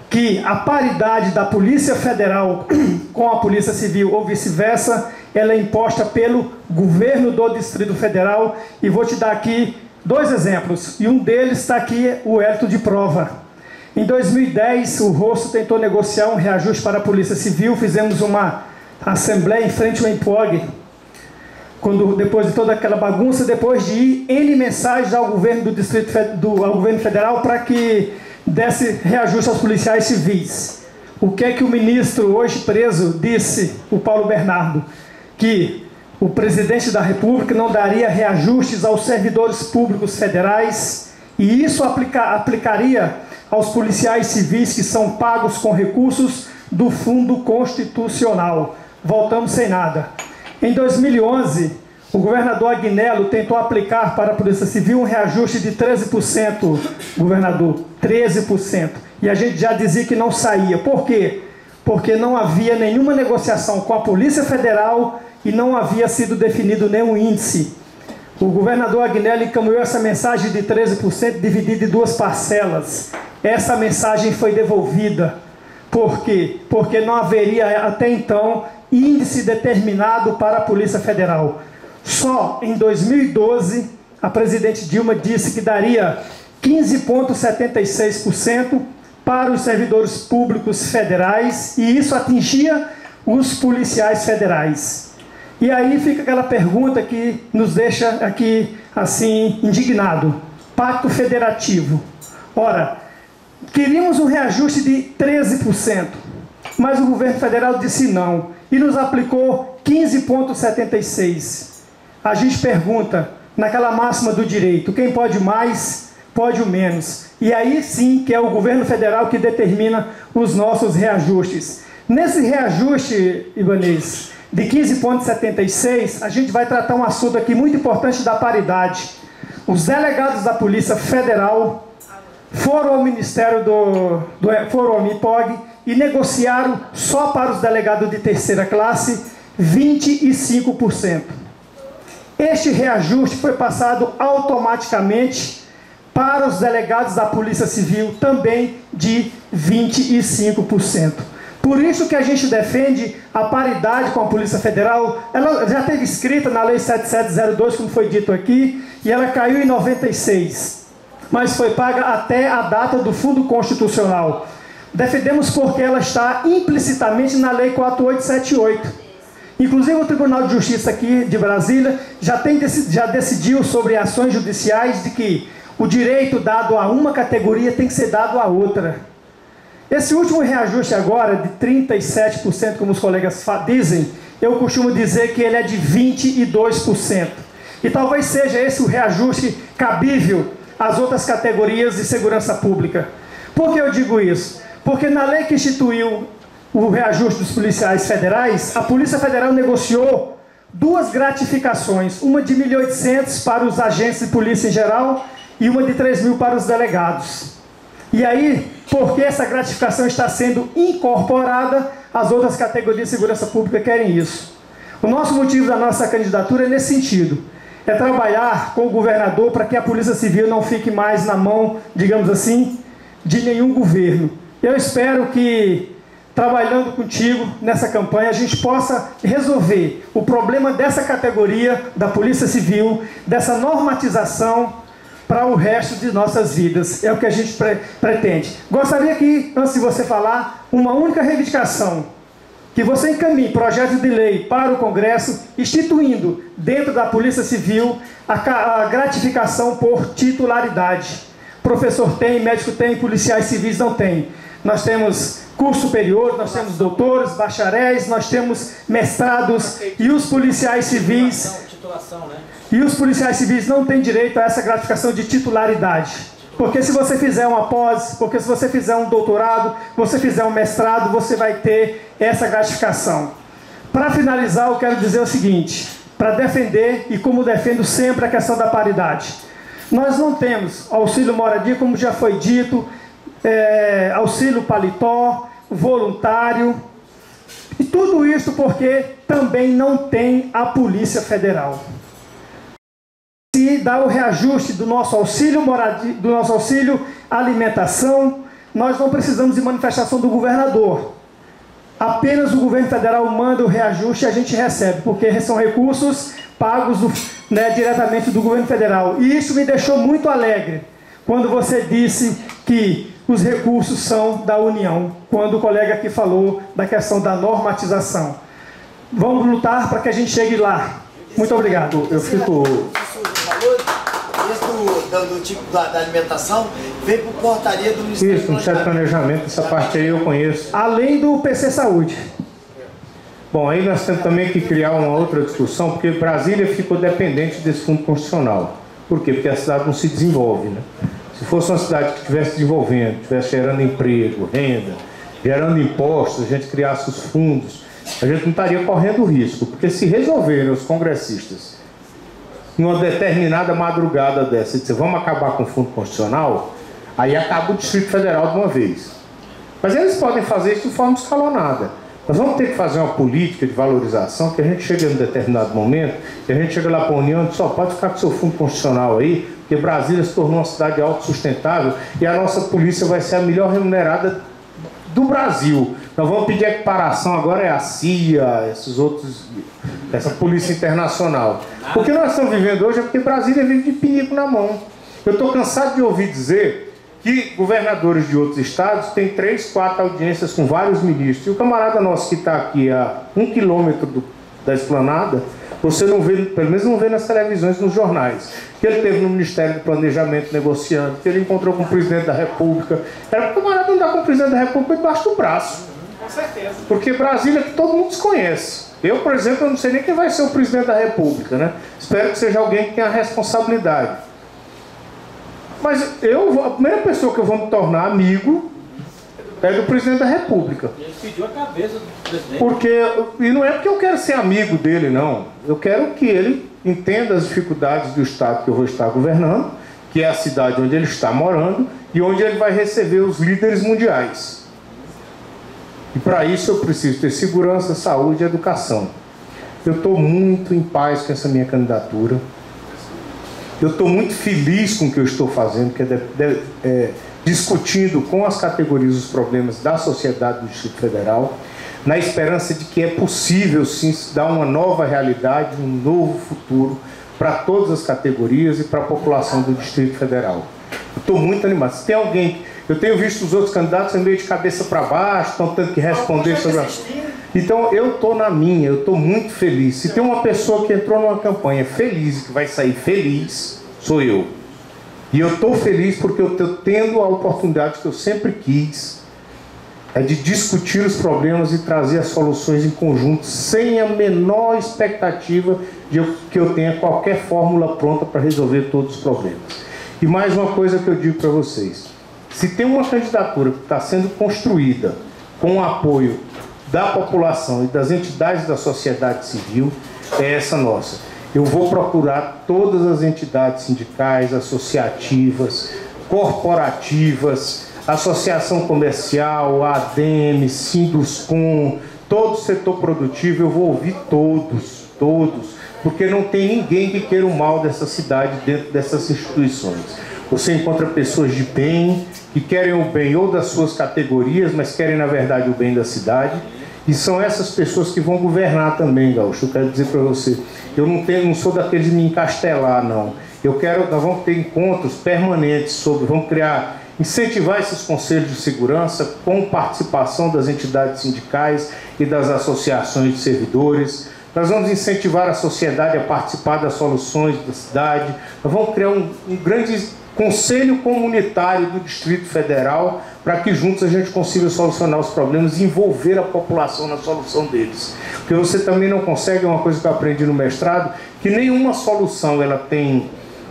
que a paridade da Polícia Federal com a Polícia Civil ou vice-versa, ela é imposta pelo governo do Distrito Federal, e vou te dar aqui 2 exemplos, e um deles está aqui, o Hélito de prova. Em 2010, o Rosso tentou negociar um reajuste para a Polícia Civil, fizemos uma assembleia em frente ao EMPOG, depois de toda aquela bagunça, depois de ir N mensagens ao governo do Distrito ao governo federal para que desse reajuste aos policiais civis. O que é que o ministro hoje preso disse, o Paulo Bernardo? Que o presidente da República não daria reajustes aos servidores públicos federais, e isso aplicaria aos policiais civis que são pagos com recursos do Fundo Constitucional. Voltamos sem nada. Em 2011, o governador Agnello tentou aplicar para a Polícia Civil um reajuste de 13%, governador, 13%. E a gente já dizia que não saía. Por quê? Porque não havia nenhuma negociação com a Polícia Federal e não havia sido definido nenhum índice. O governador Agnello encaminhou essa mensagem de 13% dividida em 2 parcelas. Essa mensagem foi devolvida. Por quê? Porque não haveria até então índice determinado para a Polícia Federal. Só em 2012, a presidente Dilma disse que daria 15,76% para os servidores públicos federais, e isso atingia os policiais federais. E aí fica aquela pergunta que nos deixa aqui, assim, indignado. Pacto Federativo. Ora, queríamos um reajuste de 13%, mas o governo federal disse não, e nos aplicou 15,76%. A gente pergunta, naquela máxima do direito, quem pode mais, pode o menos. E aí sim que é o governo federal que determina os nossos reajustes. Nesse reajuste, Ibanez, de 15,76%, a gente vai tratar um assunto aqui muito importante da paridade. Os delegados da Polícia Federal foram ao Ministério foram ao MIPOG e negociaram só para os delegados de terceira classe 25%. Este reajuste foi passado automaticamente para os delegados da Polícia Civil também de 25%. Por isso que a gente defende a paridade com a Polícia Federal. Ela já esteve escrita na Lei 7702, como foi dito aqui, e ela caiu em 96, mas foi paga até a data do Fundo Constitucional. Defendemos porque ela está implicitamente na Lei 4878. Inclusive o Tribunal de Justiça aqui de Brasília já decidiu sobre ações judiciais de que o direito dado a uma categoria tem que ser dado a outra. Esse último reajuste agora, de 37%, como os colegas dizem, eu costumo dizer que ele é de 22%. E talvez seja esse o reajuste cabível às outras categorias de segurança pública. Por que eu digo isso? Porque na lei que instituiu o reajuste dos policiais federais, a Polícia Federal negociou 2 gratificações, uma de 1.800 para os agentes de polícia em geral e uma de 3.000 para os delegados. E aí, porque essa gratificação está sendo incorporada, as outras categorias de segurança pública querem isso. O nosso motivo da nossa candidatura é nesse sentido. É trabalhar com o governador para que a Polícia Civil não fique mais na mão, digamos assim, de nenhum governo. Eu espero que, trabalhando contigo nessa campanha, a gente possa resolver o problema dessa categoria da Polícia Civil, dessa normatização para o resto de nossas vidas. É o que a gente pretende. Gostaria que, antes de você falar, uma única reivindicação, que você encaminhe projeto de lei para o Congresso, instituindo dentro da Polícia Civil a gratificação por titularidade. Professor tem, médico tem, policiais civis não tem. Nós temos curso superior, nós temos doutores, bacharéis, nós temos mestrados, e os policiais civis... E os policiais civis não têm direito a essa gratificação de titularidade. Porque se você fizer uma pós, porque se você fizer um doutorado, você fizer um mestrado, você vai ter essa gratificação. Para finalizar, eu quero dizer o seguinte, para defender, e como defendo sempre, a questão da paridade. Nós não temos auxílio moradia, como já foi dito, auxílio paletó, voluntário, e tudo isso porque também não tem a Polícia Federal. Se dá o reajuste do nosso auxílio moradia, do nosso auxílio alimentação, nós não precisamos de manifestação do governador. Apenas o governo federal manda o reajuste e a gente recebe, porque são recursos pagos diretamente do governo federal. E isso me deixou muito alegre quando você disse que os recursos são da União, quando o colega aqui falou da questão da normatização. Vamos lutar para que a gente chegue lá. Muito obrigado. Eu fico... do tipo da alimentação, vem por portaria do Ministério do Planejamento, essa parte aí eu conheço. Além do PC Saúde. Bom, aí nós temos também que criar uma outra discussão, porque Brasília ficou dependente desse fundo constitucional. Por quê? Porque a cidade não se desenvolve, né? Se fosse uma cidade que estivesse desenvolvendo, estivesse gerando emprego, renda, gerando impostos, a gente criasse os fundos, a gente não estaria correndo risco, porque se resolverem os congressistas numa determinada madrugada dessa e dizer vamos acabar com o fundo constitucional, aí acaba o Distrito Federal de uma vez. Mas eles podem fazer isso de forma escalonada. Nós vamos ter que fazer uma política de valorização que a gente chega em um determinado momento e a gente chega lá para a União e diz, só pode ficar com o seu fundo constitucional aí, porque Brasília se tornou uma cidade autossustentável e a nossa polícia vai ser a melhor remunerada do Brasil. Nós vamos pedir equiparação, agora é a CIA, esses outros, essa polícia internacional. O que nós estamos vivendo hoje é porque Brasília vive de pinico na mão. Eu estou cansado de ouvir dizer que governadores de outros estados têm 3, 4 audiências com vários ministros. E o camarada nosso que está aqui a 1 quilômetro da esplanada, você não vê, pelo menos não vê nas televisões, nos jornais, que ele teve no Ministério do Planejamento negociando, que ele encontrou com o presidente da República. Era para o camarada andar com o presidente da República debaixo do braço. Com certeza. Porque Brasília que todo mundo desconhece. Eu, por exemplo, eu não sei nem quem vai ser o presidente da República, né? Espero que seja alguém que tenha responsabilidade. Mas a primeira pessoa que eu vou me tornar amigo é do presidente da República. Ele pediu a cabeça do presidente. E não é porque eu quero ser amigo dele, não. Eu quero que ele entenda as dificuldades do estado que eu vou estar governando, que é a cidade onde ele está morando e onde ele vai receber os líderes mundiais. E para isso eu preciso ter segurança, saúde e educação. Eu estou muito em paz com essa minha candidatura. Eu estou muito feliz com o que eu estou fazendo, que é discutindo com as categorias os problemas da sociedade do Distrito Federal, na esperança de que é possível sim dar uma nova realidade, um novo futuro para todas as categorias e para a população do Distrito Federal. Eu estou muito animado. Se tem alguém... Eu tenho visto os outros candidatos meio de cabeça para baixo, estão tendo que responder sobre... Então eu estou na minha, eu estou muito feliz. Se tem uma pessoa que entrou numa campanha feliz e que vai sair feliz, sou eu. E eu estou feliz porque eu estou tendo a oportunidade que eu sempre quis, de discutir os problemas e trazer as soluções em conjunto, sem a menor expectativa de que eu tenha qualquer fórmula pronta para resolver todos os problemas. E mais uma coisa que eu digo para vocês. Se tem uma candidatura que está sendo construída com o apoio da população e das entidades da sociedade civil, é essa nossa. Eu vou procurar todas as entidades sindicais, associativas, corporativas, associação comercial, ADM, Sinduscom, todo o setor produtivo, eu vou ouvir todos, porque não tem ninguém que queira o mal dessa cidade dentro dessas instituições. Você encontra pessoas de bem, que querem o bem ou das suas categorias, mas querem na verdade o bem da cidade, e são essas pessoas que vão governar também, Gaúcho. Eu quero dizer para você, eu não sou daqueles de me encastelar, não. Nós vamos ter encontros permanentes vamos incentivar esses conselhos de segurança com participação das entidades sindicais e das associações de servidores. Nós vamos incentivar a sociedade a participar das soluções da cidade. Nós vamos criar um grande conselho comunitário do Distrito Federal para que juntos a gente consiga solucionar os problemas e envolver a população na solução deles. Porque você também não consegue, uma coisa que eu aprendi no mestrado, que nenhuma solução ela tem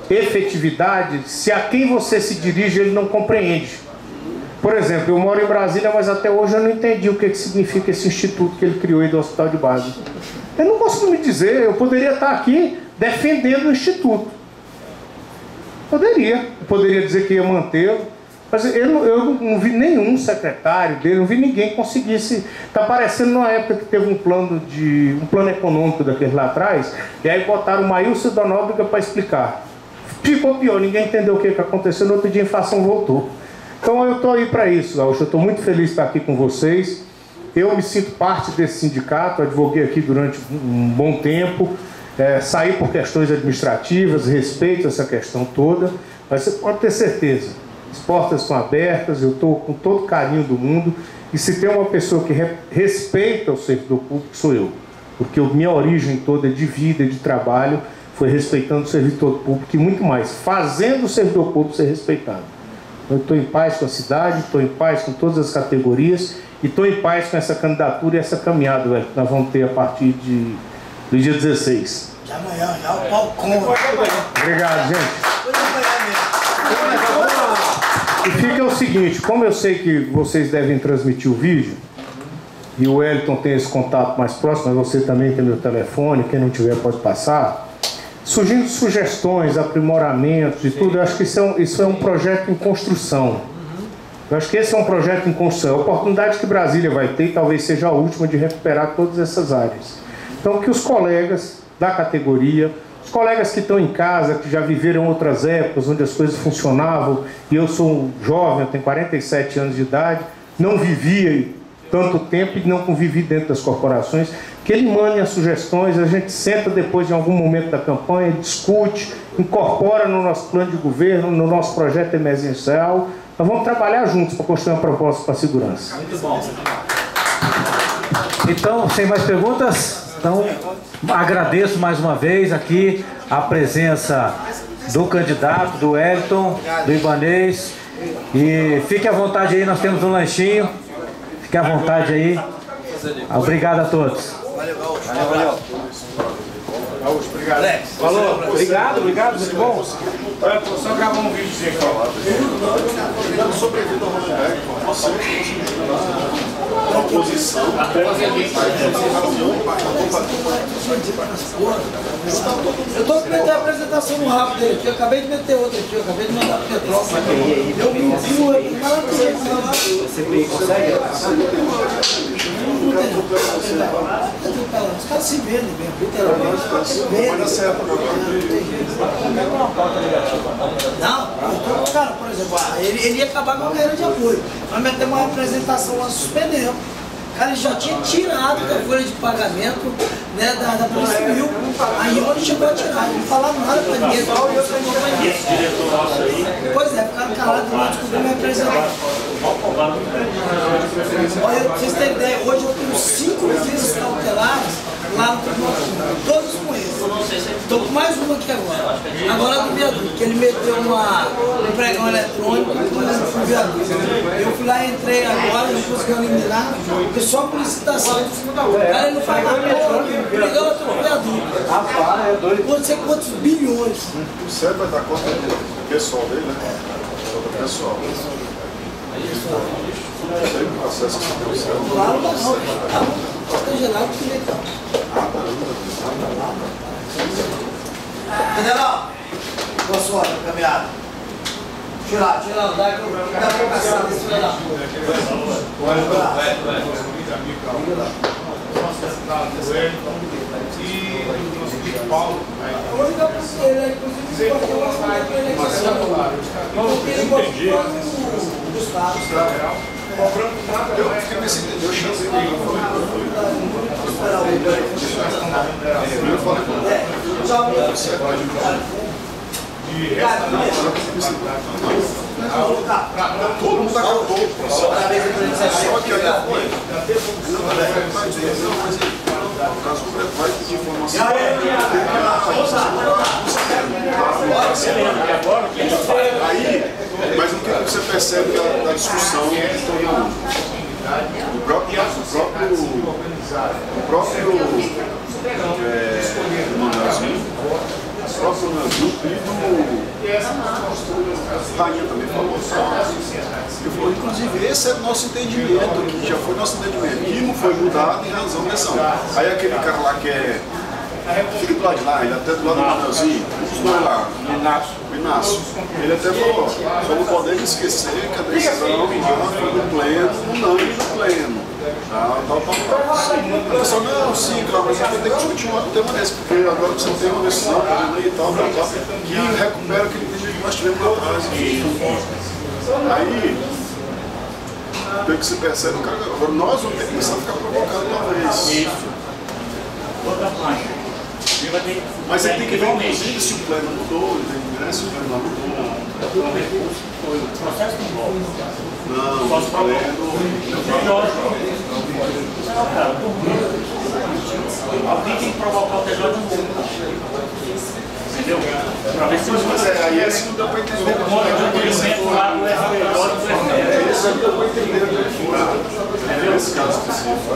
efetividade se a quem você se dirige ele não compreende. Por exemplo, eu moro em Brasília, mas até hoje eu não entendi o que significa esse instituto que ele criou aí do Hospital de Base. Eu não consigo me dizer, eu poderia estar aqui defendendo o instituto. Poderia dizer que ia mantê-lo, mas eu não vi nenhum secretário dele, não vi ninguém que conseguisse. Está parecendo numa época que teve um plano econômico daquele lá atrás, e aí botaram o Maílson da Nóbrega para explicar. Ficou pior, ninguém entendeu o que aconteceu, no outro dia a inflação voltou. Então eu estou aí para isso, Gaúcho. Eu estou muito feliz de estar aqui com vocês. Eu me sinto parte desse sindicato, advoguei aqui durante um bom tempo, saí por questões administrativas, respeito essa questão toda, mas você pode ter certeza, as portas estão abertas, eu estou com todo o carinho do mundo, e se tem uma pessoa que respeita o servidor público, sou eu, porque minha origem toda é de vida, de trabalho, foi respeitando o servidor público e muito mais, fazendo o servidor público ser respeitado. Eu estou em paz com a cidade, estou em paz com todas as categorias e estou em paz com essa candidatura e essa caminhada, velho, que nós vamos ter a partir do dia 16. Já amanhã, já o pau conta. Obrigado, gente. E fica o seguinte, como eu sei que vocês devem transmitir o vídeo, e o Wellington tem esse contato mais próximo, mas você também tem meu telefone, quem não tiver pode passar. Surgindo sugestões, aprimoramentos e tudo, eu acho que isso é um projeto em construção. Eu acho que esse é um projeto em construção. A oportunidade que Brasília vai ter, talvez seja a última, de recuperar todas essas áreas. Então, que os colegas da categoria, os colegas que estão em casa, que já viveram outras épocas onde as coisas funcionavam, e eu sou um jovem, eu tenho 47 anos de idade, não vivia tanto tempo e não convivi dentro das corporações, que ele mande as sugestões, a gente senta depois de algum momento da campanha, discute, incorpora no nosso plano de governo, no nosso projeto emergencial. Nós vamos trabalhar juntos para construir uma proposta para a segurança. Muito bom. Então, sem mais perguntas, então agradeço mais uma vez aqui a presença do candidato, do Wellington, do Ibanez, e fique à vontade aí, nós temos um lanchinho. Fique à vontade aí. Obrigado a todos. Valeu, Gaúcho. Valeu. Gaúcho, obrigado. Alex, falou. Obrigado, muito bom. Vou só gravar um vídeo aqui. Eu sou bem-vindo ao Rosenberg, você a oposição, eu tô com meter a apresentação no rápido dele aqui, eu acabei de meter outra aqui, eu acabei de mandar pro Petrópolis. Eu vi Você consegue? Os caras se vendem mesmo, literalmente. Se vendem. Não, cara, por exemplo, ele ia acabar com a carreira de apoio. Nós metemos uma apresentação lá, suspendemos. Cara, ele já tinha tirado da folha de pagamento, né, da Polícia Civil. Aí onde chegou a tirar, não falaram nada pra ninguém. Pois é, ficaram calados, não descobriram me apresentar. Olha, pra vocês terem ideia, hoje eu tenho 5 visitas cautelares lá no Tribunal, todos com eles. Estou com mais uma aqui agora. Agora do viaduto, que ele meteu um pregão eletrônico no viaduto. Eu fui lá, entrei agora, não consegui eliminar, porque só por licitação. O cara ele não faz nada, pregão eletrônico no viaduto. Não sei quantos bilhões. o CEP vai dar conta do pessoal dele, né? Do pessoal. Lá não dá não, tá gelado que legal. General, boa sorte na caminhada. Tira lá, dá pra caçar desse filho da puta. Paulo. Eu vou ligar para ele, inclusive, porque eu acho que ele é porque ele gostou dos carros. Eu fiquei nesse entendeu, eu chamei ele. Eu falei com ele. Todo mundo acabou. Só que aí vai pedir informação. Aí, mas o que você percebe da discussão do próprio grupo e Rainha também falou. Eu falei, inclusive, esse é o nosso entendimento, que já foi nosso entendimento, que não foi mudado em razão dessa. Aí aquele cara lá que é. Fica do lado de lá, ele até do lado do Manelzinho, os dois lá, o Inácio. Ele até falou, só não podemos esquecer que a decisão foi do pleno, unânime do pleno. O pessoal, não, sim, claro, mas a gente vai ter que discutir um tema desse, porque agora você tem uma decisão e tal, que recupera aquele entendimento que nós tivemos lá atrás. Aí, o que você percebe, cara, agora nós vamos ter que começar a ficar provocando talvez. Mas ele tem que ver, inclusive, se o plano mudou, né? Se o plano não mudou. O processo não envolve. Não, o plano. Alguém tem que provocar o TJ no mundo. Entendeu? Para ver se você. Aí esse não deu para entender. Esse não deu para entender. Entendeu? Esse caso específico.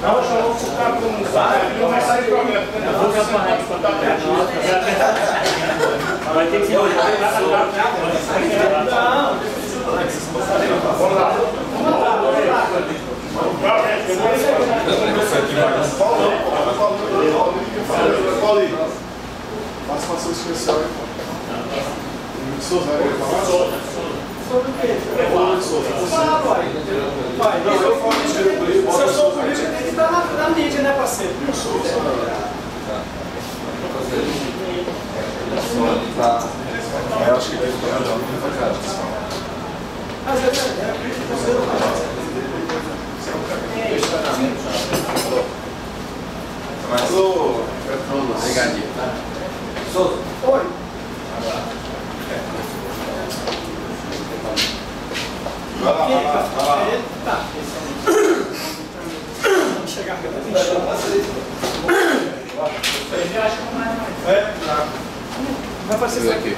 Não, eu vou ficar com um vai começar a problema. Eu vou ficar com a raiva. Vai ter que ser hoje. Vamos lá. Paulinho, participação especial. Souza, vai falar? Sobre o quê? Vai. Se eu sou político, tem que estar na mídia, né, parceiro? Eu acho que deve ter ajudado muito pra cara. Às vezes Alô, Petronas. Brigadinho. Souza. Oi. Vai lá. Tá. Vamos chegar aqui. Vai aparecer isso aqui.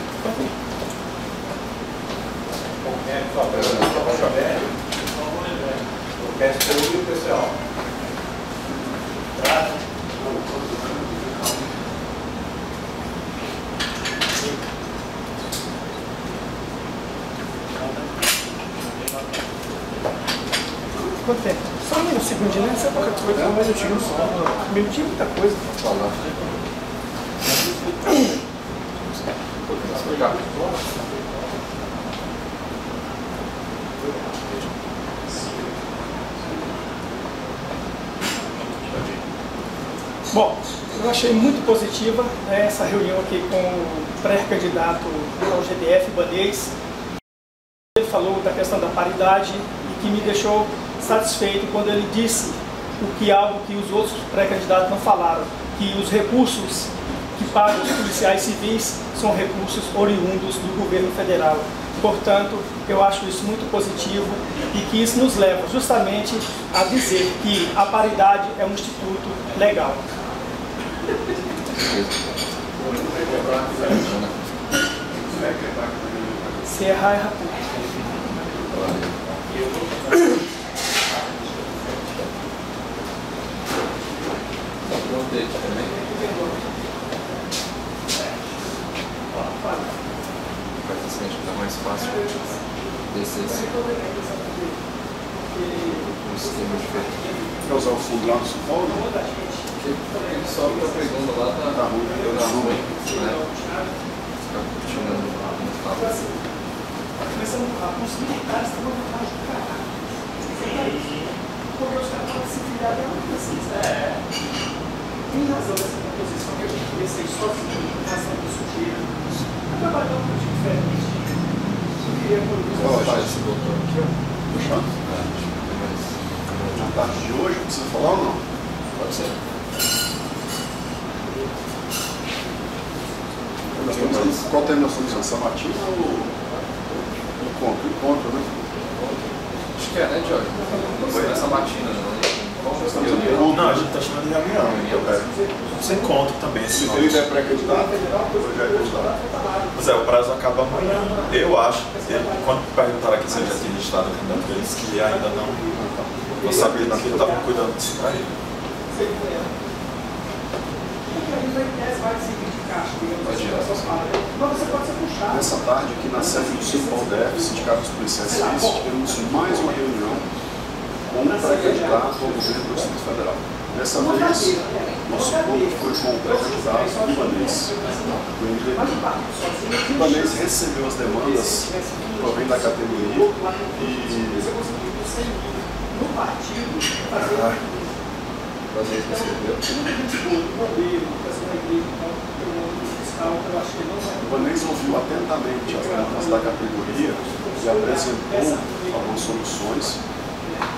Pessoal. Quanto tempo? Só um segundinho, né? Não sei qualquer coisa. Um minutinho só. Um minutinho, muita coisa. Falar. Bom, eu achei muito positiva, né, essa reunião aqui com o pré-candidato ao GDF, Banês. Ele falou da questão da paridade e que me deixou satisfeito quando ele disse algo que os outros pré-candidatos não falaram, que os recursos que pagam os policiais civis são recursos oriundos do governo federal. Portanto, eu acho isso muito positivo e que isso nos leva justamente a dizer que a paridade é um instituto legal. Se errar, erra tudo. Vai ser mais fácil. desses. Um esquema diferente. Quer usar o fundo lá no São Paulo? Porque ele sobe pra pegando lá da rua, eu na rua, né? Fica curtindo muito rápido. Os militares estão numa vantagem do caralho. Porque os caras podem se filiar de uma precisa. Tem razão dessa composição que a gente vê ser só em razão do sujeito. Eu trabalho um pouco diferente. Eu queria Qual esse doutor aqui, ó? Puxando? Na tarde de hoje, precisa falar ou não? Pode ser. Qual tema nós estamos usando? Sabatina ou encontro? Encontro, né? Acho que é, né, Jorge? Foi essa matina, né? Não, a gente está chamando de reunião. Sem encontro também. Se ele é pré-candidato, ele já é candidato. Pois é, o prazo acaba amanhã. Eu acho, quando perguntaram aqui se ele já tinha registrado a candidatura, ele disse que ainda não sabia que ele estava cuidando disso para ele. Nessa tarde, aqui na sede do Simpol-DF, Sindicato dos Policiais Civis, tivemos mais uma reunião com um pré-candidato ao governo do Distrito Federal. Dessa vez, nosso ponto foi com o pré-candidato Ibanez, do MDB. Ibanez recebeu as demandas que provém da categoria e... O Ibanez ouviu atentamente as demandas da categoria e apresentou algumas soluções,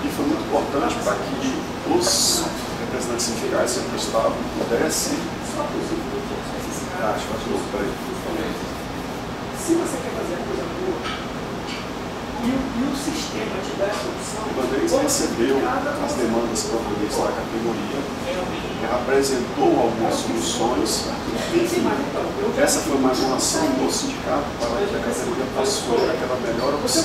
e foi muito importante para que os representantes sindicais que sempre estavam pudessem... acho que peraí. Se você quer fazer a coisa boa, e o sistema te dá essa opção... O Ibanez recebeu as demandas provenientes da categoria, apresentou algumas soluções, enfim, essa foi mais uma ação do sindicato para que a categoria possa escolher aquela melhor opção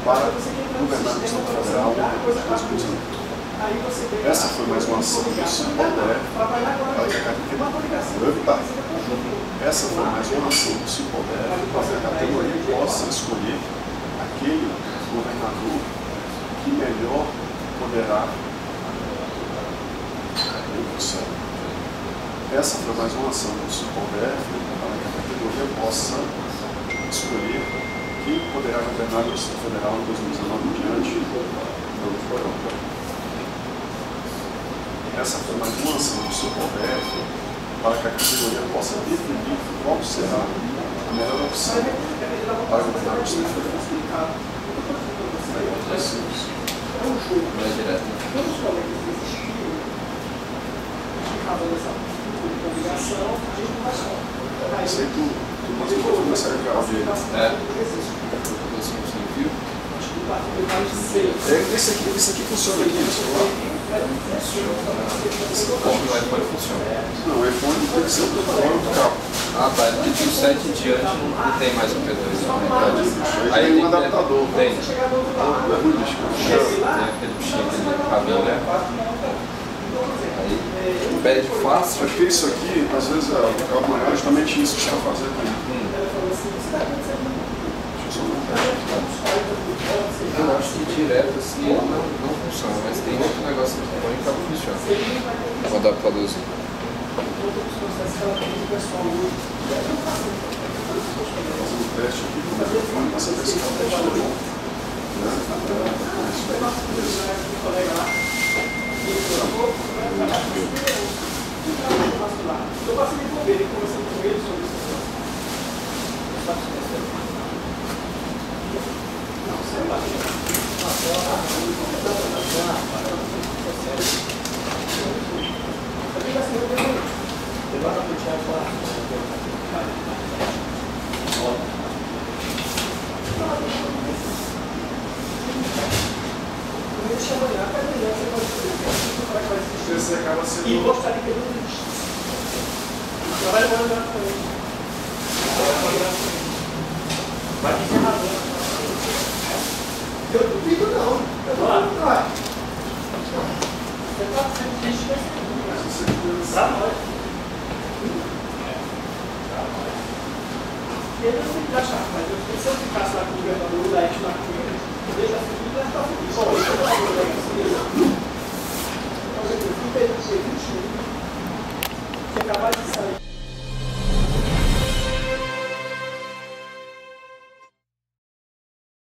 para governar o Distrito Federal nos próximos anos. Essa foi mais uma ação do Simpol-DF para que a categoria... Essa foi mais uma ação do Simpol-DF para que a categoria possa escolher aquele governador que melhor poderá. Essa foi mais uma ação do Simpol-DF para que a categoria possa escolher quem poderá governar o Distrito Federal em 2019 em diante do programa. Essa foi mais uma ação do Simpol-DF para que a categoria possa definir qual será a melhor opção para governar o Distrito Federal. Mais direto. Isso aí tu mostrou que você vai ver. Esse aqui funciona aqui no celular? O iPhone funciona. Não, o iPhone tem que ser do fora do cabo. Ah, tá. Porque de 7 em diante não tem mais o P2. Aí tem um adaptador. Tem. Não é ruim, bicho. Tem aquele bichinho, aquele cabelo, né? Aí pede fácil. Acho que isso aqui, às vezes, o cabo maior é justamente isso que está fazendo aqui. Eu acho que direto assim não funciona, mas tem outro negócio que põe que funciona. O adaptadorzinho. Fazer um teste aqui com o microfone para saber se está teste bom. Eu passei a me envolver e conversando com ele sobre isso. Não, sei lá. Você acaba sendo... E gostaria que ele não existisse. Vai levar com ele. Vai ter razão. Eu duvido não. Eu não vai. Você está sendo triste desse pra nós. Ele não tem que achar, mas se eu ficasse lá com o governador da ET na acabado de sair.